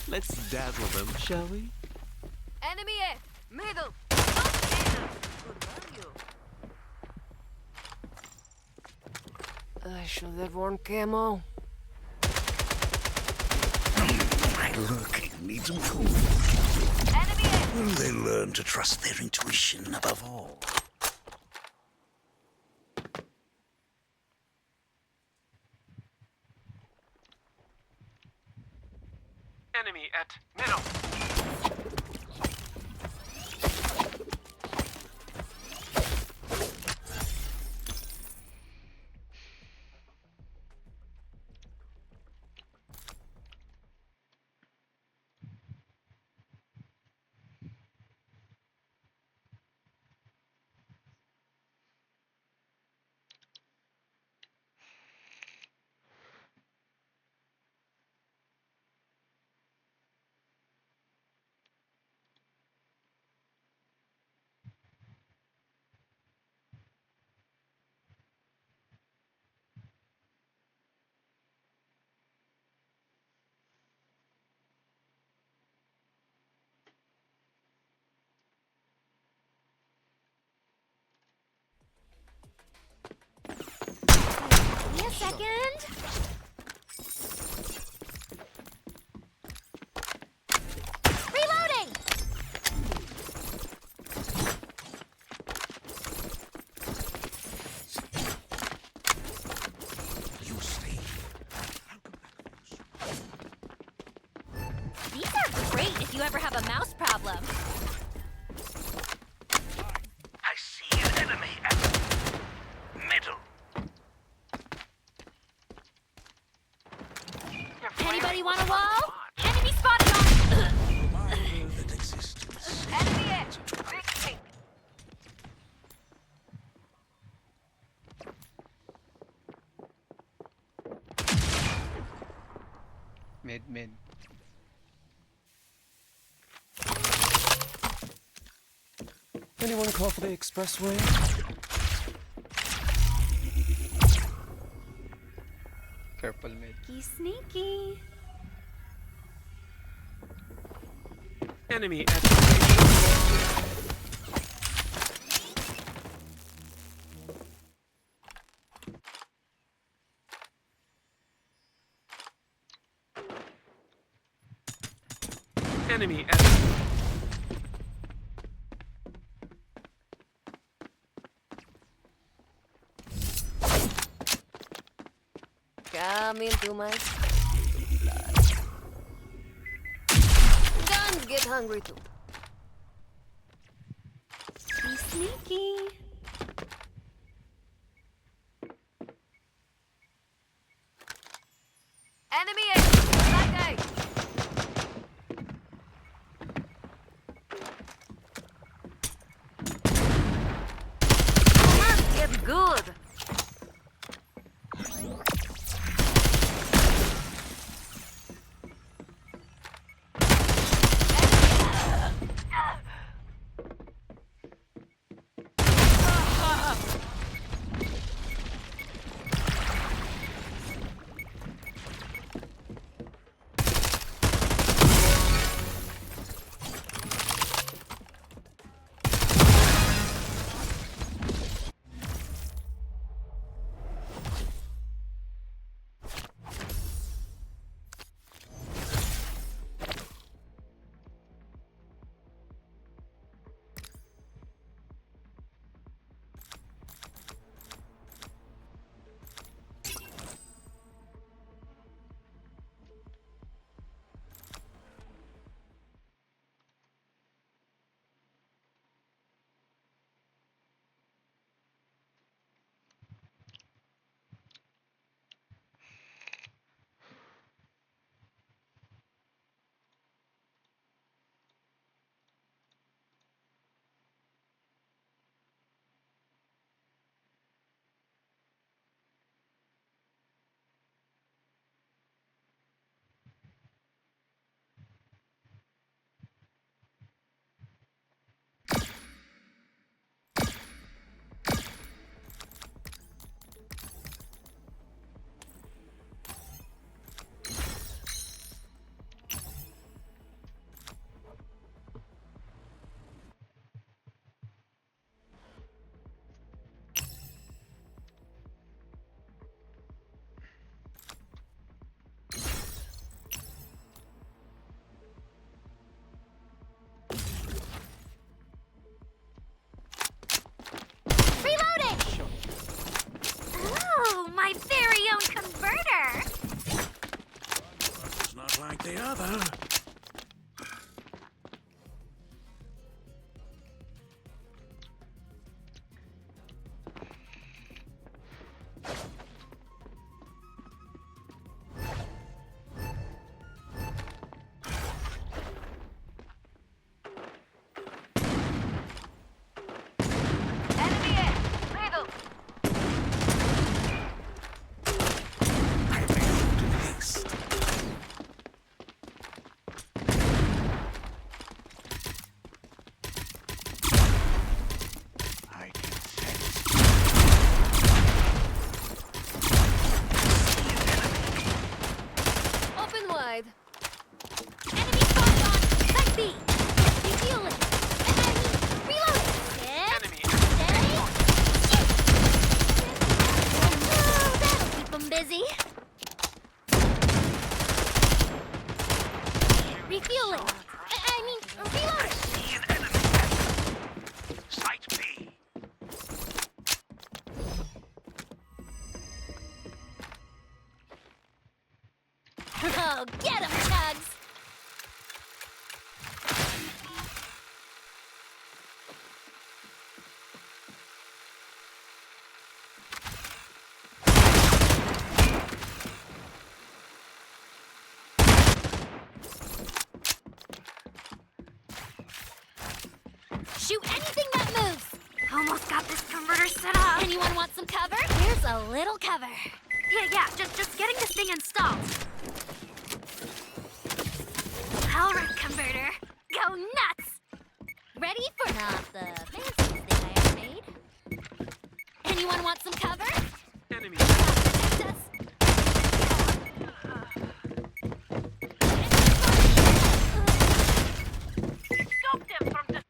Let's dazzle them, shall we? Enemy A, middle. I should have worn camo. My lurking needs improvement. Will they learn to trust their intuition above all? Enemy at middle. have a mouse problem. I see an enemy at middle. Anybody want a wall? Enemy spotted on. That existence. Enemy it. Big pink. Mid. Anyone call for the expressway? Purple mid. Sneaky. Enemy at enemy at Come into my blood. Guns get hungry too. Be sneaky. Enemy A. Black A. Guns get good. My very own converter! It's not like the other. Open wide. Enemy spotted on! Side B! Refueling! Enemy! Reloading! Enemy! Steady! Oh, that'll keep them busy. Refueling! Reloading! See an enemy. Site B. Oh, get him, Tugs! Shoot anything that moves! Almost got this converter set up. Anyone want some cover? Here's a little cover. Yeah, just getting this thing installed. Alright, converter. Go nuts! Ready for not the fanciest thing I ever made? Anyone want some cover? Enemy. Protect us. Stop them from the...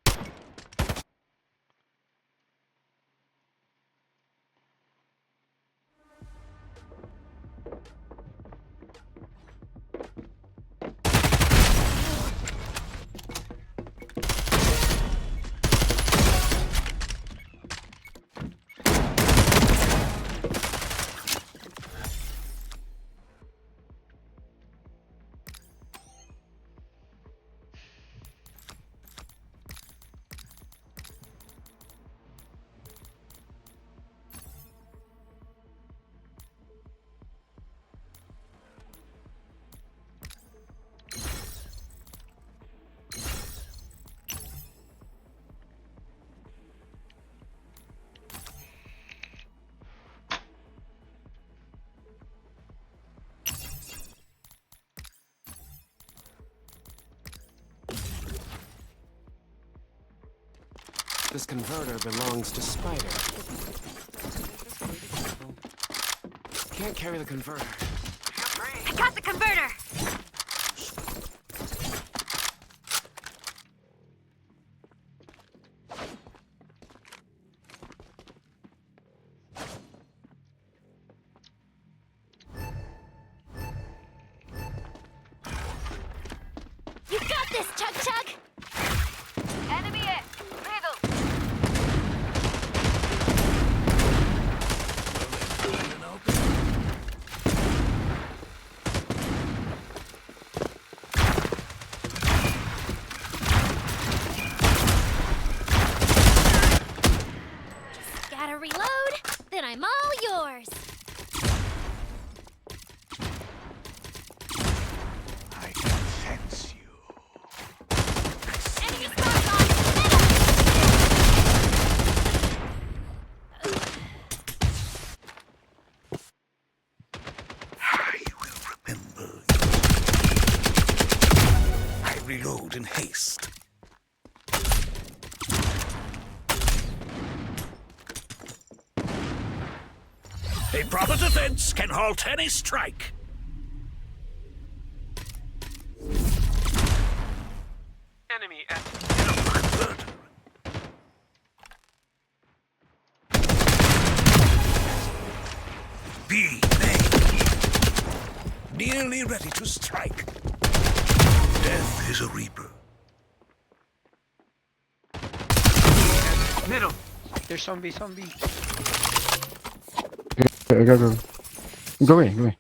This converter belongs to Spider. Can't carry the converter. I got the converter! You got this, Chug Chug! Enemy it! Middle! Just gotta reload, then I'm all yours! I can sense you. Enemy spotted on middle! I will remember. I reload in haste. A proper defense can halt any strike. Enemy at Be made. Nearly ready to strike. Death is a reaper. middle. There's zombie. Go. Go away.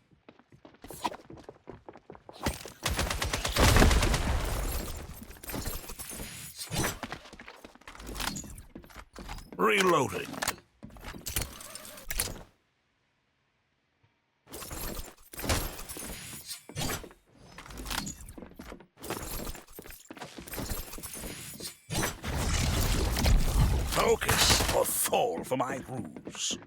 Reloading. Focus or fall for my rules.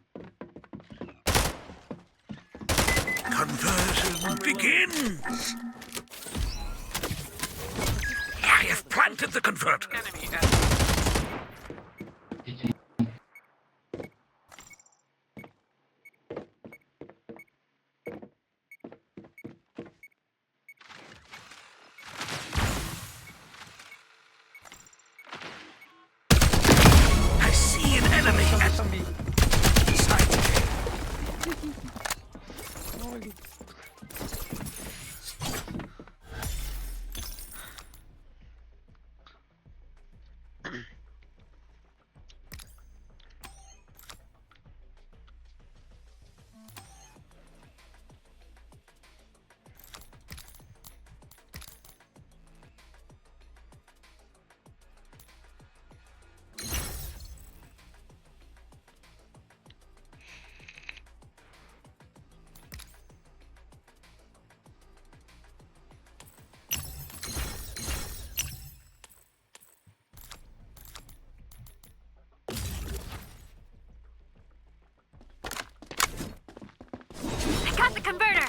Conversion begins. I have planted the converter. Enemy at I see an enemy at zombie. sight. Cut the converter!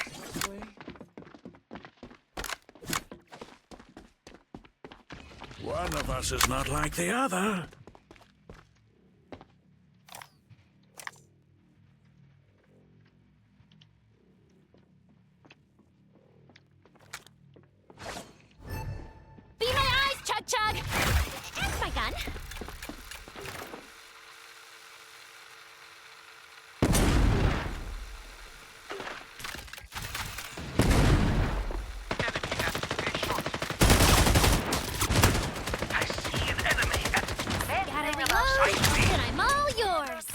One of us is not like the other. Be my eyes, Chug Chug! And my gun. Gotta reload, and I'm all yours.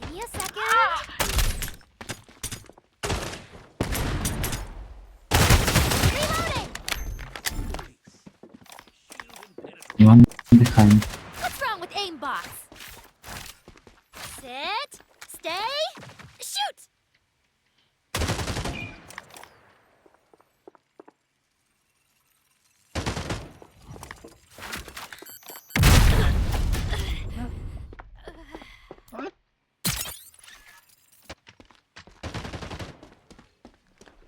Give me a second. Reloading! One behind. What's wrong with aimbots? Sit, stay, shoot!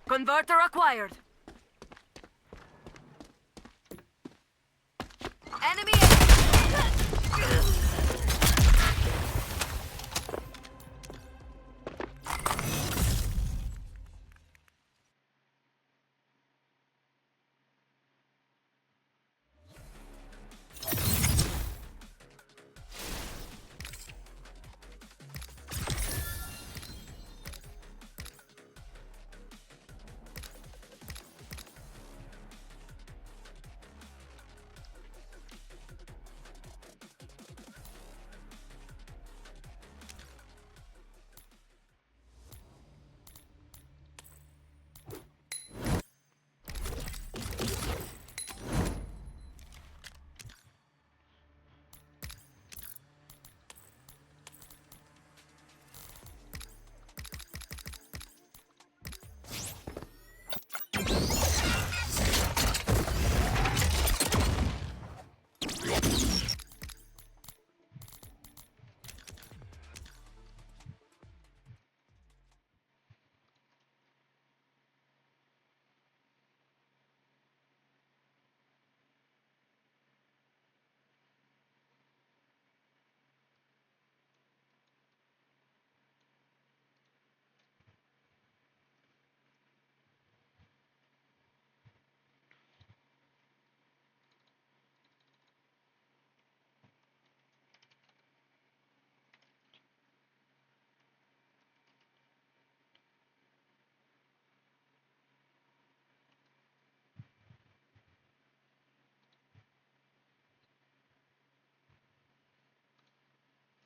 Converter acquired. Enemy.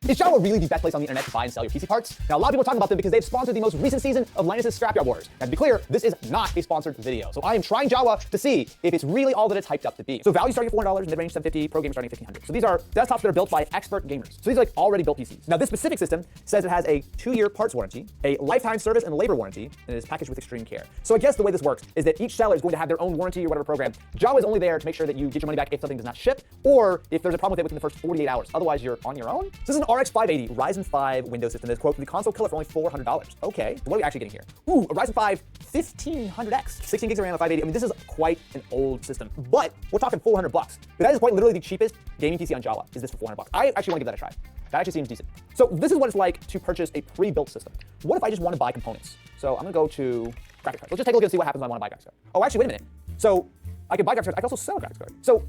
Is Java really the best place on the internet to buy and sell your PC parts? Now, a lot of people are talking about them because they've sponsored the most recent season of Linus's Scrapyard Wars. Now, to be clear, this is not a sponsored video, so I am trying Java to see if it's really all that it's hyped up to be. So value starting at $400, mid-range $750, pro gamer starting at $1,500. So these are desktops that are built by expert gamers. So these are like already built PCs. Now, this specific system says it has a 2-year parts warranty, a lifetime service and labor warranty, and it is packaged with extreme care. So I guess the way this works is that each seller is going to have their own warranty or whatever program. Java is only there to make sure that you get your money back if something does not ship, or if there's a problem with it within the first 48 hours. Otherwise, you're on your own. So this is an RX 580 Ryzen 5 Windows system that's, quote, the console killer for only $400. Okay, what are we actually getting here? Ooh, a Ryzen 5 1500X, 16 gigs of RAM at 580. I mean, this is quite an old system, but we're talking $400. But that is quite literally the cheapest gaming PC on Java, is this for $400. I actually want to give that a try. That actually seems decent. So this is what it's like to purchase a pre-built system. What if I just want to buy components? So I'm gonna go to graphics cards. Let's just take a look and see what happens when I want to buy graphics card. Oh, actually, wait a minute. So I can buy graphics cards. I can also sell a graphics card. So